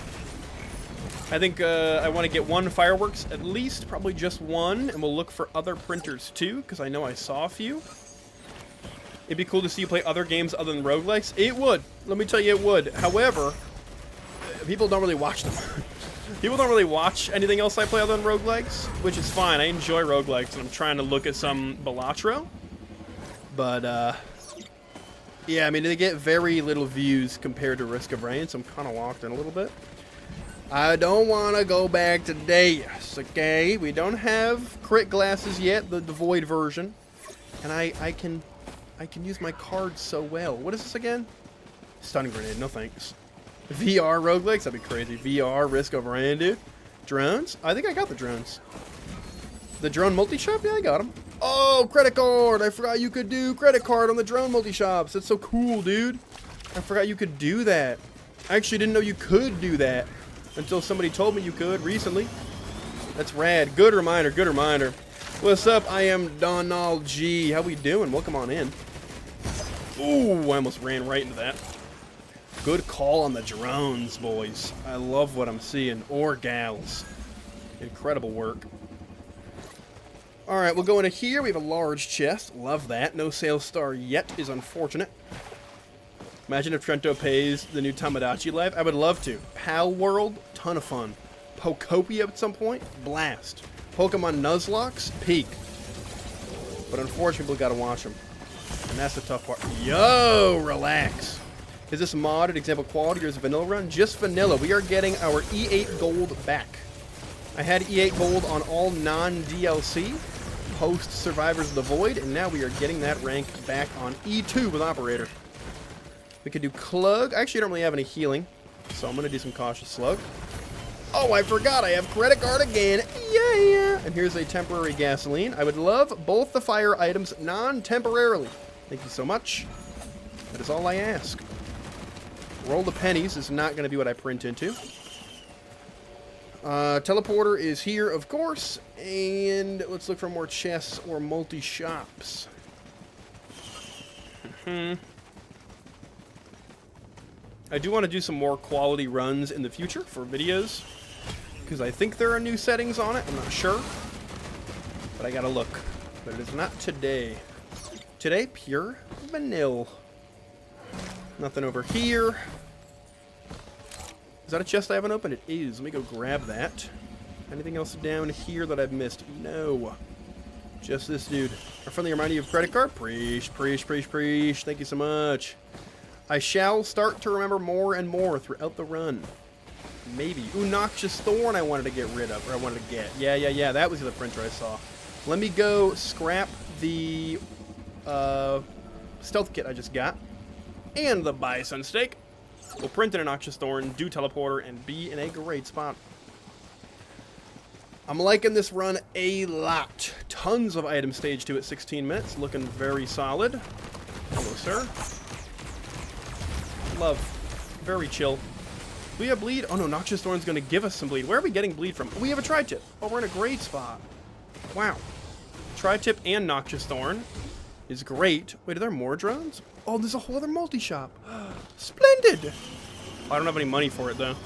I think I want to get one fireworks at least, probably just one, and we'll look for other printers too, because I know I saw a few. It'd be cool to see you play other games other than roguelikes. It would. Let me tell you, it would. However, people don't really watch them. People don't really watch anything else I play other than roguelikes, which is fine. I enjoy roguelikes, and I'm trying to look at some Balatro. But, yeah, I mean, they get very little views compared to Risk of Rain, so I'm kind of locked in a little bit. I don't want to go back to Deus, okay? We don't have crit glasses yet, the Void version. And I can use my cards so well. What is this again? Stun grenade, no thanks. VR roguelikes, that'd be crazy. VR, Risk of Rain, dude. Drones? I think I got the drones. The drone multi-shop? Yeah, I got them. Oh, credit card! I forgot you could do credit card on the drone multi-shops. That's so cool, dude. I forgot you could do that. I actually didn't know you could do that until somebody told me you could recently. That's rad. Good reminder, good reminder. What's up? I am Donald G. How we doing? Welcome on in. Ooh, I almost ran right into that. Good call on the drones, boys. I love what I'm seeing. Or gals. Incredible work. Alright, we'll go into here. We have a large chest. Love that. No sales star yet is unfortunate. Imagine if Trento pays the new Tamagotchi life. I would love to. Pal World, ton of fun. Pokopia at some point, blast. Pokemon Nuzlocke, peak. But unfortunately, we gotta watch them. And that's the tough part. Yo, relax. Is this modded example quality or is it vanilla run? Just vanilla. We are getting our E8 gold back. I had E8 gold on all non-DLC post Survivors of the Void, and now we are getting that rank back on E2 with Operator. We could do Clug. I actually don't really have any healing, so I'm going to do some Cautious Slug. Oh, I forgot. I have credit card again. Yeah. And here's a temporary gasoline. I would love both the fire items non-temporarily. Thank you so much. That is all I ask. Roll the pennies is not going to be what I print into. Teleporter is here, of course. And let's look for more chests or multi-shops. I do want to do some more quality runs in the future for videos, because I think there are new settings on it. I'm not sure, but I gotta look. But it is not today. Today, pure vanilla. Nothing over here. Is that a chest I haven't opened? It is. Let me go grab that. Anything else down here that I've missed? No. Just this dude. A friendly reminder of credit card. Preach. Thank you so much. I shall start to remember more and more throughout the run. Maybe. Ooh, Noxious Thorn I wanted to get rid of, or I wanted to get. Yeah. That was the printer I saw. Let me go scrap the stealth kit I just got. And the bison steak. We'll print in a Noxious Thorn, do teleporter, and be in a great spot. I'm liking this run a lot. Tons of items stage 2 at 16 minutes. Looking very solid. Hello, sir. Love. Very chill. Do we have bleed? Oh no, Noxious Thorn's gonna give us some bleed. Where are we getting bleed from? We have a tri-tip. Oh, we're in a great spot. Wow. Tri-tip and Noxious Thorn is great. Wait, are there more drones? Oh, there's a whole other multi-shop. Splendid. I don't have any money for it though.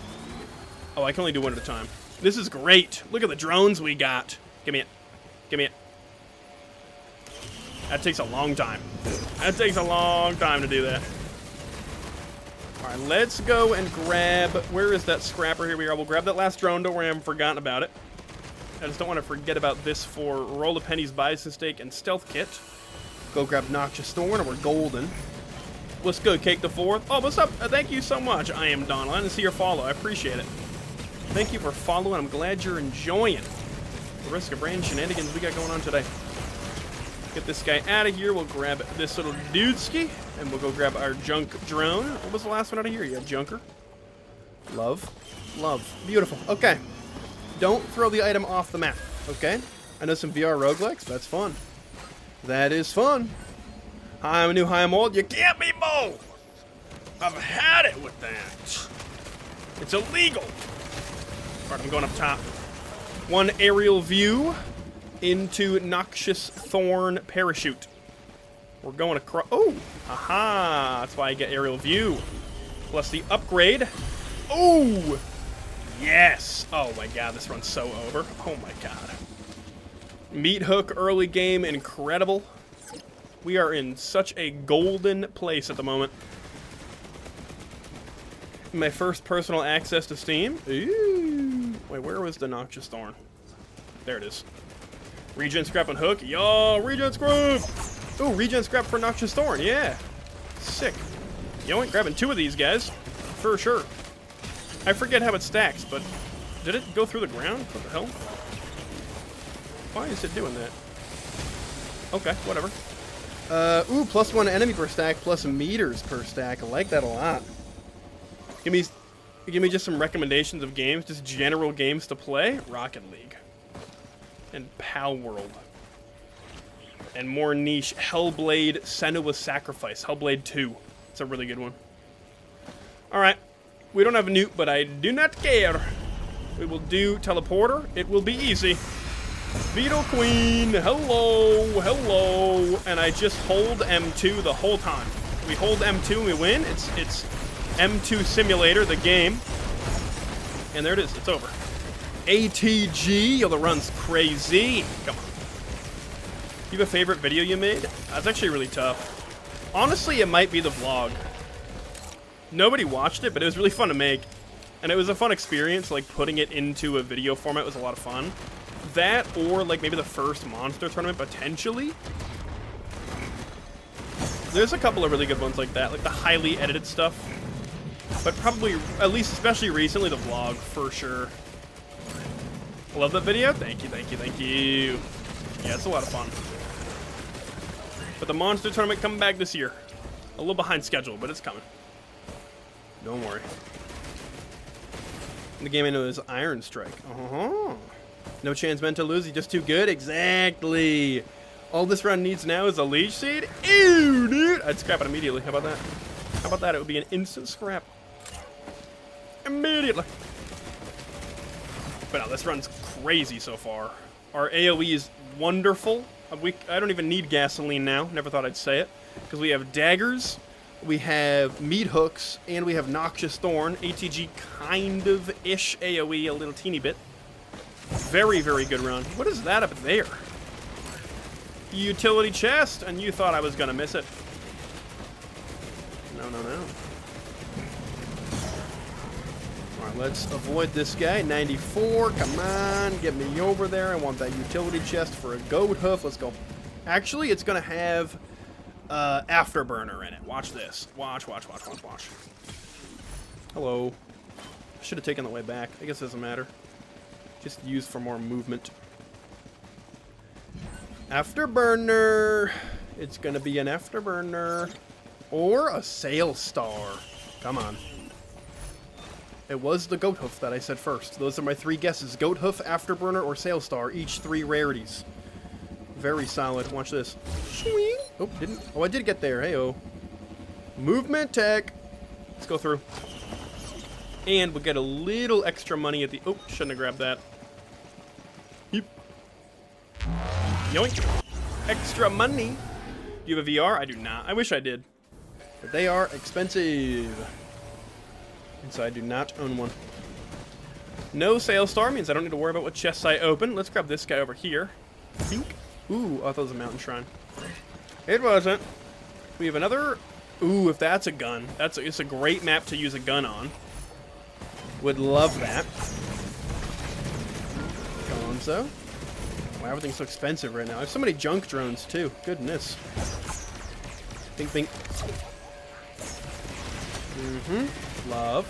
Oh, I can only do one at a time. This is great. Look at the drones we got. Give me it. Give me it. That takes a long time. That takes a long time to do that. Alright, let's go and grab... Where is that scrapper? Here we are. We'll grab that last drone. Don't worry, I haven't forgotten about it. I just don't want to forget about this for Roll of Pennies, Bison Steak, and Stealth Kit. Go grab Noxious Thorn, and we're golden. Let's go, Cake the Fourth. Oh, what's up? Thank you so much. I am Donald. I didn't see your follow. I appreciate it. Thank you for following. I'm glad you're enjoying the Risk of Rain shenanigans we got going on today. Get this guy out of here. We'll grab this little dudeski, and we'll go grab our junk drone. What was the last one out of here? Yeah, Junker. Love. Love. Beautiful. Okay. Don't throw the item off the map. Okay. I know some VR roguelikes. That's fun. That is fun. Hi, I'm new, hi, I'm old. You can't be both. I've had it with that. It's illegal. All right, I'm going up top. One aerial view into Noxious Thorn Parachute. We're going across. Oh, aha. That's why I get aerial view. Plus the upgrade. Oh, yes. Oh my god, this runs so over. Oh my god. Meat hook early game, incredible. We are in such a golden place at the moment. My first personal access to Steam. Ooh. Wait, where was the Noxious Thorn? There it is. Regen scrap and hook. Yo, regen scrap! Ooh, regen scrap for Noxious Thorn. Yeah. Sick. You ain't grabbing 2 of these guys. For sure. I forget how it stacks, but did it go through the ground? What the hell? Why is it doing that? Okay, whatever. Ooh, +1 enemy per stack, plus meters per stack. I like that a lot. Give me just some recommendations of games, just general games to play. Rocket League. And Pal World. And more niche, Hellblade Senua's Sacrifice. Hellblade 2. It's a really good one. Alright. We don't have a newt, but I do not care. We will do teleporter. It will be easy. Beetle Queen. Hello. Hello. And I just hold M2 the whole time. We hold M2 and we win. It's M2 Simulator, the game. And there it is. It's over. ATG. Yo, the run's crazy. Come on. You have a favorite video you made? That's actually really tough. Honestly, it might be the vlog. Nobody watched it, but it was really fun to make. And it was a fun experience, like putting it into a video format was a lot of fun. That, or like maybe the first Monster Tournament, potentially. There's a couple of really good ones like that, like the highly edited stuff. But probably, at least especially recently, the vlog, for sure. Love that video. Thank you, thank you, thank you. Yeah, it's a lot of fun. But the Monster Tournament coming back this year. A little behind schedule, but it's coming. Don't worry. The game I know is Iron Strike. No chance meant to lose. He's just too good. Exactly. All this round needs now is a Leech Seed. Ew, dude. I'd scrap it immediately. How about that? How about that? It would be an instant scrap. Immediately. But no, this run's crazy so far. Our AoE is wonderful. I don't even need gasoline now. Never thought I'd say it. Because we have daggers, we have meat hooks, and we have Noxious Thorn. ATG kind of-ish AoE, a little teeny bit. Very, very good run. What is that up there? Utility chest, and you thought I was going to miss it. No, no, no. Alright, let's avoid this guy. 94, come on, get me over there. I want that utility chest for a goat hoof. Let's go. Actually, it's going to have Afterburner in it. Watch this. Watch, watch, watch, watch, watch. Hello. Should have taken the way back. I guess it doesn't matter. Just used for more movement. Afterburner. It's going to be an Afterburner. Or a Sail Star. Come on. It was the Goat Hoof that I said first. Those are my 3 guesses. Goat Hoof, Afterburner, or Sail Star. Each 3 rarities. Very solid. Watch this. Swing. Oh, didn't. Oh, I did get there. Hey-oh. Movement tech. Let's go through. And we'll get a little extra money at the... Oh, shouldn't have grabbed that. Yep. Yoink. Extra money. Do you have a VR? I do not. I wish I did. But they are expensive. And so I do not own one. No Sail Star means I don't need to worry about what chests I open. Let's grab this guy over here. Pink. Ooh, I thought it was a mountain shrine. It wasn't. We have another... Ooh, if that's a gun. It's a great map to use a gun on. Would love that. Gonzo. Wow, everything's so expensive right now. I have so many junk drones, too. Goodness. Bing, bing. Love.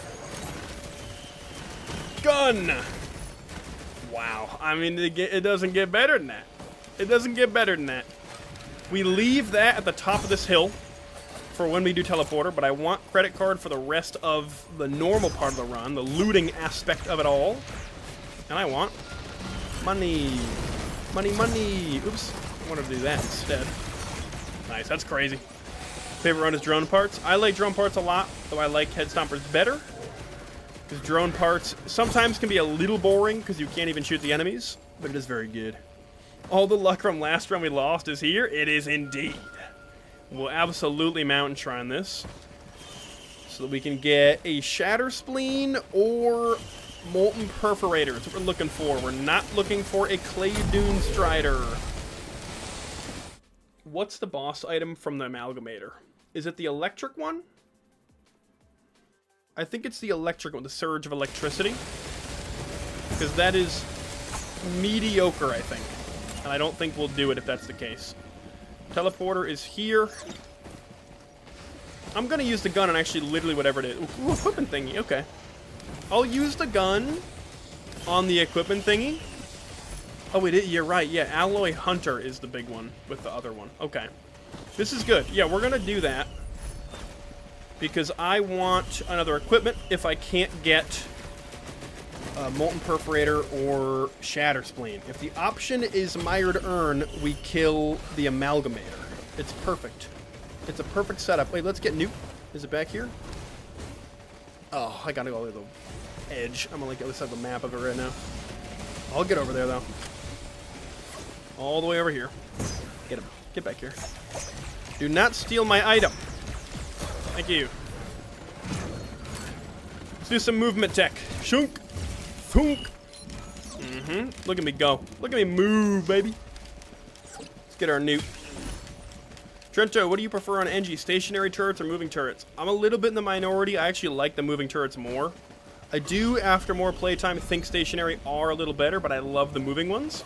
Gun! Wow. I mean, it doesn't get better than that. It doesn't get better than that. We leave that at the top of this hill for when we do teleporter, but I want credit card for the rest of the normal part of the run, the looting aspect of it all. And I want Money. Money, money. Oops. I wanted to do that instead. Nice. That's crazy. Favorite run is drone parts. I like drone parts a lot, though I like head stompers better. Because drone parts sometimes can be a little boring because you can't even shoot the enemies, but it is very good. All the luck from last round we lost is here. It is indeed. We'll absolutely mountain shrine this so that we can get a shatter spleen or molten perforator. That's what we're looking for. We're not looking for a clay dune strider. What's the boss item from the amalgamator? Is it the electric one? I think it's the electric one, the surge of electricity. Because that is mediocre, I think. And I don't think we'll do it if that's the case. Teleporter is here. I'm going to use the gun on actually literally whatever it is. Ooh, equipment thingy, okay. I'll use the gun on the equipment thingy. Oh, wait, you're right. Yeah, Alloy Hunter is the big one with the other one. Okay. This is good. Yeah, we're going to do that. Because I want another equipment if I can't get a Molten Perforator or Shatter Spleen. If the option is Mired Urn, we kill the Amalgamator. It's perfect. It's a perfect setup. Wait, let's get Newt. Is it back here? Oh, I gotta go to the edge. I'm on like the other side of the map of it right now. I'll get over there, though. All the way over here. Get him. Get back here. Do not steal my item. Thank you. Let's do some movement tech. Shunk. Thunk. Look at me go. Look at me move, baby. Let's get our Newt. Trento, what do you prefer on NG? Stationary turrets or moving turrets? I'm a little bit in the minority. I actually like the moving turrets more. I do, after more playtime, think stationary are a little better, but I love the moving ones.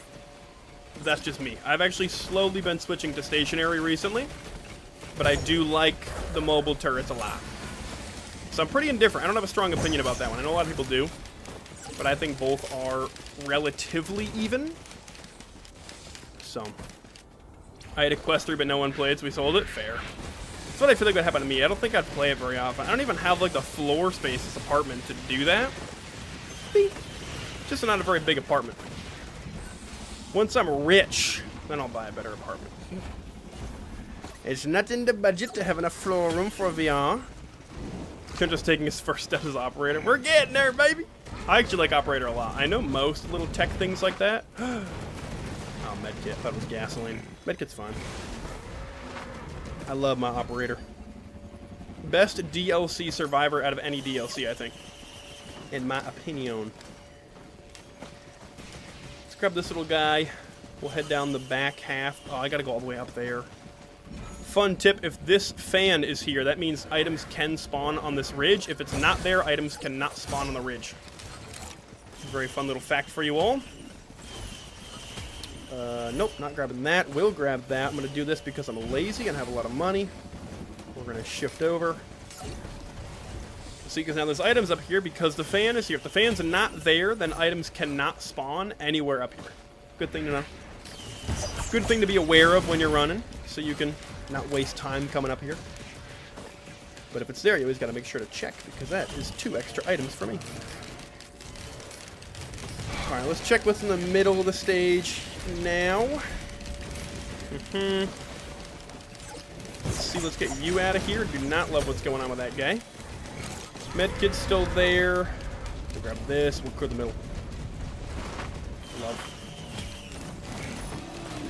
That's just me. I've actually slowly been switching to stationary recently, but I do like the mobile turrets a lot. So I'm pretty indifferent. I don't have a strong opinion about that one. I know a lot of people do, but I think both are relatively even. So, I had a Quest 3, but no one played, so we sold it. Fair. That's what I feel like would happen to me. I don't think I'd play it very often. I don't even have, like, the floor space in this apartment to do that. Just not a very big apartment. Once I'm rich, then I'll buy a better apartment. It's not in the budget to have enough floor room for a VR. Kendra's taking his first step as operator. We're getting there, baby! I actually like operator a lot. I know most little tech things like that. Oh, medkit. I thought it was gasoline. Medkit's fine. I love my operator. Best DLC survivor out of any DLC, I think. In my opinion. Let's grab this little guy. We'll head down the back half. Oh, I gotta go all the way up there. Fun tip, if this fan is here, that means items can spawn on this ridge. If it's not there, items cannot spawn on the ridge. Very fun little fact for you all. Nope, not grabbing that. We'll grab that. I'm going to do this because I'm lazy and have a lot of money. We're going to shift over. See, because now there's items up here because the fan is here. If the fan's not there, then items cannot spawn anywhere up here. Good thing to know. Good thing to be aware of when you're running, so you can not waste time coming up here. But if it's there, you always got to make sure to check, because that is 2 extra items for me. Alright, let's check what's in the middle of the stage now. Let's see, let's get you out of here. Do not love what's going on with that guy. Medkit's still there. We'll grab this, we'll clear the middle. Love.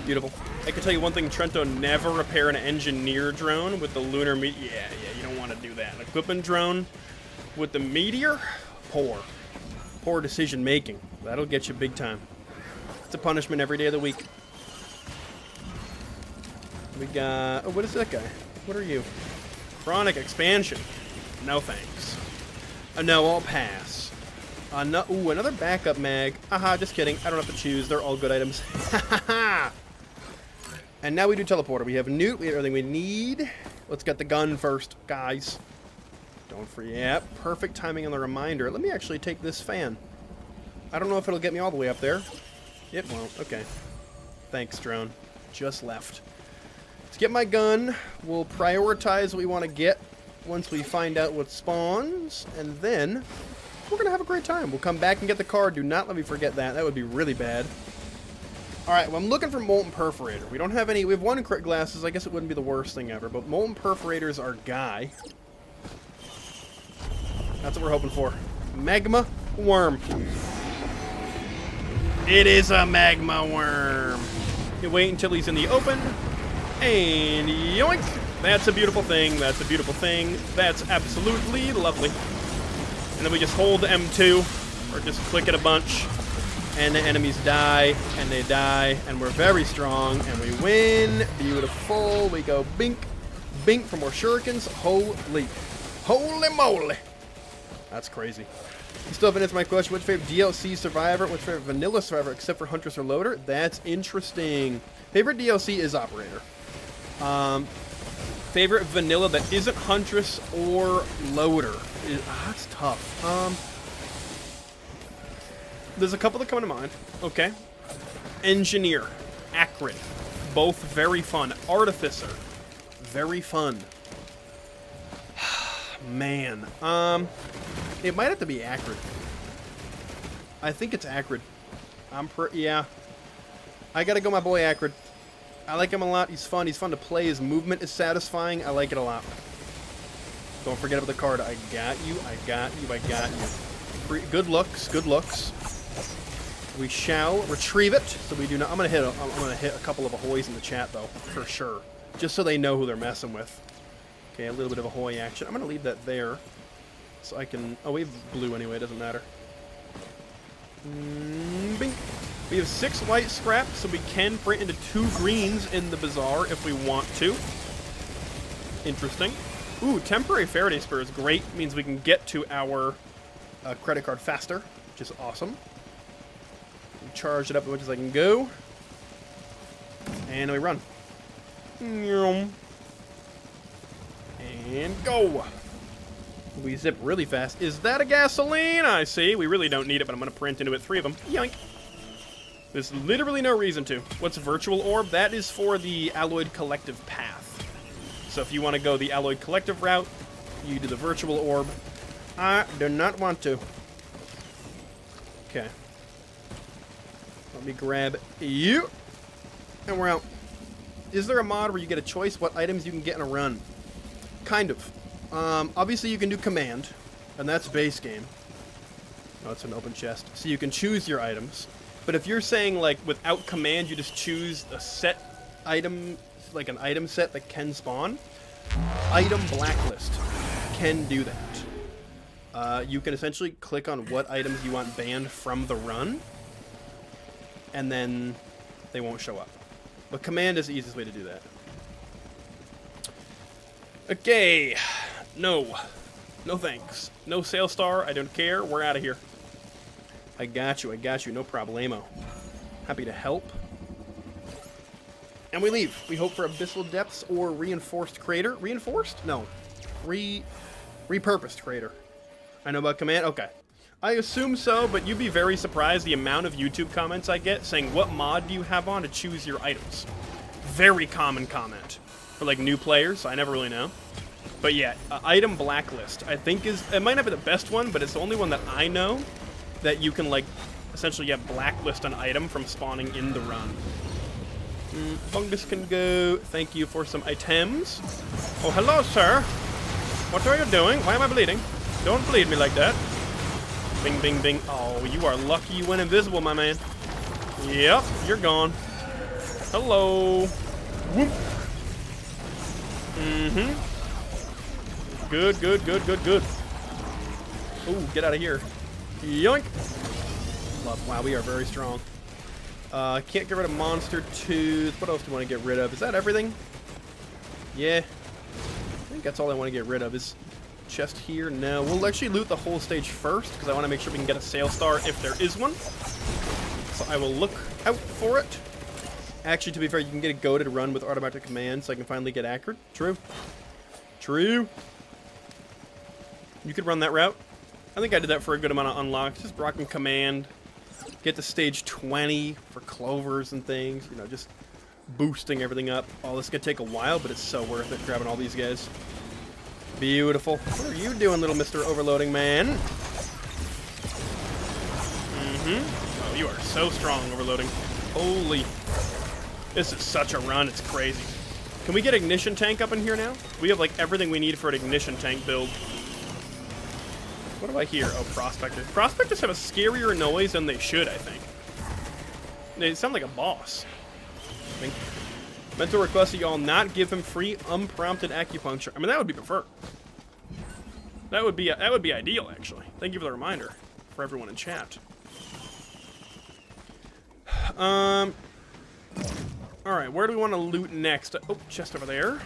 Beautiful. I can tell you one thing, Trento, never repair an engineer drone with the lunar meteor. Yeah, you don't want to do that. An equipment drone with the meteor? Poor decision making. That'll get you big time. It's a punishment every day of the week. We got... Oh, what is that guy? What are you? Chronic expansion. No thanks. No, I'll pass. No, ooh, another backup mag. Aha, just kidding. I don't have to choose. They're all good items. And now we do teleporter. We have Newt. We have everything we need. Let's get the gun first, guys. Don't forget. Yeah, perfect timing on the reminder. Let me actually take this fan. I don't know if it'll get me all the way up there. It won't. Okay. Thanks, drone. Just left. Let's get my gun. We'll prioritize what we want to get once we find out what spawns. And then we're going to have a great time. We'll come back and get the car. Do not let me forget that. That would be really bad. Alright, well, I'm looking for Molten Perforator. We don't have any... We have one crit glasses. I guess it wouldn't be the worst thing ever. But Molten Perforator's our guy. That's what we're hoping for. Magma Worm. It is a Magma Worm. You wait until he's in the open. And yoink. That's a beautiful thing. That's a beautiful thing. That's absolutely lovely. And then we just hold M2. Or just click it a bunch. And the enemies die, and they die, and we're very strong, and we win. Beautiful. We go bink, bink for more shurikens. Holy moly. That's crazy. You still haven't answered my question. What's your favorite DLC survivor? What's your favorite vanilla survivor except for Huntress or Loader? That's interesting. Favorite DLC is Operator. Favorite vanilla that isn't Huntress or Loader. That's tough. There's a couple that come to mind. Okay. Engineer. Acrid. Both very fun. Artificer. Very fun. Man. It might have to be Acrid. I think it's Acrid. Yeah. I gotta go my boy Acrid. I like him a lot. He's fun. He's fun to play. His movement is satisfying. I like it a lot. Don't forget about the card. I got you. I got you. I got you. Good looks. Good looks. We shall retrieve it. So we do not. I'm gonna hit a couple of ahoys in the chat though, for sure, just so they know who they're messing with. Okay, a little bit of ahoy action. I'm gonna leave that there, so I can. Oh, we have blue anyway. It doesn't matter. Bing. We have 6 white scrap, so we can print into 2 greens in the bazaar if we want to. Interesting. Ooh, temporary Faraday spur is great. Means we can get to our credit card faster, which is awesome. Charge it up as much as I can go. And we run. And go. We zip really fast. Is that a gasoline? I see. We really don't need it, but I'm going to print into it 3 of them. Yoink. There's literally no reason to. What's Virtual Orb? That is for the Alloyed Collective path. So if you want to go the Alloyed Collective route, you do the Virtual Orb. I do not want to. Okay. Let me grab you. And we're out. Is there a mod where you get a choice what items you can get in a run? Kind of. Obviously you can do command, and that's base game. Oh, it's an open chest. So you can choose your items. But if you're saying, like, without command, you just choose a set item, like an item set that can spawn, Item Blacklist can do that. You can essentially click on what items you want banned from the run, and then they won't show up. But command is the easiest way to do that. Okay. No. No thanks. No sale star. I don't care. We're out of here. I got you. I got you. No problemo. Happy to help. And we leave. We hope for Abyssal Depths or Reinforced Crater. Reinforced? No. Repurposed Crater. I know about command? Okay. I assume so, but you'd be very surprised the amount of YouTube comments I get saying, what mod do you have on to choose your items? Very common comment for, like, new players. I never really know. But yeah, Item Blacklist, I think it might not be the best one, but it's the only one that I know that you can, like, essentially, blacklist an item from spawning in the run. Fungus can go. Thank you for some items. Oh, hello, sir. What are you doing? Why am I bleeding? Don't bleed me like that. Bing, bing, bing. Oh, you are lucky you went invisible, my man. Yep, you're gone. Hello. Whoop. Good, good, good, good, good. Ooh, get out of here. Yoink. Wow, we are very strong. Can't get rid of Monster Tooth. What else do you want to get rid of? Is that everything? Yeah. I think that's all I want to get rid of. Is chest here? No. We'll actually loot the whole stage first, because I want to make sure we can get a sale star if there is one. So I will look out for it. Actually, to be fair, you can get a goaded run with automatic command, so I can finally get accurate. True. True. You could run that route. I think I did that for a good amount of unlocks. Just rocking command. Get to stage 20 for clovers and things. You know, just boosting everything up. Oh, this is going to take a while, but it's so worth it grabbing all these guys. Beautiful. What are you doing, little Mr. Overloading Man? Oh, you are so strong, Overloading. Holy. This is such a run, it's crazy. Can we get ignition tank up in here now? We have like everything we need for an ignition tank build. What do I hear? Oh, prospectors. Prospectors have a scarier noise than they should, I think. They sound like a boss. I think. Mental request that y'all not give him free unprompted acupuncture. I mean, that would be preferred. That would be ideal, actually. Thank you for the reminder for everyone in chat. All right, where do we want to loot next? Oh, chest over there.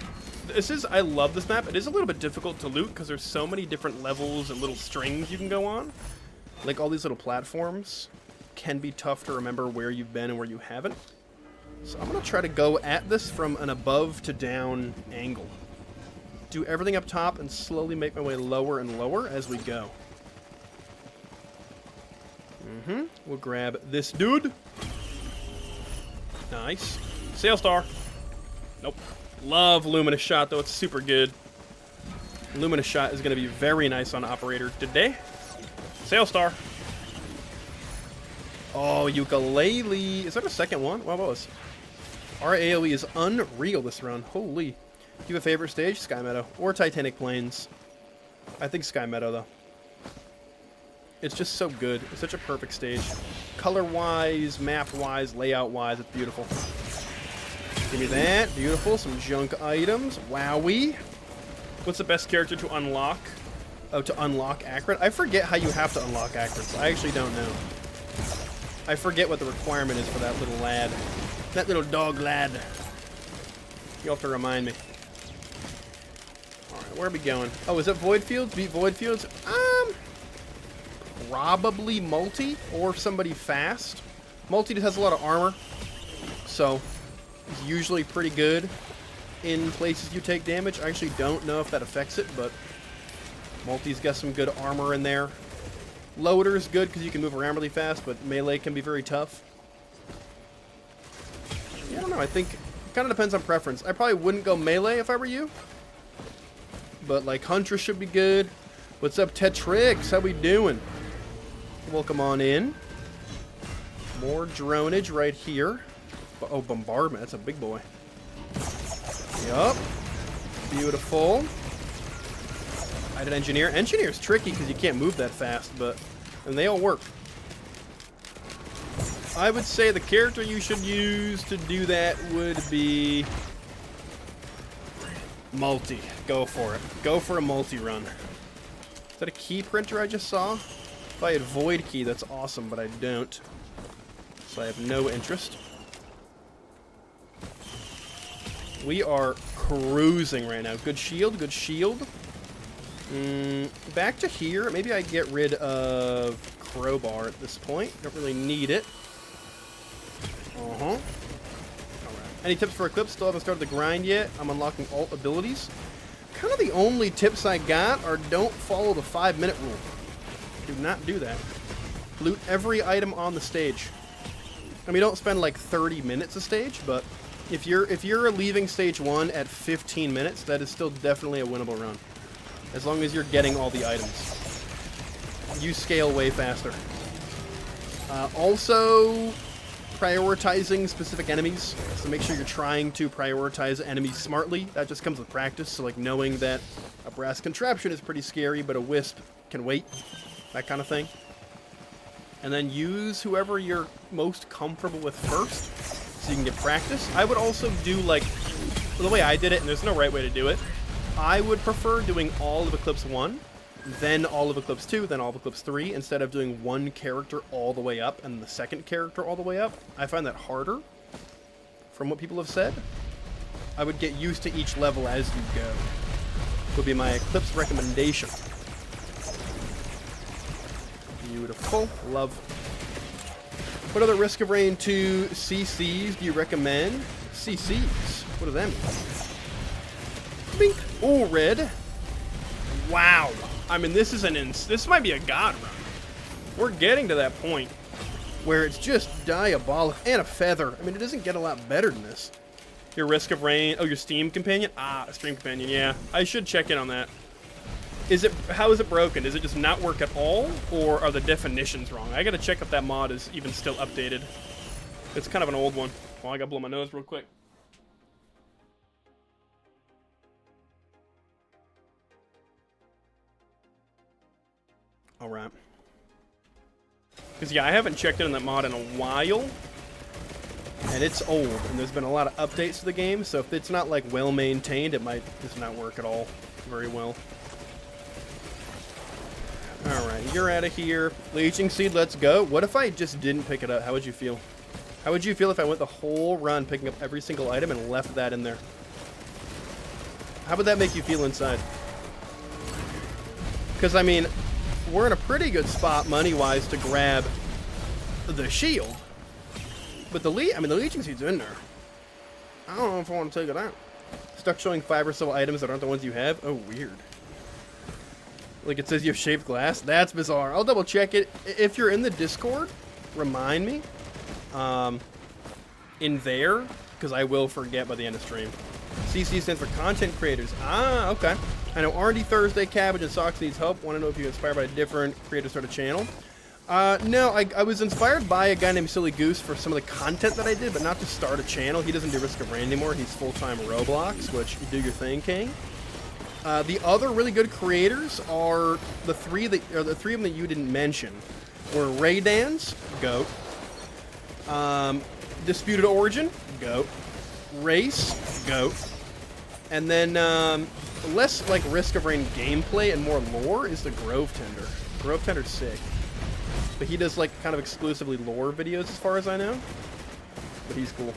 I love this map. It is a little bit difficult to loot because there's so many different levels and little strings you can go on. Like all these little platforms can be tough to remember where you've been and where you haven't. So I'm going to try to go at this from an above to down angle. Do everything up top and slowly make my way lower and lower as we go. We'll grab this dude. Nice. Sail Star. Nope. Love Luminous Shot, though. It's super good. Luminous Shot is going to be very nice on Operator today. Sail Star. Oh, Ukulele. Is that a second one? What was? Our AoE is unreal this run. Holy. Do you have a favorite stage? Sky Meadow. Or Titanic Plains. I think Sky Meadow, though. It's just so good. It's such a perfect stage. Color-wise, map-wise, layout-wise, it's beautiful. Give me that. Beautiful. Some junk items. Wowie. What's the best character to unlock? Oh, to unlock Acrid? I forget how you have to unlock Acrids. I actually don't know. I forget what the requirement is for that little lad. That little dog lad. You'll have to remind me. Alright, where are we going? Oh, is it Void Fields? Beat Void Fields? Probably Multi or somebody fast. Multi has a lot of armor, so he's usually pretty good in places you take damage. I actually don't know if that affects it, but Multi's got some good armor in there. Loader's good because you can move around really fast, but melee can be very tough. I don't know, I think it kind of depends on preference. I probably wouldn't go melee if I were you, but like Huntress should be good. What's up, Tetrix? How we doing? Welcome on in. More dronage right here. Oh, bombardment. That's a big boy. Yup. Beautiful. I did engineer. Engineer's tricky because you can't move that fast, and they all work. I would say the character you should use to do that would be Multi. Go for it. Go for a multi run. Is that a key printer I just saw? If I had Void Key, that's awesome, but I don't. So I have no interest. We are cruising right now. Good shield, good shield. Back to here. Maybe I get rid of Crowbar at this point. Don't really need it. Alright. Any tips for Eclipse? Still haven't started the grind yet. I'm unlocking alt abilities. Kind of the only tips I got are don't follow the 5-minute rule. Do not do that. Loot every item on the stage. I mean, don't spend like 30 minutes a stage, but if you're leaving stage 1 at 15 minutes, that is still definitely a winnable run. As long as you're getting all the items. You scale way faster. Also, prioritizing specific enemies. So make sure you're trying to prioritize enemies smartly. That just comes with practice. So like knowing that a brass contraption is pretty scary, but a wisp can wait. That kind of thing. And then use whoever you're most comfortable with first, so you can get practice. I would also do like, well, the way I did it, and there's no right way to do it, I would prefer doing all of Eclipse 1, then all of Eclipse 2, then all of Eclipse 3, instead of doing one character all the way up and the second character all the way up. I find that harder, from what people have said. I would get used to each level as you go. Would be my Eclipse recommendation. Beautiful. Love. What other Risk of Rain 2 CCs do you recommend? CCs? What does that mean? Bink. Oh, red. Wow. I mean, this might be a god run. We're getting to that point where it's just diabolical. And a feather. I mean, it doesn't get a lot better than this. Your Risk of Rain. Oh, your Steam companion? Ah, a Stream companion. Yeah. I should check in on that. How is it broken? Does it just not work at all, or are the definitions wrong? I gotta check if that mod is even still updated. It's kind of an old one. Well, I gotta blow my nose real quick. Alright. Because, yeah, I haven't checked in on that mod in a while. And it's old, and there's been a lot of updates to the game, so if it's not, like, well-maintained, it might just not work at all very well. Alright, you're out of here. Leeching Seed, let's go. What if I just didn't pick it up? How would you feel? How would you feel if I went the whole run picking up every single item and left that in there? How would that make you feel inside? Because, I mean, we're in a pretty good spot money-wise to grab the shield. But the Leeching Seed's in there. I don't know if I want to take it out. Stuck showing 5 or so items that aren't the ones you have. Oh, weird. Like it says you have shaved glass. That's bizarre. I'll double check it. If you're in the Discord, remind me. In there, because I will forget by the end of stream. CC stands for content creators. Ah, okay. I know R&D Thursday, Cabbage, and Socks needs help. Want to know if you're inspired by a different creator to start a channel? No, I was inspired by a guy named Silly Goose for some of the content that I did, but not to start a channel. He doesn't do Risk of Rain anymore. He's full-time Roblox, which you do your thing, King. The other really good creators are the three of them that you didn't mention. Were Raydans, GOAT. Disputed Origin, GOAT. Race, GOAT. And then less like Risk of Rain gameplay and more lore is the Grove Tender. Grove Tender's sick. But he does like kind of exclusively lore videos as far as I know. But he's cool.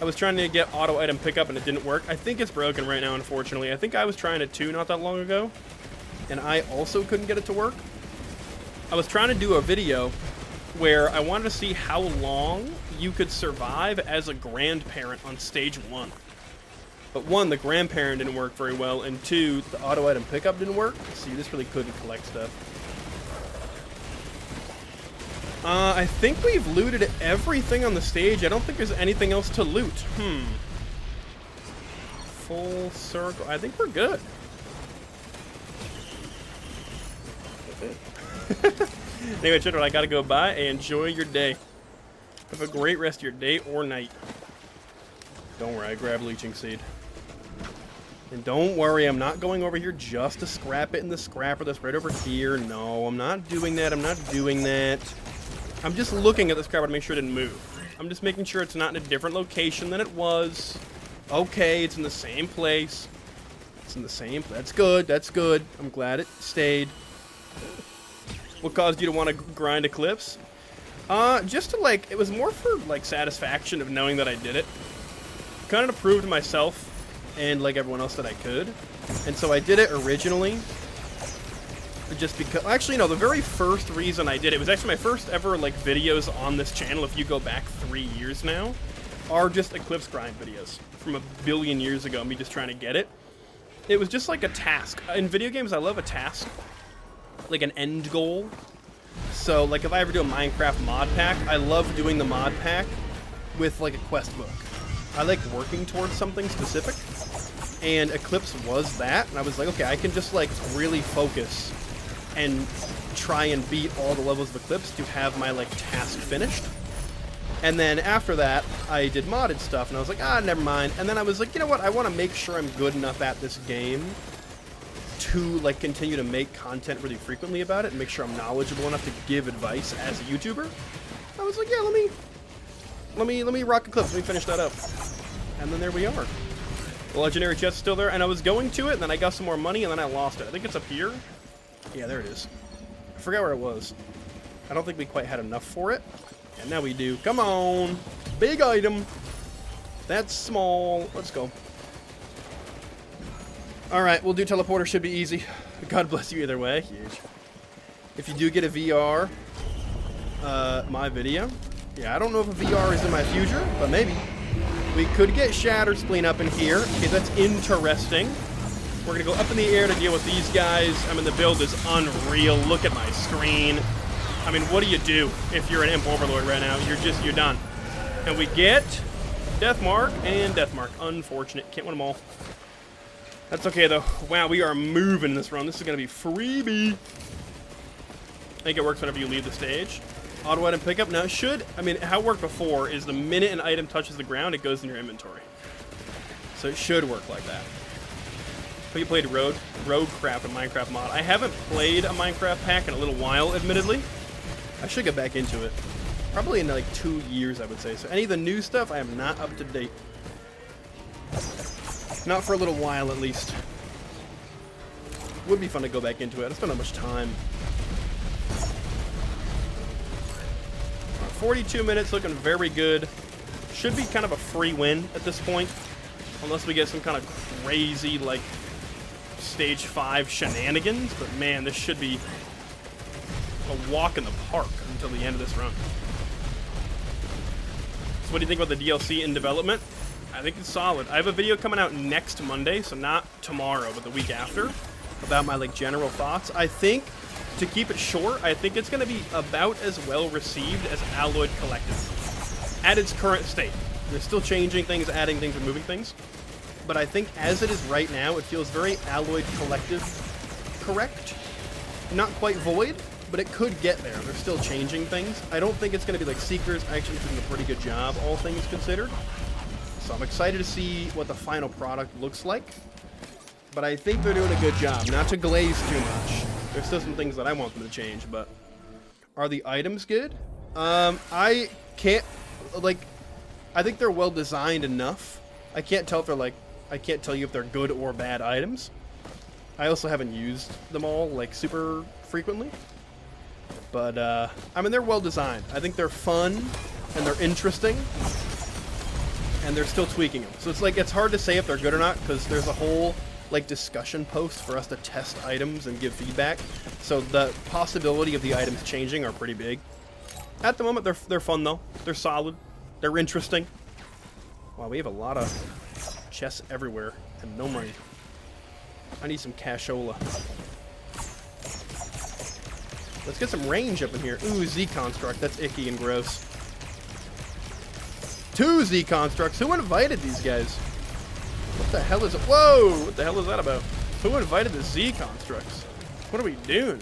I was trying to get auto item pickup and it didn't work. I think it's broken right now, unfortunately. I think I was trying it too not that long ago. And I also couldn't get it to work. I was trying to do a video where I wanted to see how long you could survive as a grandparent on stage 1. But 1, the grandparent didn't work very well, and 2, the auto item pickup didn't work, so you just really couldn't collect stuff. I think we've looted everything on the stage. I don't think there's anything else to loot. Full circle. I think we're good. Anyway, children, I gotta go bye and enjoy your day. Have a great rest of your day or night. Don't worry, I grabbed Leeching Seed. And don't worry, I'm not going over here just to scrap it in the scrapper that's right over here. No, I'm not doing that. I'm not doing that. I'm just looking at the scrapper to make sure it didn't move. I'm just making sure it's not in a different location than it was. Okay, it's in the same place. It's in the same... That's good. That's good. I'm glad it stayed. What caused you to want to grind Eclipse? Just to, like... It was more for, like, satisfaction of knowing that I did it. Kind of to prove to myself and, like, everyone else that I could. And so I did it originally... Just because, actually, no, the very first reason I did it was actually my first ever, like, videos on this channel, if you go back 3 years now, are just Eclipse grind videos from a billion years ago, me just trying to get it. It was just like a task. In video games, I love a task, like an end goal. So, like, if I ever do a Minecraft mod pack, I love doing the mod pack with, like, a quest book. I like working towards something specific, and Eclipse was that, and I was like, okay, I can just, like, really focus and try and beat all the levels of Eclipse to have my, like, task finished. And then after that, I did modded stuff, and I was like, ah, never mind. And then I was like, you know what, I want to make sure I'm good enough at this game to, like, continue to make content really frequently about it, and make sure I'm knowledgeable enough to give advice as a YouTuber. I was like, yeah, let me rock Eclipse, let me finish that up. And then there we are. The legendary chest is still there, and I was going to it, and then I got some more money, and then I lost it. I think it's up here. Yeah, there it is. I forgot where it was. I don't think we quite had enough for it. And now we do. Come on! Big item! That's small. Let's go. Alright, we'll do teleporter. Should be easy. God bless you either way. Huge. If you do get a VR, my video. Yeah, I don't know if a VR is in my future, but maybe. We could get Shatter Spleen up in here. Okay, that's interesting. We're going to go up in the air to deal with these guys. I mean, the build is unreal. Look at my screen. I mean, what do you do if you're an Imp Overlord right now? You're done. And we get Deathmark and Deathmark. Unfortunate. Can't win them all. That's okay, though. Wow, we are moving this run. This is going to be freebie. I think it works whenever you leave the stage. Auto item pickup. Now it should, I mean, how it worked before is the minute an item touches the ground, it goes in your inventory. So it should work like that. But you played Roadcraft, a Minecraft mod. I haven't played a Minecraft pack in a little while, admittedly. I should get back into it. Probably in like 2 years, I would say. So any of the new stuff, I am not up to date. Not for a little while, at least. Would be fun to go back into it. I spent not much time. 42 minutes, looking very good. Should be kind of a free win at this point. Unless we get some kind of crazy, like, Stage 5 shenanigans. But man, this should be a walk in the park until the end of this run. So what do you think about the DLC in development? I think it's solid. I have a video coming out next Monday, so not tomorrow, but the week after, about my, like, general thoughts. I think, to keep it short, I think it's going to be about as well received as Alloyed Collective at its current state. They're still changing things, adding things, removing things. But I think as it is right now, it feels very Alloyed Collective correct. Not quite Void, but it could get there. They're still changing things. I don't think it's going to be like Seekers actually doing a pretty good job, all things considered. So I'm excited to see what the final product looks like. But I think they're doing a good job. Not to glaze too much. There's still some things that I want them to change, but are the items good? I can't, like, I think they're well designed enough. I can't tell if they're like, I can't tell you if they're good or bad items. I also haven't used them all, like, super frequently. But, I mean, they're well designed. I think they're fun, and they're interesting, and they're still tweaking them. So it's like, it's hard to say if they're good or not, because there's a whole, like, discussion post for us to test items and give feedback. So the possibility of the items changing are pretty big. At the moment, they're fun, though. They're solid. They're interesting. Wow, we have a lot of chests everywhere and no money. I need some cashola. Let's get some range up in here. Ooh, Z-Construct. That's icky and gross. 2 Z-Constructs. Who invited these guys? What the hell is it? Whoa! What the hell is that about? Who invited the Z-Constructs? What are we doing?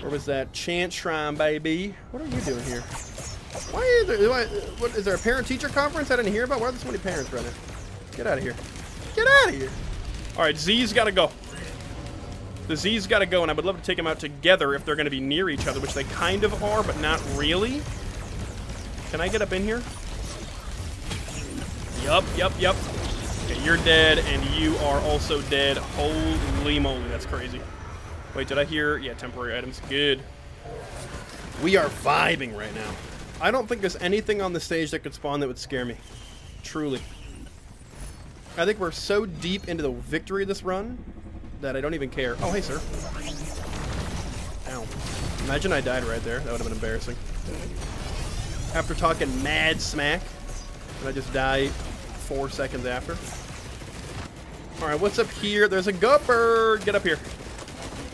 Where was that chant shrine, baby? What are you doing here? Why is there, what, is there a parent-teacher conference I didn't hear about? Why are there so many parents running? Get out of here. Get out of here. All right, Z's got to go. The Z's got to go, and I would love to take them out together if they're going to be near each other, which they kind of are, but not really. Can I get up in here? Yup. Okay, you're dead, and you are also dead. Holy moly, that's crazy. Wait, did I hear? Yeah, temporary items. Good. We are vibing right now. I don't think there's anything on the stage that could spawn that would scare me. Truly. I think we're so deep into the victory of this run that I don't even care. Oh, hey, sir. Ow. Imagine I died right there. That would have been embarrassing. After talking mad smack, and I just die 4 seconds after. Alright, what's up here? There's a gupper! Get up here.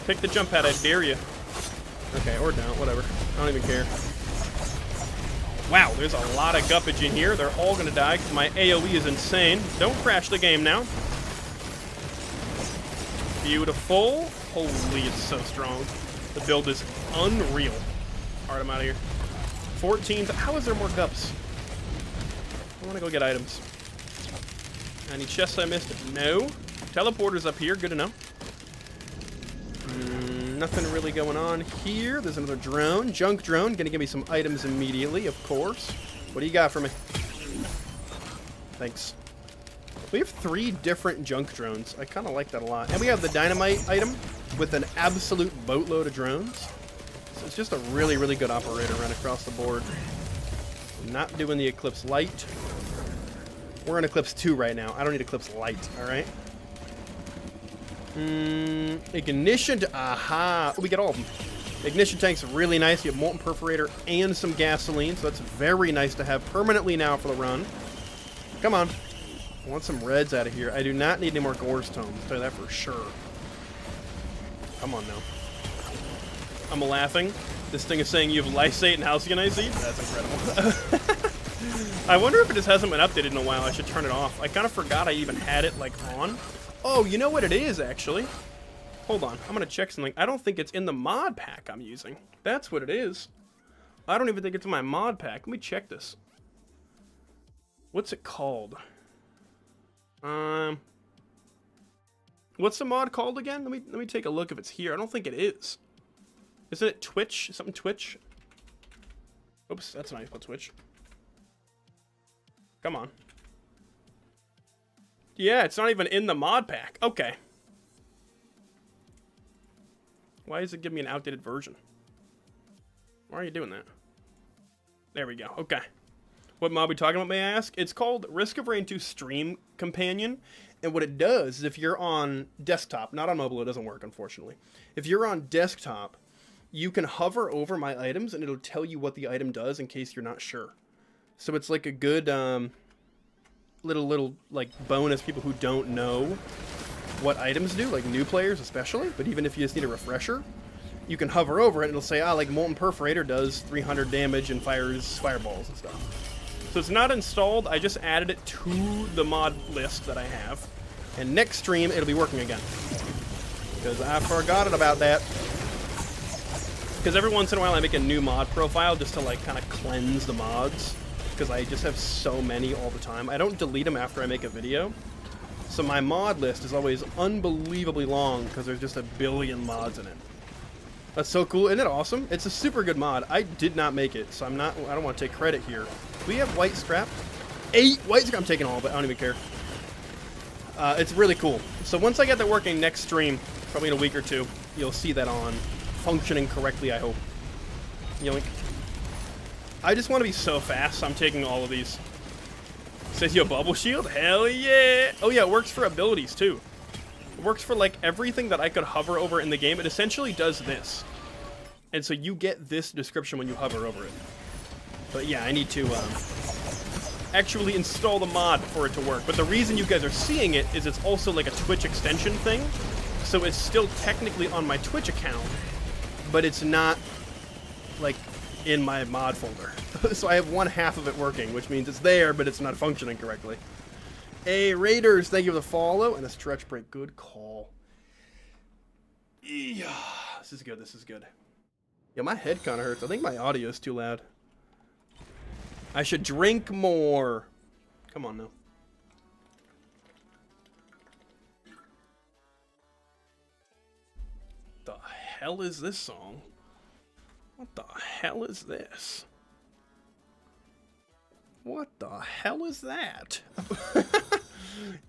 Pick the jump pad, I dare you. Okay, or don't, whatever. I don't even care. Wow, there's a lot of guppage in here. They're all gonna die because my AoE is insane. Don't crash the game now. Beautiful. Holy, it's so strong. The build is unreal. Alright, I'm out of here. 14. How is there more gups? I want to go get items. Any chests I missed? No. Teleporter's up here. Good to know. Nothing really going on here. There's another drone. Junk drone. Gonna give me some items immediately, of course. What do you got for me? Thanks. We have 3 different junk drones. I kind of like that a lot. And we have the dynamite item with an absolute boatload of drones. So it's just a really, really good operator run across the board. I'm not doing the Eclipse Light. We're in Eclipse 2 right now. I don't need Eclipse Light, alright? Ignition to... Aha! Oh, we get all of them. Ignition tank's really nice. You have Molten Perforator and some gasoline, so that's very nice to have permanently now for the run. Come on. I want some reds out of here. I do not need any more Gorse Tomes. I'll tell you that for sure. Come on now. I'm laughing. This thing is saying you have Lysate and Halcyon IC? That's incredible. I wonder if it just hasn't been updated in a while. I should turn it off. I kind of forgot I even had it, like, on. Oh, you know what it is, actually? Hold on, I'm gonna check something. I don't think it's in the mod pack I'm using. That's what it is. I don't even think it's in my mod pack. Let me check this. What's it called? What's the mod called again? Let me take a look if it's here. I don't think it is. Isn't it Twitch? Something Twitch? Oops, that's not how you spell Twitch. Come on. Yeah, it's not even in the mod pack. Okay. Why does it give me an outdated version? Why are you doing that? There we go. Okay. What mod are we talking about, may I ask? It's called Risk of Rain 2 Stream Companion. And what it does is if you're on desktop, not on mobile, it doesn't work, unfortunately. If you're on desktop, you can hover over my items and it'll tell you what the item does in case you're not sure. So it's like a good little like bonus people who don't know what items do, like new players especially. But even if you just need a refresher, you can hover over it and it'll say, like Molten Perforator does 300 damage and fires fireballs and stuff. So it's not installed, I just added it to the mod list that I have. And next stream, it'll be working again. Because I forgot about that. Because every once in a while I make a new mod profile just to like kind of cleanse the mods. Because I just have so many all the time. I don't delete them after I make a video. So my mod list is always unbelievably long because there's just a billion mods in it. That's so cool. Isn't it awesome? It's a super good mod. I did not make it, so I don't want to take credit here. Do we have white scrap? 8 white scrap. I'm taking all of it. I don't even care. It's really cool. So once I get that working next stream, probably in a week or two, you'll see that on functioning correctly, I hope. Yoink. I just want to be so fast, so I'm taking all of these. Says you a bubble shield? Hell yeah! Oh yeah, it works for abilities too. It works for like everything that I could hover over in the game. It essentially does this. And so you get this description when you hover over it. But yeah, I need to actually install the mod for it to work. But the reason you guys are seeing it is it's also like a Twitch extension thing. So it's still technically on my Twitch account, but it's not like in my mod folder. So I have one half of it working, which means it's there, but it's not functioning correctly. Hey, Raiders, thank you for the follow and a stretch break. Good call. Yeah, this is good, this is good. Yeah, my head kind of hurts. I think my audio is too loud. I should drink more. Come on now. The hell is this song? What the hell is this? What the hell is that?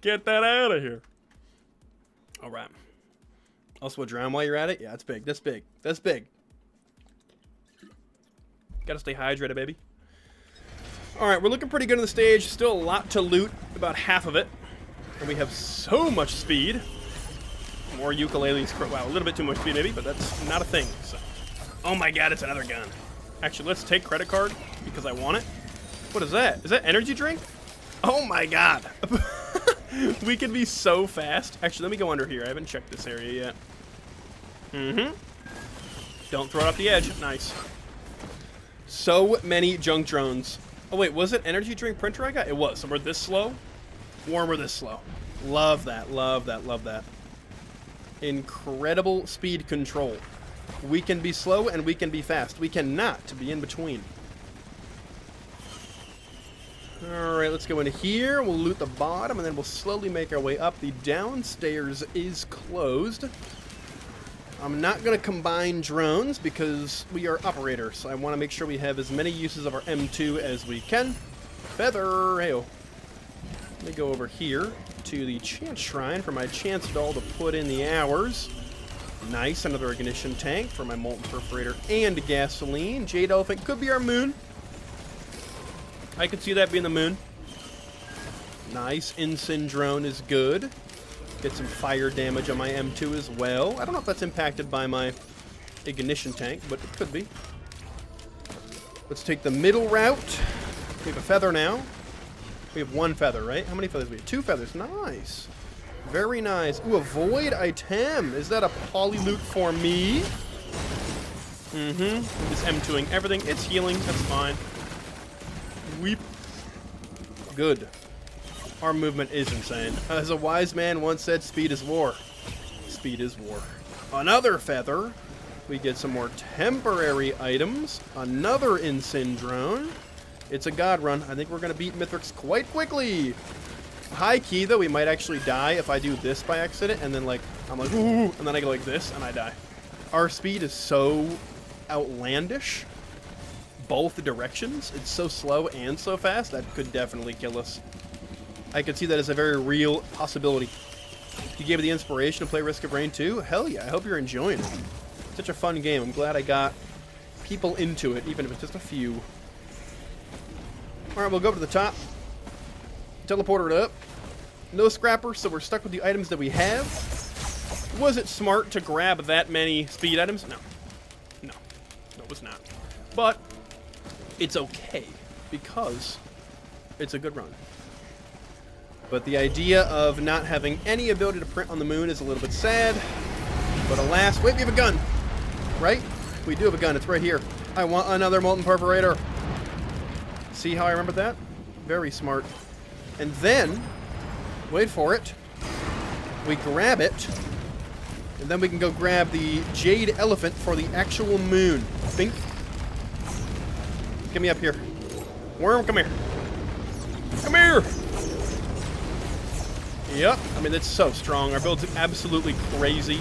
Get that out of here. All right. Also, drown while you're at it? Yeah, it's big. That's big. That's big. Gotta stay hydrated, baby. All right, we're looking pretty good on the stage. Still a lot to loot, about half of it. And we have so much speed. More ukuleles. Wow, a little bit too much speed maybe, but that's not a thing. So. Oh my god, it's another gun. Actually, let's take credit card because I want it. What is that? Is that energy drink? Oh my god. We can be so fast. Actually, let me go under here. I haven't checked this area yet. Don't throw it off the edge. Nice. So many junk drones. Oh wait, was it energy drink printer I got? It was. So we're this slow. Warmer this slow. Love that, love that, love that. Incredible speed control. We can be slow and we can be fast. We cannot be in between. Alright, let's go into here. We'll loot the bottom and then we'll slowly make our way up. The downstairs is closed. I'm not going to combine drones because we are operators. So I want to make sure we have as many uses of our M2 as we can. Feather! Hey-oh. Let me go over here to the chance shrine for my chance doll to put in the hours. Nice, another ignition tank for my molten perforator and gasoline. Jade Elephant could be our moon. I could see that being the moon. Nice, Ensign drone is good. Get some fire damage on my M2 as well. I don't know if that's impacted by my ignition tank, but it could be. Let's take the middle route. We have a feather now. We have one feather, right? How many feathers do we have? 2 feathers. Nice. Very nice. Ooh, a void item. Is that a poly loot for me? Just M2ing everything. It's healing. That's fine. Weep. Good. Our movement is insane. As a wise man once said, speed is war. Speed is war. Another feather. We get some more temporary items. Another Ensign drone. It's a god run. I think we're going to beat Mithrix quite quickly. High key, though, we might actually die if I do this by accident. And then, like, I'm like, ooh, and then I go like this, and I die. Our speed is so outlandish. Both directions. It's so slow and so fast. That could definitely kill us. I could see that as a very real possibility. You gave me the inspiration to play Risk of Rain 2? Hell yeah, I hope you're enjoying it. Such a fun game. I'm glad I got people into it, even if it's just a few. Alright, we'll go up to the top. Teleporter it up. No scrapper, so we're stuck with the items that we have. Was it smart to grab that many speed items? No. No. No, it was not. But it's okay, because it's a good run. But the idea of not having any ability to print on the moon is a little bit sad. But alas, wait, we have a gun! Right? We do have a gun, it's right here. I want another molten perforator. See how I remember that? Very smart. And then, wait for it, we grab it, and then we can go grab the jade elephant for the actual moon. Bink. Get me up here. Worm, come here. Come here! Yep, I mean, it's so strong. Our build's absolutely crazy.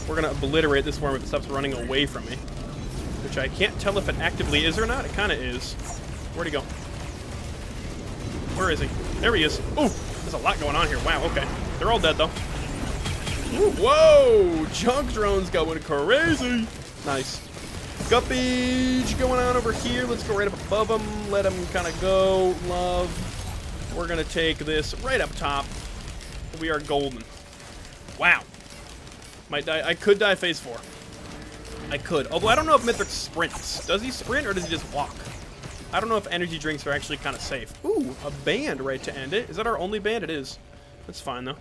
We're gonna obliterate this worm if it stops running away from me. Which I can't tell if it actively is or not. It kinda is. Where'd he go? Where is he? There he is. Ooh, there's a lot going on here. Wow, okay. They're all dead, though. Ooh, whoa! Junk drone's going crazy! Nice. Guppage going on over here. Let's go right up above him. Let him kind of go. Love. We're gonna take this right up top. We are golden. Wow. Might die. I could die phase 4. I could. Although I don't know if Mithrix sprints. Does he sprint or does he just walk? I don't know if energy drinks are actually kind of safe. Ooh, a band right to end it. Is that our only band? It is. That's fine, though.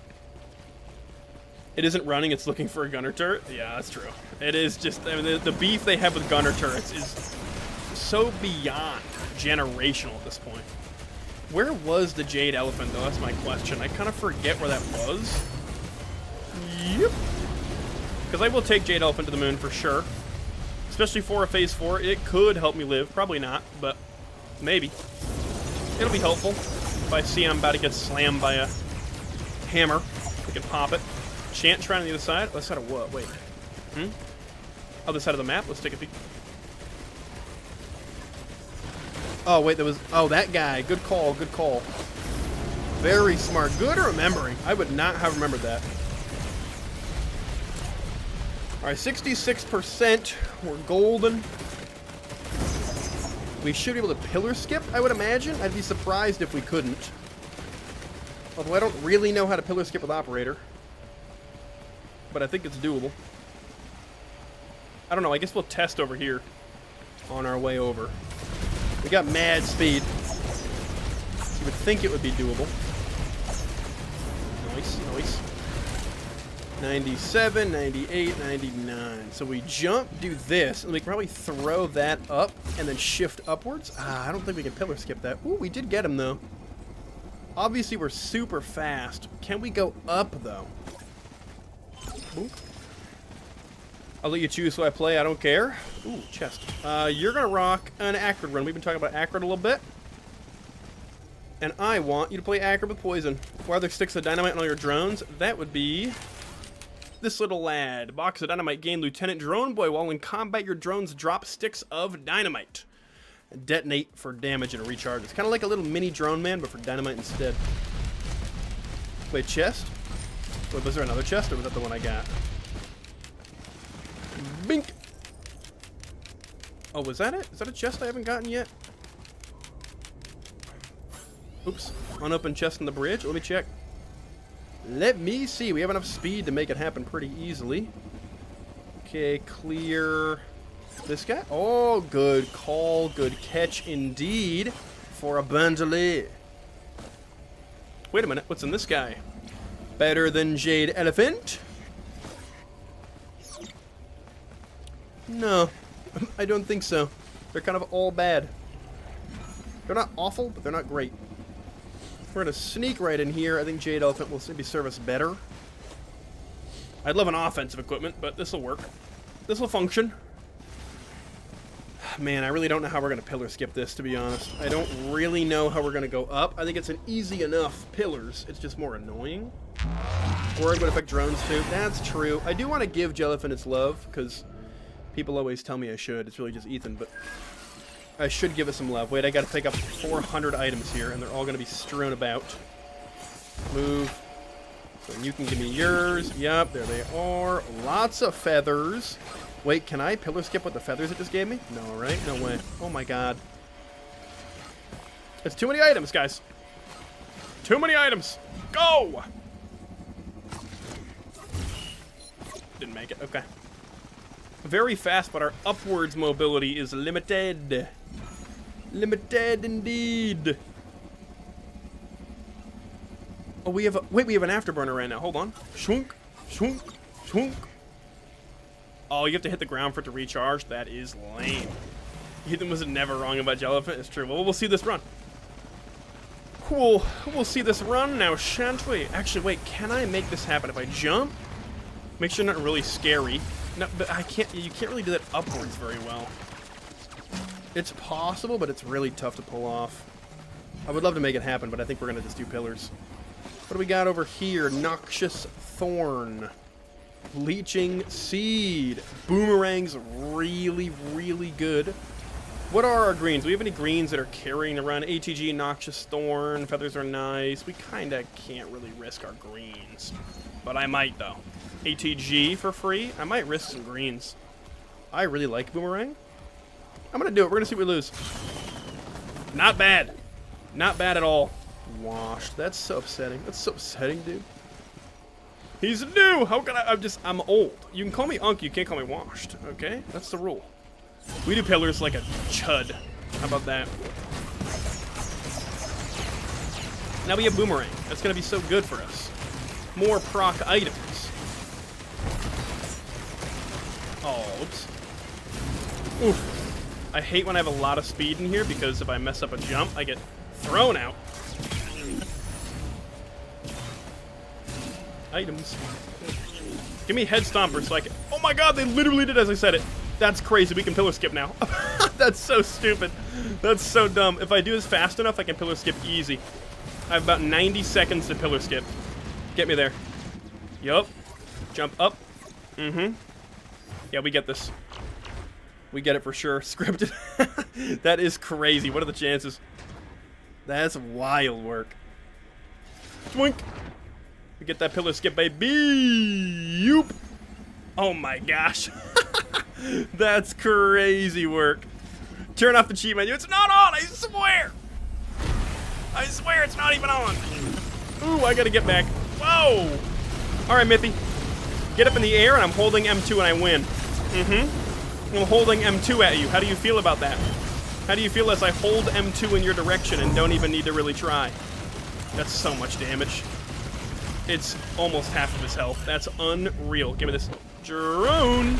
It isn't running. It's looking for a gunner turret. Yeah, that's true. It is just... I mean, the beef they have with gunner turrets is so beyond generational at this point. Where was the Jade Elephant, though? That's my question. I kind of forget where that was. Yep. Because I will take Jade Elephant to the moon for sure. Especially for a phase 4. It could help me live. Probably not, but maybe. It'll be helpful. If I see I'm about to get slammed by a hammer, we can pop it. Chant shrine on the other side. Other side of what? Wait. Other side of the map. Let's take a peek. Oh, wait, there was... Oh, that guy. Good call, good call. Very smart. Good remembering. I would not have remembered that. Alright, 66%. We're golden. We should be able to pillar skip, I would imagine. I'd be surprised if we couldn't. Although I don't really know how to pillar skip with operator. But I think it's doable. I don't know, I guess we'll test over here on our way over. We got mad speed. So you would think it would be doable. Nice, nice. 97, 98, 99. So we jump, do this, and we can probably throw that up and then shift upwards. I don't think we can pillar skip that. Ooh, we did get him, though. Obviously, we're super fast. Can we go up, though? Ooh. I'll let you choose who I play. I don't care. Ooh, chest. You're going to rock an Acrid run. We've been talking about Acrid a little bit. And I want you to play Acrid with Poison. Where there sticks of dynamite on all your drones, that would be this little lad. Box of dynamite. Gain Lieutenant Drone Boy. While in combat, your drones drop sticks of dynamite. And detonate for damage and recharge. It's kind of like a little mini drone man, but for dynamite instead. Wait, chest? Wait, was there another chest, or was that the one I got? Bink! Oh, was that it? Is that a chest I haven't gotten yet? Oops. Unopened chest on the bridge. Let me check. Let me see. We have enough speed to make it happen pretty easily. Okay, clear this guy. Oh, good call. Good catch indeed for a bandolier. Wait a minute. What's in this guy? Better than Jade Elephant? No, I don't think so. They're kind of all bad. They're not awful, but they're not great. We're going to sneak right in here. I think Jade Elephant will maybe serve us better. I'd love an offensive equipment, but this will work. This will function. Man, I really don't know how we're going to pillar skip this, to be honest. I don't really know how we're going to go up. I think it's an easy enough pillars. It's just more annoying. Or it would affect drones, too. That's true. I do want to give Jellyfin its love, because people always tell me I should. It's really just Ethan, but I should give it some love. Wait, I got to pick up 400 items here, and they're all going to be strewn about. Move. So you can give me yours. Yep, there they are. Lots of feathers. Wait, can I pillar skip with the feathers it just gave me? No, right? No way. Oh my god. It's too many items, guys. Too many items. Go! Didn't make it. Okay. Very fast, but our upwards mobility is limited. Limited indeed. Oh, we have a... Wait, we have an afterburner right now. Hold on. Shunk, shunk, shunk. Oh, you have to hit the ground for it to recharge? That is lame. Ethan was never wrong about Jellyfin. It's true. Well, we'll see this run. Cool. We'll see this run now, shan't we? Actually, wait. Can I make this happen if I jump? Make sure not really scary. No, but I can't... You can't really do that upwards very well. It's possible, but it's really tough to pull off. I would love to make it happen, but I think we're going to just do pillars. What do we got over here? Noxious Thorn. Leeching Seed. Boomerang's really, really good. What are our greens? Do we have any greens that are carrying around? ATG, Noxious Thorn, feathers are nice. We kind of can't really risk our greens. But I might, though. ATG for free? I might risk some greens. I really like Boomerang. I'm going to do it. We're going to see what we lose. Not bad. Not bad at all. Washed. That's so upsetting. That's so upsetting, dude. He's new! How can I'm old. You can call me Unk, you can't call me washed, okay? That's the rule. We do pillars like a chud. How about that? Now we have Boomerang. That's gonna be so good for us. More proc items. Oh, oops. Oof. I hate when I have a lot of speed in here because if I mess up a jump, I get thrown out. Items. Give me head stomper so I can... Oh my god, they literally did as I said it. That's crazy. We can pillar skip now. That's so stupid. That's so dumb. If I do this fast enough, I can pillar skip easy. I have about 90 seconds to pillar skip. Get me there. Yup. Jump up. Mm-hmm. Yeah, we get this. We get it for sure. Scripted. That is crazy. What are the chances? That's wild work. Twink. We get that pillar skip, baby. Yoop. Oh my gosh. That's crazy work. Turn off the cheat menu. It's not on, I swear. I swear it's not even on. Ooh, I gotta get back. Whoa. All right, Mithy. Get up in the air, and I'm holding M2 and I win. Mm-hmm. I'm holding M2 at you. How do you feel about that? How do you feel as I hold M2 in your direction and don't even need to really try? That's so much damage. It's almost half of his health. That's unreal. Give me this drone.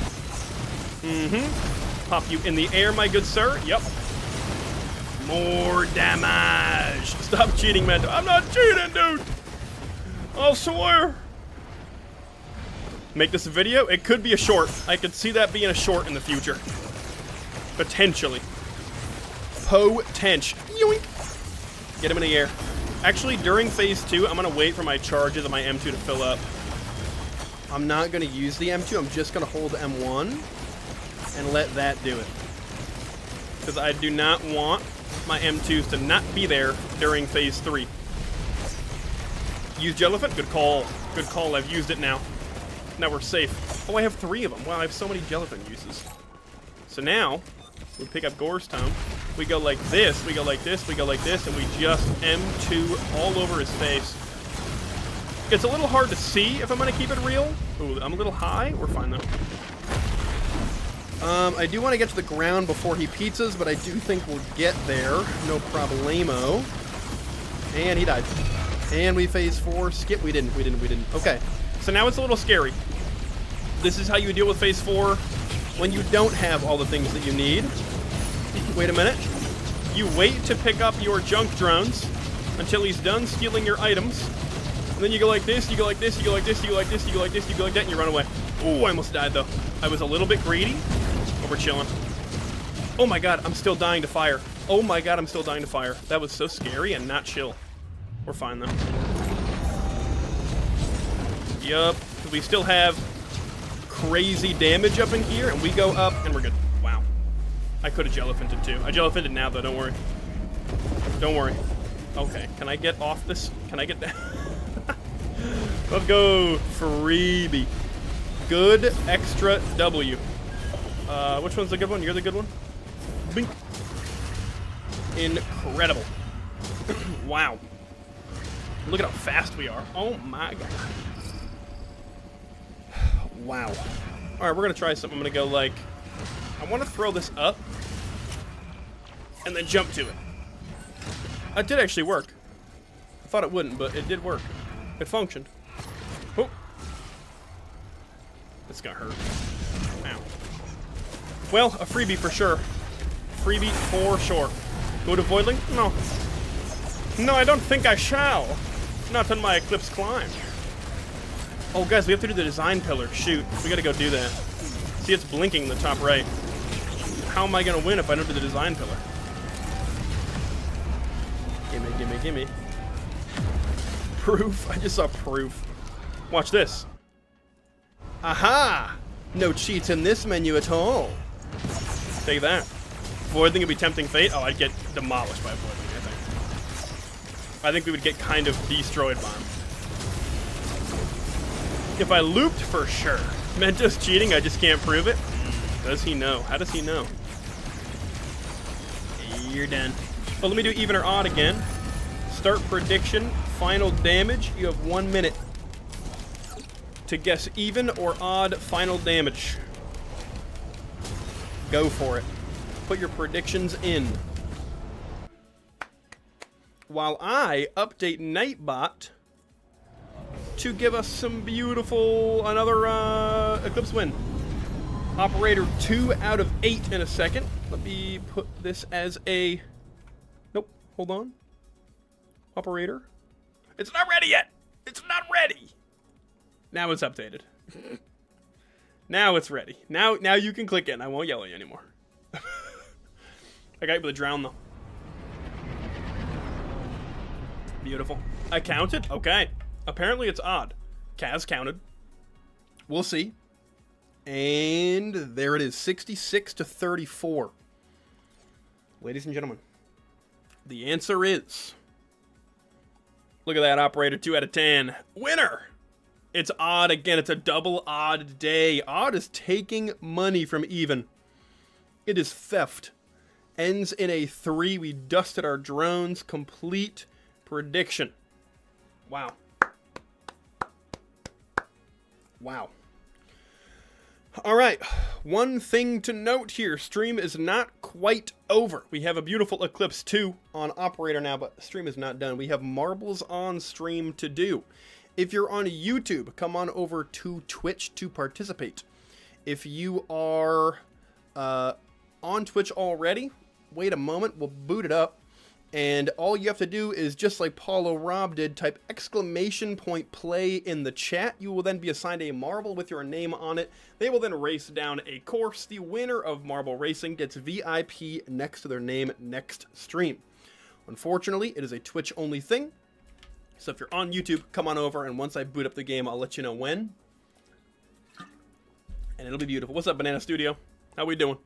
Mm-hmm. Pop you in the air, my good sir. Yep. More damage. Stop cheating, man. I'm not cheating, dude. I'll swear. Make this a video? It could be a short. I could see that being a short in the future. Potentially. Potential. Yoink. Get him in the air. Actually, during phase 2, I'm going to wait for my charges of my M2 to fill up. I'm not going to use the M2. I'm just going to hold M1 and let that do it. Because I do not want my M2s to not be there during phase 3. Use Jellyfin? Good call. Good call. I've used it now. Now we're safe. Oh, I have 3 of them. Wow, I have so many Jellyfin uses. So now, we pick up Gore's Tome. We go like this, we go like this, we go like this, and we just M2 all over his face. It's a little hard to see if I'm going to keep it real. Ooh, I'm a little high. We're fine, though. I do want to get to the ground before he pizzas, but I do think we'll get there. No problemo. And he died. And we phase 4. Skip. We didn't. Okay. So now it's a little scary. This is how you deal with phase 4 when you don't have all the things that you need. Wait a minute. You wait to pick up your junk drones until he's done stealing your items. And then you go like this, you go like this, you go like this, you go like this, you go like this, you go like that, and you run away. Oh, I almost died, though. I was a little bit greedy, but we're chilling. Oh my god, I'm still dying to fire. Oh my god, I'm still dying to fire. That was so scary and not chill. We're fine, though. Yup. We still have crazy damage up in here, and we go up, and we're good. Wow. I could have jellyfinted, too. I jellyfinted now, though. Don't worry. Don't worry. Okay, can I get off this? Can I get down? Let's go. Freebie. Good extra W. Which one's the good one? You're the good one? Bink. Incredible. Wow. Look at how fast we are. Oh my god. Wow. Alright, we're gonna try something. I'm gonna go like... I want to throw this up. And then jump to it. It did actually work. I thought it wouldn't, but it did work. It functioned. Oh. This got hurt. Ow. Well, a freebie for sure. Freebie for sure. Go to Voidling? No. No, I don't think I shall. Not on my Eclipse climb. Oh, guys, we have to do the design pillar. Shoot. We gotta go do that. See, it's blinking in the top right. How am I gonna win if I don't do the design pillar? Gimme, gimme, gimme. Proof. I just saw proof. Watch this. Aha! No cheats in this menu at all. Take that. Voidling would be tempting fate. Oh, I'd get demolished by Voidling, I think. I think we would get kind of destroyed by him. If I looped, for sure. Mentos cheating, I just can't prove it. Does he know? How does he know? You're done. Well, let me do even or odd again. Start prediction, final damage. You have 1 minute to guess even or odd final damage. Go for it. Put your predictions in. While I update Nightbot to give us some beautiful, another Eclipse win. Operator 2 out of 8 in a second. Let me put this as a... Nope, hold on. Operator. It's not ready yet! It's not ready! Now it's updated. Now it's ready. Now you can click in. I won't yell at you anymore. I got you with a drown, though. Beautiful. I counted? Okay. Apparently it's odd. Kaz counted. We'll see. And there it is. 66 to 34. Ladies and gentlemen, the answer is... Look at that, operator. 2 out of 10. Winner! It's odd again. It's a double odd day. Odd is taking money from even. It is theft. Ends in a 3. We dusted our drones. Complete prediction. Wow. Wow. All right. One thing to note here. Stream is not quite over. We have a beautiful Eclipse 2 on operator now, but stream is not done. We have marbles on stream to do. If you're on YouTube, come on over to Twitch to participate. If you are on Twitch already, wait a moment, we'll boot it up. And all you have to do is, just like Paulo Rob did, type !play in the chat. You will then be assigned a marble with your name on it. They will then race down a course. The winner of marble racing gets VIP next to their name next stream. Unfortunately, it is a Twitch-only thing. So if you're on YouTube, come on over, and once I boot up the game, I'll let you know when. And it'll be beautiful. What's up, Banana Studio? How we doing?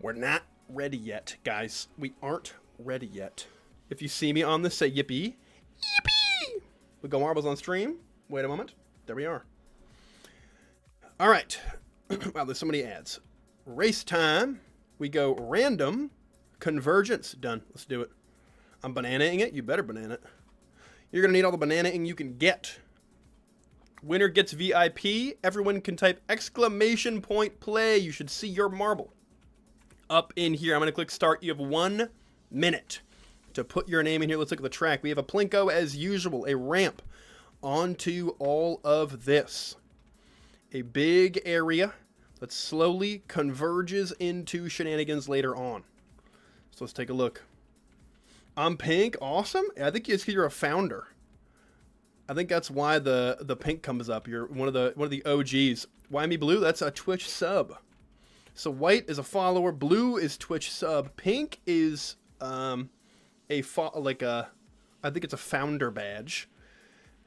We're not ready yet, guys. We aren't ready yet. If you see me on this, say yippee. Yippee! We go marbles on stream. Wait a moment. There we are. All right. Wow, there's so many ads. Race time. We go random. Convergence. Done. Let's do it. I'm bananaing it. You better banana it. You're going to need all the bananaing you can get. Winner gets VIP. Everyone can type !play. You should see your marble up in here. I'm going to click start. You have 1 minute to put your name in here. Let's look at the track. We have a plinko as usual, a ramp onto all of this. A big area that slowly converges into shenanigans later on. So let's take a look. I'm pink. Awesome. I think you're a founder. I think that's why the pink comes up. You're one of the OGs. Why me blue? That's a Twitch sub. So white is a follower, blue is Twitch sub, pink is I think it's a founder badge,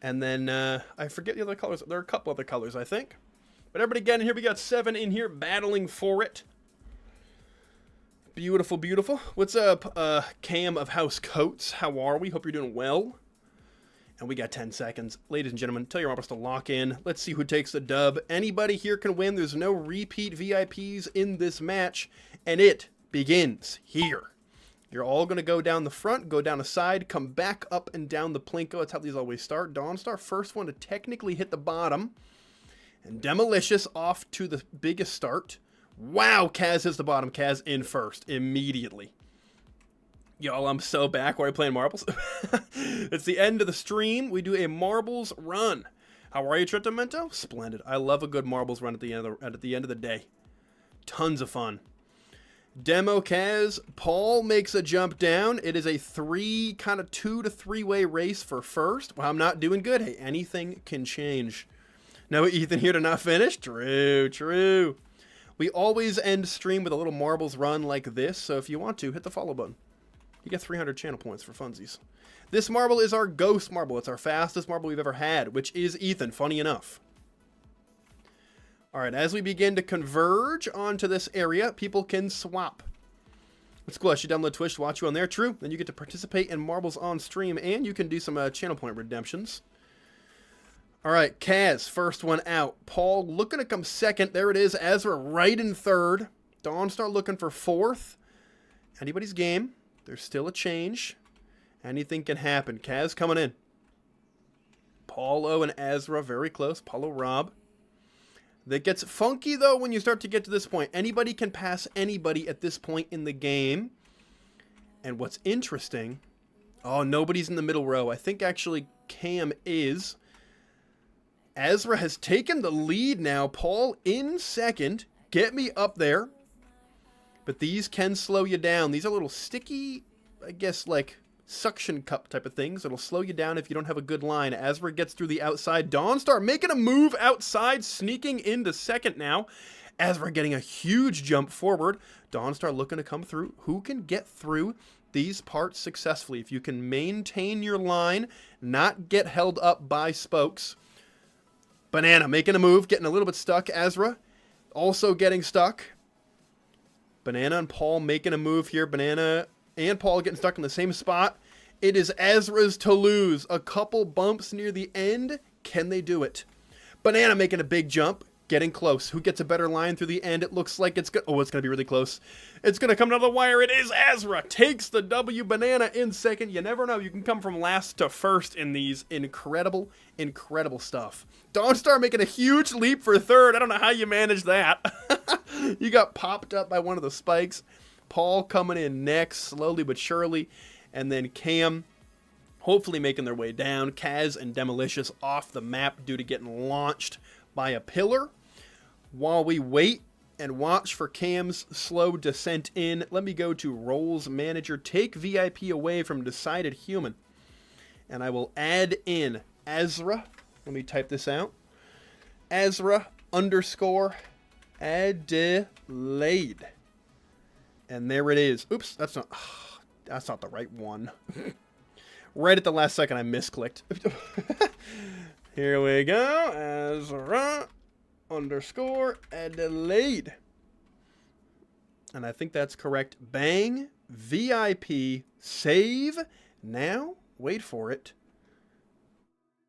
and then I forget the other colors. There are a couple other colors, I think. But everybody get in here. We got 7 in here battling for it. Beautiful, beautiful. What's up, Cam of House Coats? How are we? Hope you're doing well. And we got 10 seconds. Ladies and gentlemen, tell your marbles to lock in. Let's see who takes the dub. Anybody here can win. There's no repeat VIPs in this match. And it begins here. You're all going to go down the front, go down the side, come back up and down the plinko. That's how these always start. Dawnstar, first one to technically hit the bottom. And Demolicious off to the biggest start. Wow, Kaz hits the bottom. Kaz in first immediately. Y'all, I'm so back. Why are we playing marbles? It's the end of the stream. We do a marbles run. How are you, Tritamento? Splendid. I love a good marbles run at the end of the day. Tons of fun. Demo Kaz. Paul makes a jump down. It is a 2 to 3 way race for first. Well, I'm not doing good. Hey, anything can change. No Ethan here to not finish? True, true. We always end stream with a little marbles run like this, so if you want to, hit the follow button. You get 300 channel points for funsies. This marble is our ghost marble. It's our fastest marble we've ever had, which is Ethan, funny enough. All right, as we begin to converge onto this area, people can swap. It's cool. I should download Twitch to watch you on there. True. Then you get to participate in marbles on stream, and you can do some channel point redemptions. All right, Kaz, first one out. Paul looking to come second. There it is. Ezra right in third. Dawnstar looking for fourth. Anybody's game. There's still a change. Anything can happen. Kaz coming in. Paulo and Ezra very close. Paulo Rob. That gets funky, though, when you start to get to this point. Anybody can pass anybody at this point in the game. And what's interesting... Oh, nobody's in the middle row. I think, actually, Cam is... Ezra has taken the lead now. Paul in second. Get me up there. But these can slow you down. These are little sticky, I guess, like suction cup type of things. It'll slow you down if you don't have a good line. Ezra gets through the outside. Dawnstar making a move outside, sneaking into second now. Ezra getting a huge jump forward. Dawnstar looking to come through. Who can get through these parts successfully? If you can maintain your line, not get held up by spokes. Banana making a move, getting a little bit stuck. Ezra also getting stuck. Banana and Paul making a move here. Banana and Paul getting stuck in the same spot. It is Ezra's to lose. A couple bumps near the end. Can they do it? Banana making a big jump. Getting close. Who gets a better line through the end? It looks like it's going to... Oh, it's going to be really close. It's going to come down the wire. It is Ezra. Takes the W. Banana in second. You never know. You can come from last to first in these incredible, incredible stuff. Dawnstar making a huge leap for third. I don't know how you managed that. You got popped up by one of the spikes. Paul coming in next, slowly but surely. And then Cam hopefully making their way down. Kaz and Demolicious off the map due to getting launched by a pillar. While we wait and watch for Cam's slow descent in, let me go to Roles Manager. Take VIP away from Decided Human. And I will add in Ezra. Let me type this out. Ezra _ Adelaide. And there it is. Oops, that's not the right one. Right at the last second I misclicked. Here we go. Ezra _ Adelaide. And I think that's correct. Bang. VIP. Save. Now, wait for it.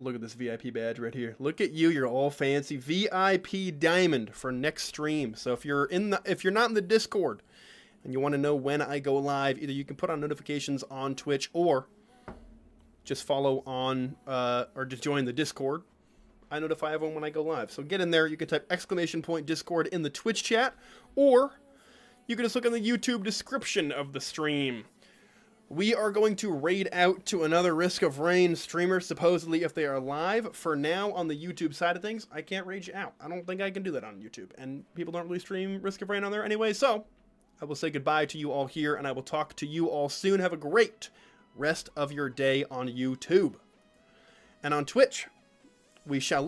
Look at this VIP badge right here. Look at you. You're all fancy. VIP Diamond for next stream. So if you're not in the Discord and you want to know when I go live, either you can put on notifications on Twitch or just follow on or just join the Discord. I notify everyone when I go live. So get in there. You can type !Discord in the Twitch chat, or you can just look in the YouTube description of the stream. We are going to raid out to another Risk of Rain streamer, supposedly if they are live. For now, on the YouTube side of things, I can't raid you out. I don't think I can do that on YouTube, and people don't really stream Risk of Rain on there anyway, so I will say goodbye to you all here, and I will talk to you all soon. Have a great rest of your day on YouTube. And on Twitch, we shall